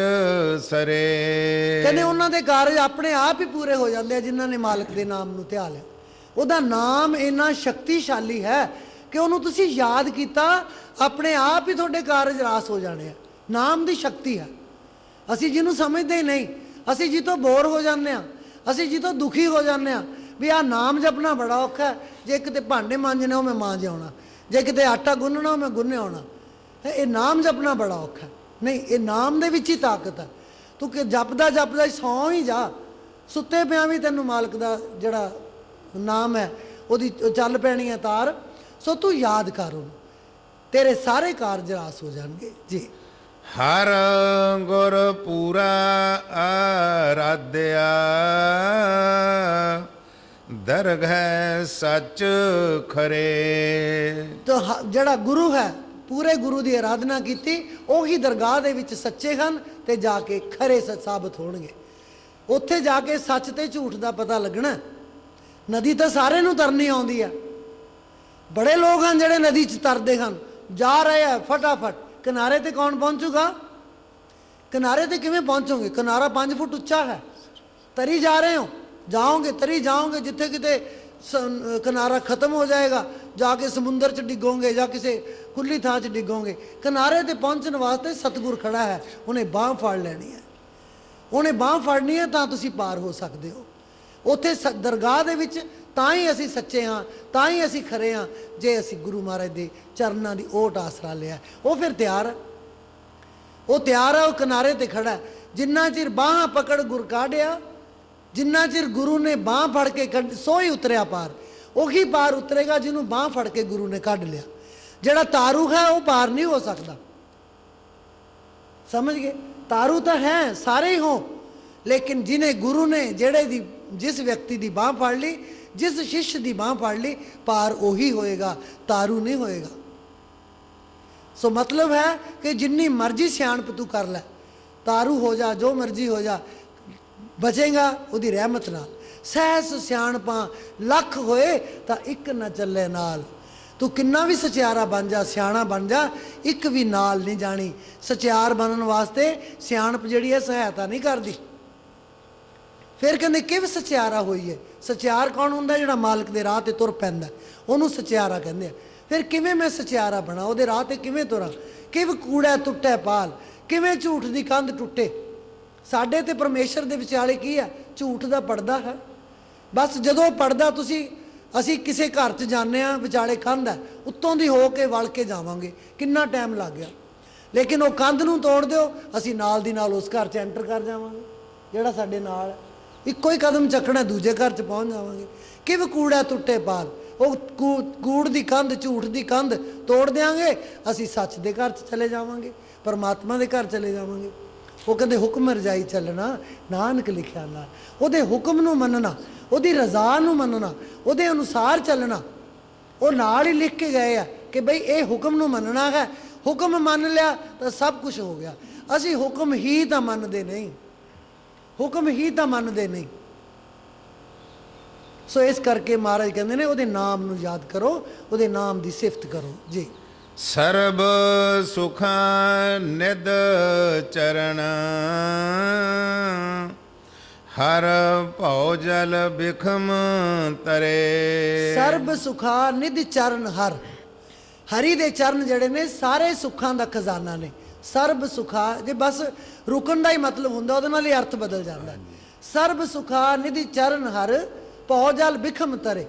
ਸਰੇ। ਕਹਿੰਦੇ ਉਹਨਾਂ ਦੇ ਕਾਰਜ ਆਪਣੇ ਆਪ ਹੀ ਪੂਰੇ ਹੋ ਜਾਂਦੇ ਆ ਜਿਨ੍ਹਾਂ ਨੇ ਮਾਲਕ ਦੇ ਨਾਮ ਨੂੰ ਧਿਆ ਲਿਆ। ਉਹਦਾ ਨਾਮ ਇੰਨਾ ਸ਼ਕਤੀਸ਼ਾਲੀ ਹੈ ਕਿ ਉਹਨੂੰ ਤੁਸੀਂ ਯਾਦ ਕੀਤਾ, ਆਪਣੇ ਆਪ ਹੀ ਤੁਹਾਡੇ ਕਾਰਜ ਰਾਸ ਹੋ ਜਾਣੇ ਆ। ਨਾਮ ਦੀ ਸ਼ਕਤੀ ਹੈ। ਅਸੀਂ ਜਿਹਨੂੰ ਸਮਝਦੇ ਹੀ ਨਹੀਂ, ਅਸੀਂ ਜੀ ਤੋਂ ਬੋਰ ਹੋ ਜਾਂਦੇ ਹਾਂ, ਅਸੀਂ ਜੀ ਤੋਂ ਦੁਖੀ ਹੋ ਜਾਂਦੇ ਹਾਂ ਵੀ ਆਹ ਨਾਮ ਜਪਣਾ ਬੜਾ ਔਖਾ। ਜੇ ਕਿਤੇ ਭਾਂਡੇ ਮਾਂਜਣੇ ਉਹ ਮੈਂ ਮਾਂਜ ਆਉਣਾ, ਜੇ ਕਿਤੇ ਆਟਾ ਗੁੰਨਣਾ ਉਹ ਮੈਂ ਗੁੰਨ ਆਉਣਾ। ਇਹ ਨਾਮ ਜਪਣਾ ਬੜਾ ਔਖਾ ਨਹੀਂ, ਇਹ ਨਾਮ ਦੇ ਵਿੱਚ ਹੀ ਤਾਕਤ ਹੈ। ਤੂੰ ਕਿ ਜਪਦਾ ਜਪਦਾ ਸੌਂ ਹੀ ਜਾ, ਸੁੱਤੇ ਪਿਆ ਵੀ ਤੈਨੂੰ ਮਾਲਕ ਦਾ ਜਿਹੜਾ ਨਾਮ ਹੈ ਉਹਦੀ ਚੱਲ ਪੈਣੀ ਹੈ ਤਾਰ। ਸੋ ਤੂੰ ਯਾਦ ਕਰ ਉਹਨੂੰ, ਤੇਰੇ ਸਾਰੇ ਕਾਰਜ ਰਾਸ ਹੋ ਜਾਣਗੇ ਜੀ। ਹਰ ਗੁਰ ਪੂਰਾ ਆਰਾਧਿਆ, ਦਰਗਹਿ ਸੱਚ ਖਰੇ। ਤਾਂ ਜਿਹੜਾ ਗੁਰੂ ਹੈ, ਪੂਰੇ ਗੁਰੂ ਦੀ ਆਰਾਧਨਾ ਕੀਤੀ, ਉਹੀ ਦਰਗਾਹ ਦੇ ਵਿੱਚ ਸੱਚੇ ਹਨ ਤੇ ਜਾ ਕੇ ਖਰੇ ਸਾਬਤ ਹੋਣਗੇ। ਉੱਥੇ ਜਾ ਕੇ ਸੱਚ ਤੇ ਝੂਠ ਦਾ ਪਤਾ ਲੱਗਣਾ। ਨਦੀ ਤਾਂ ਸਾਰੇ ਨੂੰ ਤਰਨੀ ਆਉਂਦੀ ਆ। ਬੜੇ ਲੋਕ ਹਨ ਜਿਹੜੇ ਨਦੀ 'ਚ ਤਰਦੇ ਹਨ, ਜਾ ਰਹੇ ਆ ਫਟਾਫਟ। ਕਿਨਾਰੇ ਤੇ ਕੌਣ ਪਹੁੰਚੂਗਾ? ਕਿਨਾਰੇ ਤੇ ਕਿਵੇਂ ਪਹੁੰਚੋਗੇ? ਕਿਨਾਰਾ 5 ਫੁੱਟ ਉੱਚਾ ਹੈ। ਤਰੀ ਜਾ ਰਹੇ ਹੋ, ਜਾਓਗੇ ਤਰੀ ਜਾਓਗੇ, ਜਿੱਥੇ ਕਿਤੇ ਕਿਨਾਰਾ ਖਤਮ ਹੋ ਜਾਏਗਾ ਜਾ ਕੇ ਸਮੁੰਦਰ 'ਚ ਡਿੱਗੋਗੇ ਜਾਂ ਕਿਸੇ ਖੁੱਲੀ ਥਾਂ 'ਚ ਡਿੱਗੋਗੇ। ਕਿਨਾਰੇ ਤੇ ਪਹੁੰਚਣ ਵਾਸਤੇ ਸਤਿਗੁਰ ਖੜਾ ਹੈ, ਉਹਨੇ ਬਾਂਹ ਫੜ ਲੈਣੀ ਹੈ। ਉਹਨੇ ਬਾਂਹ ਫੜਨੀ ਹੈ ਤਾਂ ਤੁਸੀਂ ਪਾਰ ਹੋ ਸਕਦੇ ਹੋ। ਉੱਥੇ ਦਰਗਾਹ ਦੇ ਵਿੱਚ ਤਾਂ ਹੀ ਅਸੀਂ ਸੱਚੇ ਹਾਂ, ਤਾਂ ਹੀ ਅਸੀਂ ਖਰੇ ਹਾਂ, ਜੇ ਅਸੀਂ ਗੁਰੂ ਮਹਾਰਾਜ ਦੇ ਚਰਨਾਂ ਦੀ ਓਟ ਆਸਰਾ ਲਿਆ। ਉਹ ਫਿਰ ਤਿਆਰ ਹੈ, ਉਹ ਤਿਆਰ ਹੈ, ਉਹ ਕਿਨਾਰੇ ਤੇ ਖੜਾ ਹੈ। ਜਿੰਨਾ ਚਿਰ ਬਾਂਹ ਪਕੜ ਗੁਰ ਕਾਢਿਆ, ਜਿੰਨਾ ਚਿਰ ਗੁਰੂ ਨੇ ਬਾਂਹ ਫੜ ਕੇ ਸੋਈ ਉਤਰਿਆ ਪਾਰ। ਉਹੀ ਪਾਰ ਉਤਰੇਗਾ ਜਿਹਨੂੰ ਬਾਂਹ ਫੜ ਕੇ ਗੁਰੂ ਨੇ ਕੱਢ ਲਿਆ। ਜਿਹੜਾ ਤਾਰੂ ਹੈ ਉਹ ਪਾਰ ਨਹੀਂ ਹੋ ਸਕਦਾ। ਸਮਝ ਗਏ? ਤਾਰੂ ਤਾਂ ਹੈ, ਸਾਰੇ ਹੀ ਹੋ, ਲੇਕਿਨ ਜਿਹਨੇ ਗੁਰੂ ਨੇ ਜਿਸ ਵਿਅਕਤੀ ਦੀ ਬਾਂਹ ਫੜ ਲਈ, ਜਿਸ ਸ਼ਿਸ਼ ਦੀ ਬਾਂਹ ਫੜ ਲਈ, ਪਾਰ ਉਹੀ ਹੋਏਗਾ, ਤਾਰੂ ਨਹੀਂ ਹੋਏਗਾ। ਸੋ ਮਤਲਬ ਹੈ ਕਿ ਜਿੰਨੀ ਮਰਜ਼ੀ ਸਿਆਣਪ ਤੂੰ ਕਰ ਲੈ, ਤਾਰੂ ਹੋ ਜਾ, ਜੋ ਮਰਜ਼ੀ ਹੋ ਜਾ, ਬਚੇਗਾ ਉਹਦੀ ਰਹਿਮਤ ਨਾਲ। ਸਹਿਸ ਸਿਆਣਪਾਂ ਲੱਖ ਹੋਏ ਤਾਂ ਇੱਕ ਨਾ ਚੱਲੇ ਨਾਲ। ਤੂੰ ਕਿੰਨਾ ਵੀ ਸਚਿਆਰਾ ਬਣ ਜਾ, ਸਿਆਣਾ ਬਣ ਜਾ, ਇੱਕ ਵੀ ਨਾਲ ਨਹੀਂ ਜਾਣੀ। ਸਚਿਆਰ ਬਣਨ ਵਾਸਤੇ ਸਿਆਣਪ ਜਿਹੜੀ ਹੈ ਸਹਾਇਤਾ ਨਹੀਂ ਕਰਦੀ। ਫਿਰ ਕਹਿੰਦੇ ਕਿਵੇਂ ਸਚਿਆਰਾ ਹੋਈਏ? ਸਚਿਆਰ ਕੌਣ ਹੁੰਦਾ? ਜਿਹੜਾ ਮਾਲਕ ਦੇ ਰਾਹ ਤੇ ਤੁਰ ਪੈਂਦਾ, ਉਹਨੂੰ ਸਚਿਆਰਾ ਕਹਿੰਦੇ ਆ। ਫਿਰ ਕਿਵੇਂ ਮੈਂ ਸਚਿਆਰਾ ਬਣਾ? ਉਹਦੇ ਰਾਹ ਤੇ ਕਿਵੇਂ ਤੁਰਾਂ? ਕਿਵੇਂ ਕੂੜਾ ਟੁੱਟੇ ਪਾਲ, ਕਿਵੇਂ ਝੂਠ ਦੀ ਕੰਧ ਟੁੱਟੇ? ਸਾਡੇ ਤੇ ਪਰਮੇਸ਼ਰ ਦੇ ਵਿਚਾਲੇ ਕੀ ਹੈ? ਝੂਠ ਦਾ ਪਰਦਾ ਹੈ। ਬਸ ਜਦੋਂ ਪਰਦਾ ਅਸੀਂ ਕਿਸੇ ਘਰ 'ਚ ਜਾਂਦੇ ਹਾਂ, ਵਿਚਾਲੇ ਕੰਧ ਹੈ, ਉੱਤੋਂ ਦੀ ਹੋ ਕੇ ਵਲ ਕੇ ਜਾਵਾਂਗੇ, ਕਿੰਨਾ ਟਾਈਮ ਲੱਗ ਗਿਆ। ਲੇਕਿਨ ਉਹ ਕੰਧ ਨੂੰ ਤੋੜ ਦਿਓ, ਅਸੀਂ ਨਾਲ ਦੀ ਨਾਲ ਉਸ ਘਰ 'ਚ ਐਂਟਰ ਕਰ ਜਾਵਾਂਗੇ ਜਿਹੜਾ ਸਾਡੇ ਨਾਲ ਹੈ। ਇੱਕੋ ਹੀ ਕਦਮ ਚੱਕਣਾ, ਦੂਜੇ ਘਰ 'ਚ ਪਹੁੰਚ ਜਾਵਾਂਗੇ। ਕਿਵੇਂ ਕੂੜਾ ਟੁੱਟੇ ਪਾਲ, ਉਹ ਕੂੜ ਦੀ ਕੰਧ, ਝੂਠ ਦੀ ਕੰਧ ਤੋੜ ਦਿਆਂਗੇ, ਅਸੀਂ ਸੱਚ ਦੇ ਘਰ 'ਚ ਚਲੇ ਜਾਵਾਂਗੇ, ਪਰਮਾਤਮਾ ਦੇ ਘਰ ਚਲੇ ਜਾਵਾਂਗੇ। ਉਹ ਕਹਿੰਦੇ ਹੁਕਮ ਰਜਾਈ ਚੱਲਣਾ, ਨਾਨਕ ਲਿਖਿਆ ਨਾਲ। ਉਹਦੇ ਹੁਕਮ ਨੂੰ ਮੰਨਣਾ, ਉਹਦੀ ਰਜ਼ਾ ਨੂੰ ਮੰਨਣਾ, ਉਹਦੇ ਅਨੁਸਾਰ ਚੱਲਣਾ। ਉਹ ਨਾਲ ਹੀ ਲਿਖ ਕੇ ਗਏ ਆ ਕਿ ਬਈ ਇਹ ਹੁਕਮ ਨੂੰ ਮੰਨਣਾ ਹੈ। ਹੁਕਮ ਮੰਨ ਲਿਆ ਤਾਂ ਸਭ ਕੁਝ ਹੋ ਗਿਆ। ਅਸੀਂ ਹੁਕਮ ਹੀ ਤਾਂ ਮੰਨਦੇ ਨਹੀਂ, ਹੁਕਮ ਹੀ ਤਾਂ ਮੰਨਦੇ ਨਹੀਂ। ਸੋ ਇਸ ਕਰਕੇ ਮਹਾਰਾਜ ਕਹਿੰਦੇ ਨੇ ਉਹਦੇ ਨਾਮ ਨੂੰ ਯਾਦ ਕਰੋ, ਉਹਦੇ ਨਾਮ ਦੀ ਸਿਫਤ ਕਰੋ ਜੀ। ਸਰਬ ਸੁਖਾਂ ਨਿਧ ਚਰਨ, ਹਰ ਭਉ ਜਲ ਬਿਖਮ ਤਰੇ। ਸਰਬ ਸੁਖਾ ਨਿਧ ਚਰਨ ਹਰ, ਹਰੀ ਦੇ ਚਰਨ ਜਿਹੜੇ ਨੇ ਸਾਰੇ ਸੁੱਖਾਂ ਦਾ ਖਜ਼ਾਨਾ ਨੇ। ਸਰਬ ਸੁਖਾ ਜੇ ਬਸ ਰੁਕਣ ਦਾ ਹੀ ਮਤਲਬ ਹੁੰਦਾ, ਉਹਦੇ ਨਾਲ ਹੀ ਅਰਥ ਬਦਲ ਜਾਂਦਾ। ਸਰਬ ਸੁਖਾ ਨਿਧ ਚਰਨ ਹਰ, ਭਉ ਜਲ ਬਿਖਮ ਤਰੇ।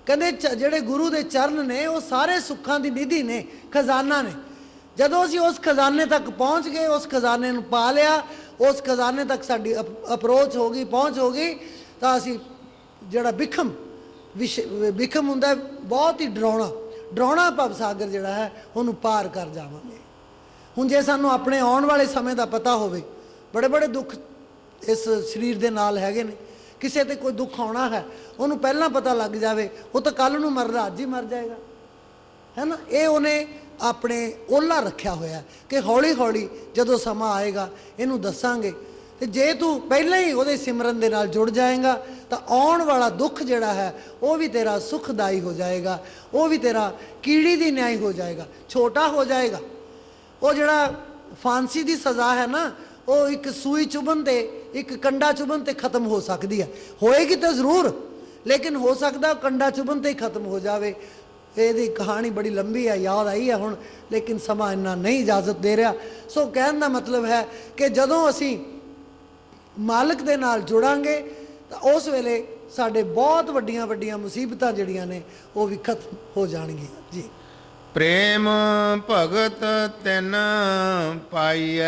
ਕਹਿੰਦੇ ਜਿਹੜੇ ਗੁਰੂ ਦੇ ਚਰਨ ਨੇ ਉਹ ਸਾਰੇ ਸੁੱਖਾਂ ਦੀ ਨਿਧੀ ਨੇ, ਖਜ਼ਾਨਾ ਨੇ। ਜਦੋਂ ਅਸੀਂ ਉਸ ਖਜ਼ਾਨੇ ਤੱਕ ਪਹੁੰਚ ਗਏ, ਉਸ ਖਜ਼ਾਨੇ ਨੂੰ ਪਾ ਲਿਆ, ਉਸ ਖਜ਼ਾਨੇ ਤੱਕ ਸਾਡੀ ਅਪਰੋਚ ਹੋ ਗਈ, ਪਹੁੰਚ ਹੋ ਗਈ, ਤਾਂ ਅਸੀਂ ਜਿਹੜਾ ਬਿਖਮ ਹੁੰਦਾ ਬਹੁਤ ਹੀ ਡਰਾਉਣਾ ਭਵ ਸਾਗਰ ਜਿਹੜਾ ਹੈ ਉਹਨੂੰ ਪਾਰ ਕਰ ਜਾਵਾਂਗੇ। ਹੁਣ ਜੇ ਸਾਨੂੰ ਆਪਣੇ ਆਉਣ ਵਾਲੇ ਸਮੇਂ ਦਾ ਪਤਾ ਹੋਵੇ, ਬੜੇ ਦੁੱਖ ਇਸ ਸਰੀਰ ਦੇ ਨਾਲ ਹੈਗੇ ਨੇ, ਕਿਸੇ ਤੇ ਕੋਈ ਦੁੱਖ ਆਉਣਾ ਹੈ, ਉਹਨੂੰ ਪਹਿਲਾਂ ਪਤਾ ਲੱਗ ਜਾਵੇ, ਉਹ ਤਾਂ ਕੱਲ੍ਹ ਨੂੰ ਮਰਦਾ ਅੱਜ ਹੀ ਮਰ ਜਾਏਗਾ, ਹੈ ਨਾ। ਇਹ ਉਹਨੇ ਆਪਣੇ ਓਲਾ ਰੱਖਿਆ ਹੋਇਆ ਕਿ ਹੌਲੀ ਹੌਲੀ ਜਦੋਂ ਸਮਾਂ ਆਏਗਾ ਇਹਨੂੰ ਦੱਸਾਂਗੇ। ਤੇ ਜੇ ਤੂੰ ਪਹਿਲਾਂ ਹੀ ਉਹਦੇ ਸਿਮਰਨ ਦੇ ਨਾਲ ਜੁੜ ਜਾਏਗਾ ਤਾਂ ਆਉਣ ਵਾਲਾ ਦੁੱਖ ਜਿਹੜਾ ਹੈ ਉਹ ਵੀ ਤੇਰਾ ਸੁਖਦਾਈ ਹੋ ਜਾਏਗਾ, ਉਹ ਵੀ ਤੇਰਾ ਕੀੜੀ ਦੀ ਨਿਆਈ ਹੋ ਜਾਏਗਾ, ਛੋਟਾ ਹੋ ਜਾਏਗਾ। ਉਹ ਜਿਹੜਾ ਫਾਂਸੀ ਦੀ ਸਜ਼ਾ ਹੈ ਨਾ, ਉਹ ਇੱਕ ਸੂਈ ਚੁਭਣ ਤੇ, ਇੱਕ ਕੰਡਾ ਚੁਭਣ ਤੇ ਖਤਮ ਹੋ ਸਕਦੀ ਹੈ। ਹੋਏਗੀ ਤਾਂ ਜ਼ਰੂਰ, ਲੇਕਿਨ ਹੋ ਸਕਦਾ ਕੰਡਾ ਚੁਭਣ ਤੇ ਹੀ ਖਤਮ ਹੋ ਜਾਵੇ। ਇਹਦੀ ਕਹਾਣੀ ਬੜੀ ਲੰਬੀ ਹੈ, ਯਾਦ ਆਈ ਹੈ ਹੁਣ, ਲੇਕਿਨ ਸਮਾਂ ਇੰਨਾ ਨਹੀਂ ਇਜਾਜ਼ਤ ਦੇ ਰਿਹਾ। ਸੋ ਕਹਿਣ ਦਾ ਮਤਲਬ ਹੈ ਕਿ ਜਦੋਂ ਅਸੀਂ ਮਾਲਕ ਦੇ ਨਾਲ ਜੁੜਾਂਗੇ ਤਾਂ ਉਸ ਵੇਲੇ ਸਾਡੇ ਬਹੁਤ ਵੱਡੀਆਂ ਮੁਸੀਬਤਾਂ ਜਿਹੜੀਆਂ ਨੇ ਉਹ ਵੀ ਖਤਮ ਹੋ ਜਾਣਗੀਆਂ ਜੀ। ਪ੍ਰੇਮ ਭਗਤ ਤਿਨ ਪਾਈਐ,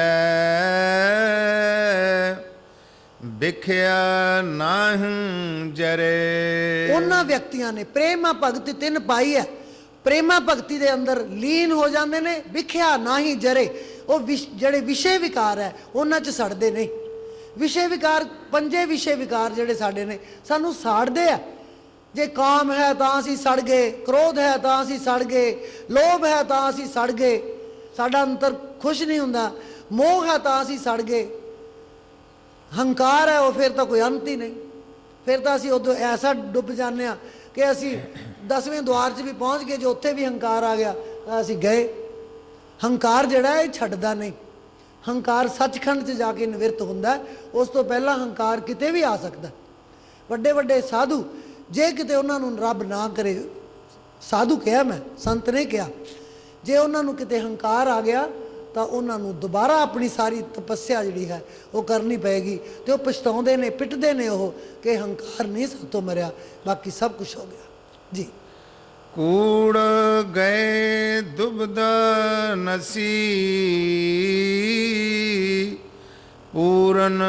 ਵਿਖਿਆ ਨਾਹੀਂ ਜਰੇ। ਉਹਨਾਂ ਵਿਅਕਤੀਆਂ ਨੇ ਪ੍ਰੇਮਾ ਭਗਤੀ ਤਿੰਨ ਪਾਈ ਹੈ, ਪ੍ਰੇਮਾ ਭਗਤੀ ਦੇ ਅੰਦਰ ਲੀਨ ਹੋ ਜਾਂਦੇ ਨੇ, ਵਿਖਿਆ ਨਾਹੀਂ ਜਰੇ। ਉਹ ਜਿਹੜੇ ਵਿਸ਼ੇ ਵਿਕਾਰ ਹੈ ਉਹਨਾਂ 'ਚ ਸੜਦੇ ਨਹੀਂ। ਵਿਸ਼ੇ ਵਿਕਾਰ, ਪੰਜੇ ਵਿਸ਼ੇ ਵਿਕਾਰ ਜਿਹੜੇ ਸਾਡੇ ਨੇ ਸਾਨੂੰ ਸਾੜਦੇ ਆ। ਜੇ ਕਾਮ ਹੈ ਤਾਂ ਅਸੀਂ ਸੜ ਗਏ, ਕ੍ਰੋਧ ਹੈ ਤਾਂ ਅਸੀਂ ਸੜ ਗਏ, ਲੋਭ ਹੈ ਤਾਂ ਅਸੀਂ ਸੜ ਗਏ, ਸਾਡਾ ਅੰਤਰ ਖੁਸ਼ ਨਹੀਂ ਹੁੰਦਾ, ਮੋਹ ਹੈ ਤਾਂ ਅਸੀਂ ਸੜ ਗਏ, ਹੰਕਾਰ ਹੈ ਉਹ ਫਿਰ ਤਾਂ ਕੋਈ ਅੰਤ ਹੀ ਨਹੀਂ। ਫਿਰ ਤਾਂ ਅਸੀਂ ਉਦੋਂ ਐਸਾ ਡੁੱਬ ਜਾਂਦੇ ਹਾਂ ਕਿ ਅਸੀਂ 10ਵੇਂ ਦੁਆਰ 'ਚ ਵੀ ਪਹੁੰਚ ਗਏ, ਜੇ ਉੱਥੇ ਵੀ ਹੰਕਾਰ ਆ ਗਿਆ ਤਾਂ ਅਸੀਂ ਗਏ। ਹੰਕਾਰ ਜਿਹੜਾ ਇਹ ਛੱਡਦਾ ਨਹੀਂ। ਹੰਕਾਰ ਸੱਚਖੰਡ 'ਚ ਜਾ ਕੇ ਨਿਵਰਤ ਹੁੰਦਾ, ਉਸ ਤੋਂ ਪਹਿਲਾਂ ਹੰਕਾਰ ਕਿਤੇ ਵੀ ਆ ਸਕਦਾ। ਵੱਡੇ ਵੱਡੇ ਸਾਧੂ, ਜੇ ਕਿਤੇ ਉਹਨਾਂ ਨੂੰ ਰੱਬ ਨਾ ਕਰੇ, ਸਾਧੂ ਕਿਹਾ ਮੈਂ, ਸੰਤ ਨੇ ਕਿਹਾ, ਜੇ ਉਹਨਾਂ ਨੂੰ ਕਿਤੇ ਹੰਕਾਰ ਆ ਗਿਆ ਤਾਂ ਉਹਨਾਂ ਨੂੰ ਦੁਬਾਰਾ ਆਪਣੀ ਸਾਰੀ ਤਪੱਸਿਆ ਜਿਹੜੀ ਹੈ ਉਹ ਕਰਨੀ ਪਏਗੀ, ਤੇ ਉਹ ਪਛਤਾਉਂਦੇ ਨੇ, ਪਿੱਟਦੇ ਨੇ ਉਹ ਕਿ ਹੰਕਾਰ ਨਹੀਂ ਸਾਤੋਂ ਮਰਿਆ, ਬਾਕੀ ਸਭ ਕੁਝ ਹੋ ਗਿਆ ਜੀ। ਕੂੜ ਗਏ ਦੁਬਦ ਨਸੀ, ਪੂਰਨ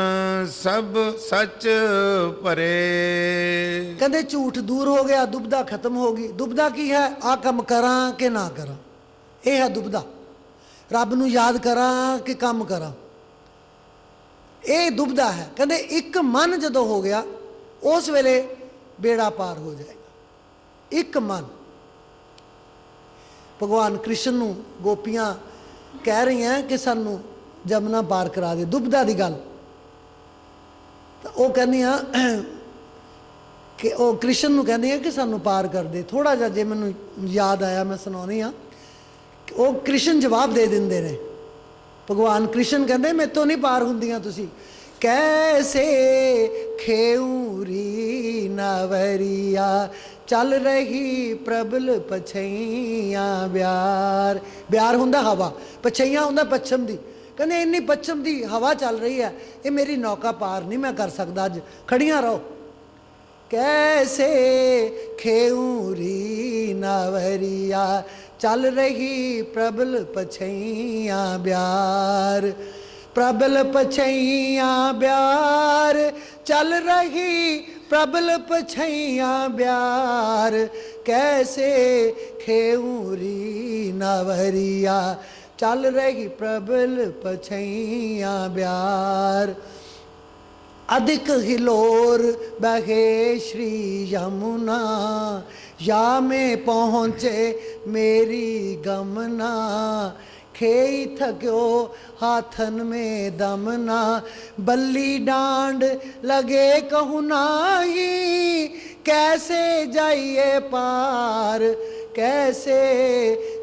ਸਭ ਸੱਚ ਭਰੇ। ਕਹਿੰਦੇ ਝੂਠ ਦੂਰ ਹੋ ਗਿਆ, ਦੁਬਦਾ ਖਤਮ ਹੋ ਗਈ। ਦੁਬਦਾ ਕੀ ਹੈ? ਆ ਕੰਮ ਕਰਾਂ ਕਿ ਨਾ ਕਰਾਂ, ਇਹ ਹੈ ਦੁਬਦਾ। ਰੱਬ ਨੂੰ ਯਾਦ ਕਰਾਂ ਕਿ ਕੰਮ ਕਰਾਂ, ਇਹ ਦੁਬਦਾ ਹੈ। ਕਹਿੰਦੇ ਇੱਕ ਮਨ ਜਦੋਂ ਹੋ ਗਿਆ ਉਸ ਵੇਲੇ ਬੇੜਾ ਪਾਰ ਹੋ ਜਾਏਗਾ। ਇੱਕ ਮਨ। ਭਗਵਾਨ ਕ੍ਰਿਸ਼ਨ ਨੂੰ ਗੋਪੀਆਂ ਕਹਿ ਰਹੀਆਂ ਕਿ ਸਾਨੂੰ ਜਮਨਾ ਪਾਰ ਕਰਾ ਦੇ, ਦੁਬਦਾ ਦੀ ਗੱਲ। ਤਾਂ ਉਹ ਕਹਿੰਦੀਆਂ ਕਿ ਉਹ ਕ੍ਰਿਸ਼ਨ ਨੂੰ ਕਹਿੰਦੀਆਂ ਕਿ ਸਾਨੂੰ ਪਾਰ ਕਰ ਦੇ। ਥੋੜ੍ਹਾ ਜਿਹਾ ਜੇ ਮੈਨੂੰ ਯਾਦ ਆਇਆ ਮੈਂ ਸੁਣਾਉਂਦੀ ਹਾਂ। ਉਹ ਕ੍ਰਿਸ਼ਨ ਜਵਾਬ ਦੇ ਦਿੰਦੇ ਨੇ। ਭਗਵਾਨ ਕ੍ਰਿਸ਼ਨ ਕਹਿੰਦੇ ਮੈਥੋਂ ਨਹੀਂ ਪਾਰ ਹੁੰਦੀਆਂ ਤੁਸੀਂ। ਕੈਸੇ ਖੇਊਰੀ ਨਵਰੀਆ, ਚੱਲ ਰਹੀ ਪ੍ਰਬਲ ਪਛਈਆਂ ਬਿਆਰ। ਬਿਆਰ ਹੁੰਦਾ ਹਵਾ, ਪਛਈਆਂ ਹੁੰਦਾ ਪੱਛਮ ਦੀ। ਕਹਿੰਦੇ ਇੰਨੀ ਪੱਛਮ ਦੀ ਹਵਾ ਚੱਲ ਰਹੀ ਹੈ, ਇਹ ਮੇਰੀ ਨੌਕਾ ਪਾਰ ਨਹੀਂ ਮੈਂ ਕਰ ਸਕਦਾ, ਅੱਜ ਖੜੀਆਂ ਰਹੋ। कैसे खेऊरी नावरिया, चल रही प्रबल पछैया ब्यार। प्रबल पछैया ब्यार, चल रही प्रबल पछैया ब्यार। कैसे खेऊरी नावरिया, चल रही प्रबल पछैया ब्यार। अधिक हिलोर बहे श्री यमुना, या में पहुँचे मेरी गमना। खेई थक्यो हाथन में दमना, बल्ली डांड लगे कहूँ नाही। कैसे जाइए पार, कैसे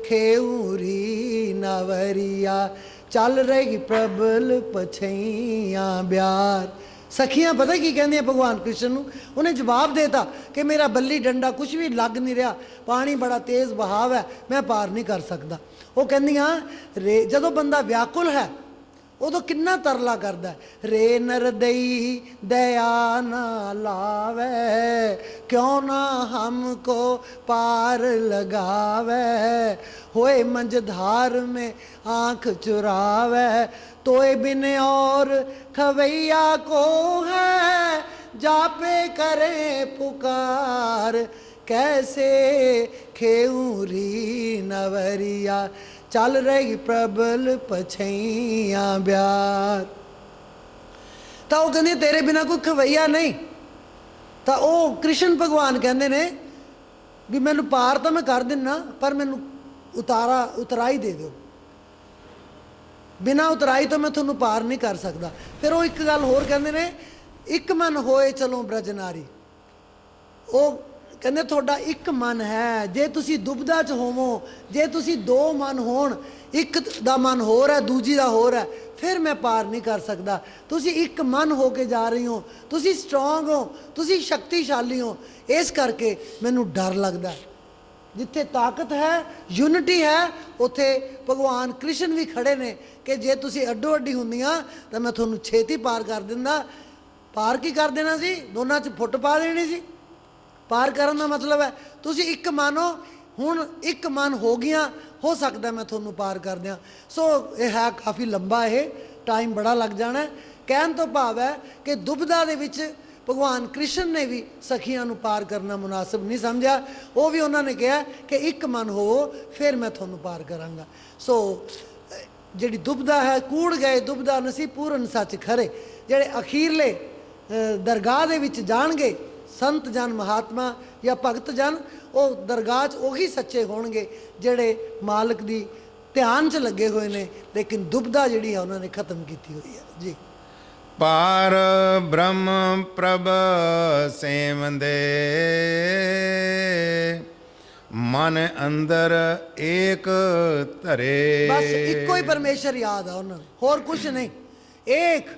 खेऊरी नवरिया, चल रही प्रबल पछैया ब्यार। सखियां पता की कहदियां भगवान कृष्ण नूं, उन्हें जवाब देता कि मेरा बल्ली डंडा कुछ भी लग नहीं रहा, पानी बड़ा तेज़ बहाव है, मैं पार नहीं कर सकता। वो कहदियां रे जदों बंदा व्याकुल है उदों किन्ना तरला करदा है, रे नरदई दया ना लावे, क्यों ना हमको पार लगावे। होए मंझधार में आँख चुरावे, तोए बिन और खवैया को है, जापे करे पुकार। कैसे खेऊरी नवरिया, चल रही प्रबल पछैया ब्यार। तो वो कहते तेरे बिना कोई खवैया नहीं। तो वो कृष्ण भगवान कहते ने भी मैनू पार तो मैं कर दिना, पर मैनू उतराई दे दो, बिना उतराई तो मैं थोनू पार नहीं कर सकता। फिर वो एक गल होर कहते ने, एक मन होए चलो ब्रज नारी। वो कहते थोड़ा एक मन है, जे तुसी दुबदा च होवो, जे तुसी दो मन होण, एक दा मन होर है दूजी दा होर है, फिर मैं पार नहीं कर सकता। तुसी एक मन हो के जा रही हो, तुसी स्ट्रोंग हो, तुसी शक्तिशाली हो, इस करके मैनू डर लगता है। जिथे ताकत है, यूनिटी है, उत्थे भगवान कृष्ण भी खड़े ने कि जे तुसी अड्डो अड्डी हुंदियां तो मैं तुहानू छेती पार कर दिंदा। पार की कर देना सी, दोनों च फुट पा देनी सी। पार करन दा मतलब है तुसी एक मन हो, हुण एक मन हो गया, हो सकता मैं तुहानू पार कर दियां। सो यह है काफ़ी लंबा, ये टाइम बड़ा लग जाना है। कहन तो भाव है कि दुबदा दे विच भगवान कृष्ण ने भी सखियां नू पार करना मुनासिब नहीं समझा। वो भी उन्होंने कहा कि एक मन हो, फिर मैं तुहानू पार करांगा। सो ਜਿਹੜੀ ਦੁਬਦਾ ਹੈ ਕੂੜ ਗਏ ਦੁਬਦਾ ਨਸੀ ਪੂਰਨ ਸੱਚ ਖਰੇ। ਜਿਹੜੇ ਅਖੀਰਲੇ ਦਰਗਾਹ ਦੇ ਵਿੱਚ ਜਾਣਗੇ ਸੰਤ ਜਨ ਮਹਾਤਮਾ ਜਾਂ ਭਗਤ ਜਨ, ਉਹ ਦਰਗਾਹ 'ਚ ਉਹੀ ਸੱਚੇ ਹੋਣਗੇ ਜਿਹੜੇ ਮਾਲਕ ਦੀ ਧਿਆਨ 'ਚ ਲੱਗੇ ਹੋਏ ਨੇ, ਲੇਕਿਨ ਦੁਬਦਾ ਜਿਹੜੀ ਆ ਉਹਨਾਂ ਨੇ ਖਤਮ ਕੀਤੀ ਹੋਈ ਹੈ ਜੀ। ਪਾਰ ਬ੍ਰਹਮ ਪ੍ਰਭ ਸੇਵੰਦੇ ਮਨ ਅੰਦਰ ਏਕ ਧਰੇ। ਬਸ ਇੱਕੋ ਹੀ ਪਰਮੇਸ਼ਰ ਯਾਦ ਆ ਉਹਨਾਂ ਨੂੰ, ਹੋਰ ਕੁਝ ਨਹੀਂ। ਏਕ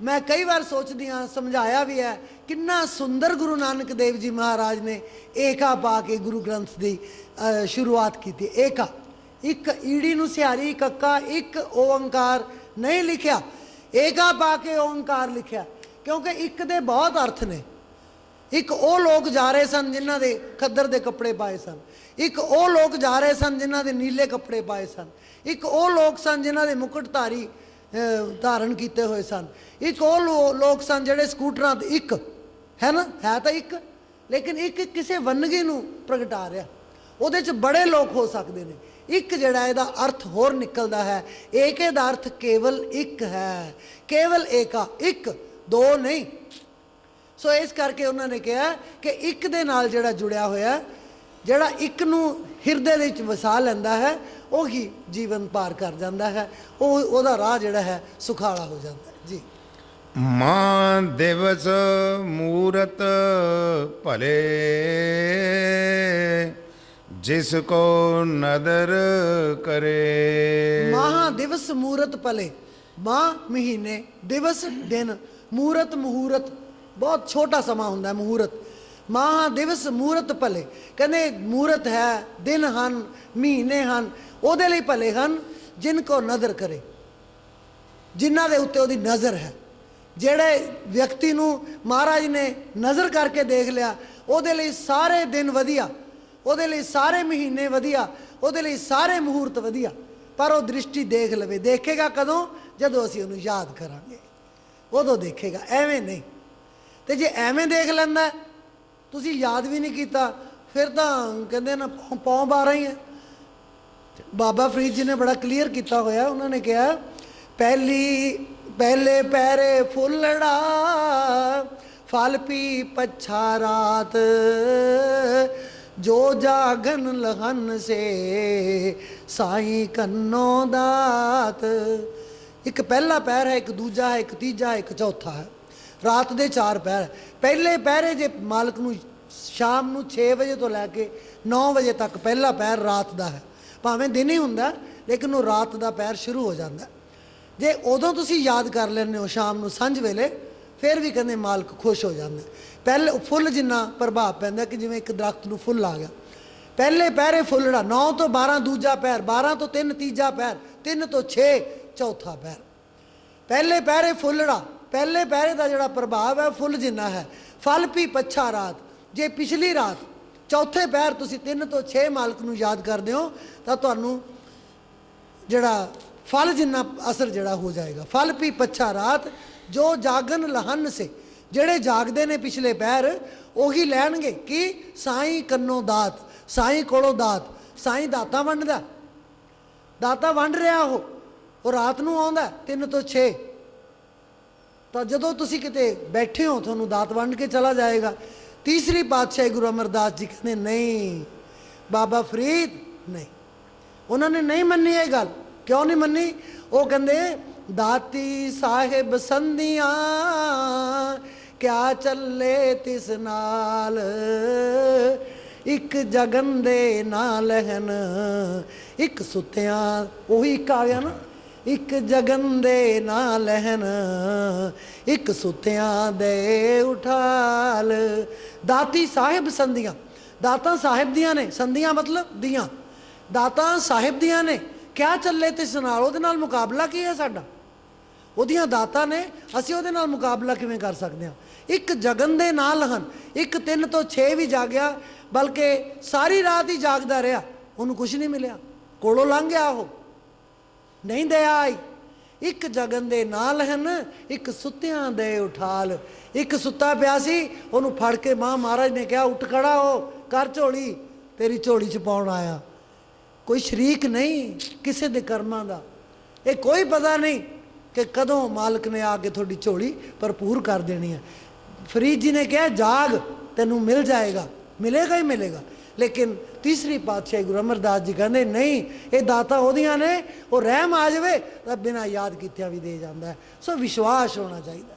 ਮੈਂ ਕਈ ਵਾਰ ਸੋਚਦੀ ਹਾਂ, ਸਮਝਾਇਆ ਵੀ ਹੈ, ਕਿੰਨਾ ਸੁੰਦਰ ਗੁਰੂ ਨਾਨਕ ਦੇਵ ਜੀ ਮਹਾਰਾਜ ਨੇ ਏਕਾ ਪਾ ਕੇ ਗੁਰੂ ਗ੍ਰੰਥ ਦੀ ਸ਼ੁਰੂਆਤ ਕੀਤੀ। ਏਕਾ, ਇੱਕ ਈੜੀ ਨੂੰ ਸਿਹਾਰੀ ਕੱਕਾ, ਇੱਕ ਓੰਕਾਰ ਨਹੀਂ ਲਿਖਿਆ, ਏਕਾ ਪਾ ਕੇ ਓੰਕਾਰ ਲਿਖਿਆ, ਕਿਉਂਕਿ ਇੱਕ ਦੇ ਬਹੁਤ ਅਰਥ ਨੇ। ਇੱਕ ਉਹ ਲੋਕ ਜਾ ਰਹੇ ਸਨ ਜਿਨ੍ਹਾਂ ਦੇ ਖੱਦਰ ਦੇ ਕੱਪੜੇ ਪਾਏ ਸਨ, ਇੱਕ ਉਹ ਲੋਕ ਜਾ ਰਹੇ ਸਨ ਜਿਨ੍ਹਾਂ ਦੇ ਨੀਲੇ ਕੱਪੜੇ ਪਾਏ ਸਨ, ਇੱਕ ਉਹ ਲੋਕ ਸਨ ਜਿਨ੍ਹਾਂ ਦੇ ਮੁਕਟਧਾਰੀ ਧਾਰਨ ਕੀਤੇ ਹੋਏ ਸਨ, ਇੱਕ ਉਹ ਲੋਕ ਸਨ ਜਿਹੜੇ ਸਕੂਟਰਾਂ 'ਤੇ, ਇੱਕ ਹੈ ਨਾ, ਹੈ ਤਾਂ ਇੱਕ, ਲੇਕਿਨ ਇੱਕ ਕਿਸੇ ਵੰਨਗੀ ਨੂੰ ਪ੍ਰਗਟਾ ਰਿਹਾ। ਉਹਦੇ 'ਚ ਬੜੇ ਲੋਕ ਹੋ ਸਕਦੇ ਨੇ। ਇੱਕ ਜਿਹੜਾ ਇਹਦਾ ਅਰਥ ਹੋਰ ਨਿਕਲਦਾ ਹੈ, ਏਕੇ ਦਾ ਅਰਥ ਕੇਵਲ ਇੱਕ ਹੈ, ਕੇਵਲ ਏਕਾ, ਇੱਕ, ਦੋ ਨਹੀਂ। ਸੋ ਇਸ ਕਰਕੇ ਉਹਨਾਂ ਨੇ ਕਿਹਾ ਕਿ ਇੱਕ ਦੇ ਨਾਲ ਜਿਹੜਾ ਜੁੜਿਆ ਹੋਇਆ, ਜਿਹੜਾ ਇੱਕ ਨੂੰ ਹਿਰਦੇ ਦੇ ਵਿੱਚ ਵਸਾ ਲੈਂਦਾ ਹੈ, ਉਹੀ ਜੀਵਨ ਪਾਰ ਕਰ ਜਾਂਦਾ ਹੈ, ਉਹਦਾ ਰਾਹ ਜਿਹੜਾ ਹੈ ਸੁਖਾਲਾ ਹੋ ਜਾਂਦਾ ਹੈ ਜੀ। ਮਾਂ ਦਿਵਸ ਮੂਰਤ ਭਲੇ ਜਿਸ ਕੋ ਨਦਰ ਕਰੇ। ਮਾਹ ਦਿਵਸ ਮੂਰਤ ਭਲੇ, ਮਾਹ ਮਹੀਨੇ, ਦਿਵਸ ਦਿਨ, ਮੂਰਤ ਮਹੂਰਤ, ਬਹੁਤ ਛੋਟਾ ਸਮਾਂ ਹੁੰਦਾ ਮਹੂਰਤ। ਮਾਹ ਦਿਵਸ ਮੂਰਤ ਭਲੇ, ਕਹਿੰਦੇ ਮੂਰਤ ਹੈ, ਦਿਨ ਹਨ, ਮਹੀਨੇ ਹਨ, ਉਹਦੇ ਲਈ ਭਲੇ ਹਨ ਜਿਨ ਕੋ ਨਜ਼ਰ ਕਰੇ, ਜਿਨ੍ਹਾਂ ਦੇ ਉੱਤੇ ਉਹਦੀ ਨਜ਼ਰ ਹੈ। ਜਿਹੜੇ ਵਿਅਕਤੀ ਨੂੰ ਮਹਾਰਾਜ ਨੇ ਨਜ਼ਰ ਕਰਕੇ ਦੇਖ ਲਿਆ, ਉਹਦੇ ਲਈ ਸਾਰੇ ਦਿਨ ਵਧੀਆ, ਉਹਦੇ ਲਈ ਸਾਰੇ ਮਹੀਨੇ ਵਧੀਆ, ਉਹਦੇ ਲਈ ਸਾਰੇ ਮਹੂਰਤ ਵਧੀਆ। ਪਰ ਉਹ ਦ੍ਰਿਸ਼ਟੀ ਦੇਖ ਲਵੇ। ਦੇਖੇਗਾ ਕਦੋਂ? ਜਦੋਂ ਅਸੀਂ ਉਹਨੂੰ ਯਾਦ ਕਰਾਂਗੇ, ਉਦੋਂ ਦੇਖੇਗਾ, ਐਵੇਂ ਨਹੀਂ। ਤੇ ਜੇ ਐਵੇਂ ਦੇਖ ਲੈਂਦਾ, ਤੁਸੀਂ ਯਾਦ ਵੀ ਨਹੀਂ ਕੀਤਾ, ਫਿਰ ਤਾਂ ਕਹਿੰਦੇ ਨਾ ਪੌਂ 12 ਹੀ ਹੈ। ਬਾਬਾ ਫਰੀਦ ਜੀ ਨੇ ਬੜਾ ਕਲੀਅਰ ਕੀਤਾ ਹੋਇਆ, ਉਹਨਾਂ ਨੇ ਕਿਹਾ ਪਹਿਲੇ ਪੈਰੇ ਫੁੱਲੜਾ ਫਲ ਪੀ ਪੱਛਾ ਰਾਤ ਜੋ ਜਾਗਨ ਲਹਨ ਸੇ ਸਾਈਂ ਕੰਨੋ ਦਾਤ। ਇੱਕ ਪਹਿਲਾ ਪੈਰ ਹੈ, ਇੱਕ ਦੂਜਾ ਹੈ, ਇੱਕ ਤੀਜਾ ਹੈ, ਇੱਕ ਚੌਥਾ ਹੈ। ਰਾਤ ਦੇ 4 ਪਹਿਰ। ਪਹਿਲੇ ਪਹਿਰੇ ਜੇ ਮਾਲਕ ਨੂੰ ਸ਼ਾਮ ਨੂੰ 6 ਵਜੇ ਤੋਂ ਲੈ ਕੇ 9 ਵਜੇ ਤੱਕ ਪਹਿਲਾ ਪਹਿਰ ਰਾਤ ਦਾ ਹੈ। ਭਾਵੇਂ ਦਿਨ ਹੀ ਹੁੰਦਾ, ਲੇਕਿਨ ਉਹ ਰਾਤ ਦਾ ਪਹਿਰ ਸ਼ੁਰੂ ਹੋ ਜਾਂਦਾ। ਜੇ ਉਦੋਂ ਤੁਸੀਂ ਯਾਦ ਕਰ ਲੈਂਦੇ ਹੋ ਸ਼ਾਮ ਨੂੰ ਸਾਂਝ ਵੇਲੇ, ਫਿਰ ਵੀ ਕਹਿੰਦੇ ਮਾਲਕ ਖੁਸ਼ ਹੋ ਜਾਂਦਾ। ਪਹਿਲੇ ਫੁੱਲ ਜਿੰਨਾ ਪ੍ਰਭਾਵ ਪੈਂਦਾ ਕਿ ਜਿਵੇਂ ਇੱਕ ਦਰਖਤ ਨੂੰ ਫੁੱਲ ਆ ਗਿਆ। ਪਹਿਲੇ ਪਹਿਰੇ ਫੁੱਲੜਾ, 9 ਤੋਂ 12 ਦੂਜਾ ਪਹਿਰ, 12 ਤੋਂ 3 ਤੀਜਾ ਪਹਿਰ, 3 ਤੋਂ 6 ਚੌਥਾ ਪਹਿਰ। ਪਹਿਲੇ ਪਹਿਰੇ ਫੁੱਲੜਾ, ਪਹਿਲੇ ਪਹਿਰੇ ਦਾ ਜਿਹੜਾ ਪ੍ਰਭਾਵ ਹੈ ਫੁੱਲ ਜਿੰਨਾ ਹੈ। ਫਲ ਪੀ ਪੱਛਾ ਰਾਤ, ਜੇ ਪਿਛਲੀ ਰਾਤ ਚੌਥੇ ਪਹਿਰ ਤੁਸੀਂ 3 ਤੋਂ 6 ਮਾਲਕ ਨੂੰ ਯਾਦ ਕਰਦੇ ਹੋ ਤਾਂ ਤੁਹਾਨੂੰ ਜਿਹੜਾ ਫਲ ਜਿੰਨਾ ਅਸਰ ਜਿਹੜਾ ਹੋ ਜਾਏਗਾ। ਫਲ ਪੀ ਪੱਛਾ ਰਾਤ ਜੋ ਜਾਗਨ ਲਹਨ ਸੇ, ਜਿਹੜੇ ਜਾਗਦੇ ਨੇ ਪਿਛਲੇ ਪਹਿਰ ਉਹੀ ਲੈਣਗੇ ਕਿ ਸਾਈਂ ਕੰਨੋਂ ਦਾਤ, ਸਾਈਂ ਕੋਲੋਂ ਦਾਤ। ਸਾਈਂ ਦਾਤਾਂ ਵੰਡਦਾ, ਦਾਤਾਂ ਵੰਡ ਰਿਹਾ, ਉਹ ਰਾਤ ਨੂੰ ਆਉਂਦਾ 3 ਤੋਂ 6। ਤਾਂ ਜਦੋਂ ਤੁਸੀਂ ਕਿਤੇ ਬੈਠੇ ਹੋ ਤੁਹਾਨੂੰ ਦਾਤ ਵੰਡ ਕੇ ਚਲਾ ਜਾਏਗਾ। ਤੀਸਰੀ ਪਾਤਸ਼ਾਹੀ ਗੁਰੂ ਅਮਰਦਾਸ ਜੀ ਕਹਿੰਦੇ ਨਹੀਂ, ਬਾਬਾ ਫਰੀਦ ਨਹੀਂ, ਉਹਨਾਂ ਨੇ ਨਹੀਂ ਮੰਨੀ ਇਹ ਗੱਲ। ਕਿਉਂ ਨਹੀਂ ਮੰਨੀ? ਉਹ ਕਹਿੰਦੇ ਦਾਤੀ ਸਾਹਿਬ ਸੰਧੀਆਂ ਕਿਆ ਚੱਲੇ ਤਿਸ ਨਾਲ, ਇੱਕ ਜਗਨ ਦੇ ਨਾ ਲਹਿਨ, ਇੱਕ ਸੁੱਤਿਆਂ, ਉਹੀ ਇੱਕ ਆ ਗਿਆ ਨਾ, ਇੱਕ ਜਗਨ ਦੇ ਨਾ ਲਹਿਨ, ਇੱਕ ਸੁੱਤਿਆਂ ਦੇ ਉਠਾਲ। ਦਾਤੀ ਸਾਹਿਬ ਸੰਧੀਆਂ, ਦਾਤਾਂ ਸਾਹਿਬ ਦੀਆਂ ਨੇ, ਸੰਧੀਆਂ ਮਤਲਬ ਦੀਆਂ, ਦਾਤਾਂ ਸਾਹਿਬ ਦੀਆਂ ਨੇ। ਕਿਆ ਚੱਲੇ ਤਿਸ ਨਾਲ, ਉਹਦੇ ਨਾਲ ਮੁਕਾਬਲਾ ਕੀ ਹੈ ਸਾਡਾ? ਉਹਦੀਆਂ ਦਾਤਾਂ ਨੇ, ਅਸੀਂ ਉਹਦੇ ਨਾਲ ਮੁਕਾਬਲਾ ਕਿਵੇਂ ਕਰ ਸਕਦੇ ਹਾਂ? ਇੱਕ ਜਗਨ ਦੇ ਨਾਲ ਹਨ, ਇੱਕ 3 ਤੋਂ 6 ਵੀ ਜਾਗਿਆ, ਬਲਕਿ ਸਾਰੀ ਰਾਤ ਹੀ ਜਾਗਦਾ ਰਿਹਾ, ਉਹਨੂੰ ਕੁਝ ਨਹੀਂ ਮਿਲਿਆ, ਕੋਲੋਂ ਲੰਘ ਗਿਆ, ਉਹ ਨਹੀਂ ਦਇਆ ਆਈ। ਇੱਕ ਜਗਨ ਦੇ ਨਾਲ ਹਨ, ਇੱਕ ਸੁੱਤਿਆਂ ਦੇ ਉਠਾਲ। ਇੱਕ ਸੁੱਤਾ ਪਿਆ ਸੀ, ਉਹਨੂੰ ਫੜ ਕੇ ਮਹਾਰਾਜ ਨੇ ਕਿਹਾ ਉੱਠ ਖੜਾ ਹੋ, ਕਰ ਝੋਲੀ, ਤੇਰੀ ਝੋਲੀ 'ਚ ਪਾਉਣ ਆਇਆ। ਕੋਈ ਸ਼ਰੀਕ ਨਹੀਂ ਕਿਸੇ ਦੇ ਕਰਮਾਂ ਦਾ, ਇਹ ਕੋਈ ਪਤਾ ਨਹੀਂ ਕਿ ਕਦੋਂ ਮਾਲਕ ਨੇ ਆ ਕੇ ਤੁਹਾਡੀ ਝੋਲੀ ਭਰਪੂਰ ਕਰ ਦੇਣੀ ਹੈ। ਫਰੀਦ ਜੀ ਨੇ ਕਿਹਾ ਜਾਗ, ਤੈਨੂੰ ਮਿਲ ਜਾਏਗਾ, ਮਿਲੇਗਾ ਹੀ ਮਿਲੇਗਾ। ਲੇਕਿਨ ਤੀਸਰੀ ਪਾਤਸ਼ਾਹੀ ਗੁਰੂ ਅਮਰਦਾਸ ਜੀ ਕਹਿੰਦੇ ਨਹੀਂ, ਇਹ ਦਾਤਾ ਉਹਦੀਆਂ ਨੇ, ਉਹ ਰਹਿਮ ਆ ਜਾਵੇ ਤਾਂ ਬਿਨਾਂ ਯਾਦ ਕੀਤਿਆਂ ਵੀ ਦੇ ਜਾਂਦਾ ਹੈ। ਸੋ ਵਿਸ਼ਵਾਸ ਹੋਣਾ ਚਾਹੀਦਾ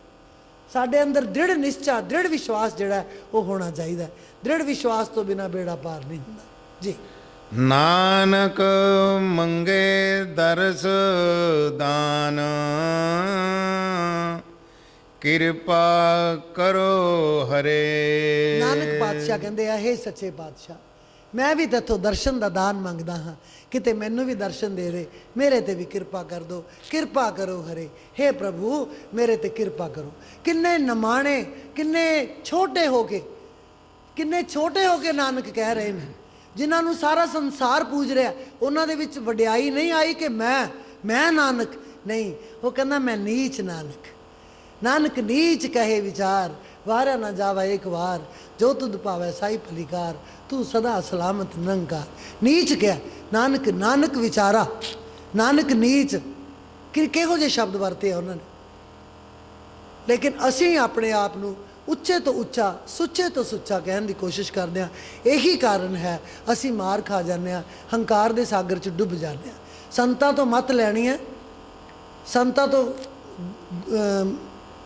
ਸਾਡੇ ਅੰਦਰ, ਦ੍ਰਿੜ ਨਿਸ਼ਚਾ, ਦ੍ਰਿੜ ਵਿਸ਼ਵਾਸ ਜਿਹੜਾ ਉਹ ਹੋਣਾ ਚਾਹੀਦਾ। ਦ੍ਰਿੜ ਵਿਸ਼ਵਾਸ ਤੋਂ ਬਿਨਾਂ ਬੇੜਾ ਪਾਰ ਨਹੀਂ ਹੁੰਦਾ ਜੀ। ਨਾਨਕ ਮੰਗੇ ਦਰਸ ਦਾਨ, ਕਿਰਪਾ ਕਰੋ ਹਰੇ। ਨਾਨਕ ਪਾਤਸ਼ਾਹ ਕਹਿੰਦੇ ਆ, ਹੇ ਸੱਚੇ ਪਾਤਸ਼ਾਹ, ਮੈਂ ਵੀ ਤੇਥੋਂ ਦਰਸ਼ਨ ਦਾ ਦਾਨ ਮੰਗਦਾ ਹਾਂ, ਕਿਤੇ ਮੈਨੂੰ ਵੀ ਦਰਸ਼ਨ ਦੇ ਦੇ, ਮੇਰੇ ਤੇ ਵੀ ਕਿਰਪਾ ਕਰ ਦੋ, ਕਿਰਪਾ ਕਰੋ ਹਰੇ। ਹੇ ਪ੍ਰਭੂ ਮੇਰੇ ਤੇ ਕਿਰਪਾ ਕਰੋ। ਕਿੰਨੇ ਨਮਾਣੇ, ਕਿੰਨੇ ਛੋਟੇ ਹੋ ਕੇ, ਕਿੰਨੇ ਛੋਟੇ ਹੋ ਕੇ ਨਾਨਕ ਕਹਿ ਰਹੇ ਨੇ, ਜਿਨ੍ਹਾਂ ਨੂੰ ਸਾਰਾ ਸੰਸਾਰ ਪੂਜ ਰਿਹਾ, ਉਹਨਾਂ ਦੇ ਵਿੱਚ ਵਡਿਆਈ ਨਹੀਂ ਆਈ ਕਿ ਮੈਂ ਨਾਨਕ ਨਹੀਂ। ਉਹ ਕਹਿੰਦਾ ਮੈਂ ਨੀਚ ਨਾਨਕ, ਨਾਨਕ ਨੀਚ ਕਹੇ ਵਿਚਾਰ, ਵਾਰਿਆ ਨਾ ਜਾਵਾ ਇੱਕ ਵਾਰ, ਜੋ ਤੁਧ ਭਾਵੈ ਸਾਈ ਭਲੀਕਾਰ, ਤੂੰ ਸਦਾ ਸਲਾਮਤ ਨਿਰੰਕਾਰ। ਨੀਚ ਕਿਹਾ ਨਾਨਕ, ਨਾਨਕ ਵਿਚਾਰਾ, ਨਾਨਕ ਨੀਚ, ਕਿਹੋ ਜਿਹੇ ਸ਼ਬਦ ਵਰਤੇ ਆ ਉਹਨਾਂ ਨੇ। ਲੇਕਿਨ ਅਸੀਂ ਆਪਣੇ ਆਪ ਨੂੰ ਉੱਚੇ ਤੋਂ ਉੱਚਾ, ਸੁੱਚੇ ਤੋਂ ਸੁੱਚਾ ਕਹਿਣ ਦੀ ਕੋਸ਼ਿਸ਼ ਕਰਦੇ ਹਾਂ। ਇਹੀ ਕਾਰਨ ਹੈ ਅਸੀਂ ਮਾਰ ਖਾ ਜਾਂਦੇ ਹਾਂ, ਹੰਕਾਰ ਦੇ ਸਾਗਰ 'ਚ ਡੁੱਬ ਜਾਂਦੇ ਹਾਂ। ਸੰਤਾਂ ਤੋਂ ਮੱਤ ਲੈਣੀ ਹੈ, ਸੰਤਾਂ ਤੋਂ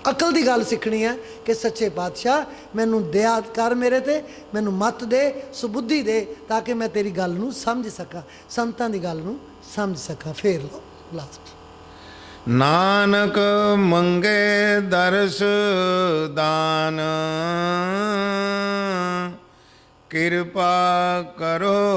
ਅਕਲ ਦੀ ਗੱਲ ਸਿੱਖਣੀ ਹੈ ਕਿ ਸੱਚੇ ਪਾਤਸ਼ਾਹ ਮੈਨੂੰ ਦਇਆ ਕਰ, ਮੇਰੇ ਤੇ ਮੈਨੂੰ ਮੱਤ ਦੇ, ਸੁਬੁੱਧੀ ਦੇ, ਤਾਂ ਕਿ ਮੈਂ ਤੇਰੀ ਗੱਲ ਨੂੰ ਸਮਝ ਸਕਾਂ, ਸੰਤਾਂ ਦੀ ਗੱਲ ਨੂੰ ਸਮਝ ਸਕਾਂ। ਫੇਰ ਲਓ ਲਾਸਟ। ਨਾਨਕ ਮੰਗੇ ਦਰਸ ਦਾਨ, ਕਿਰਪਾ ਕਰੋ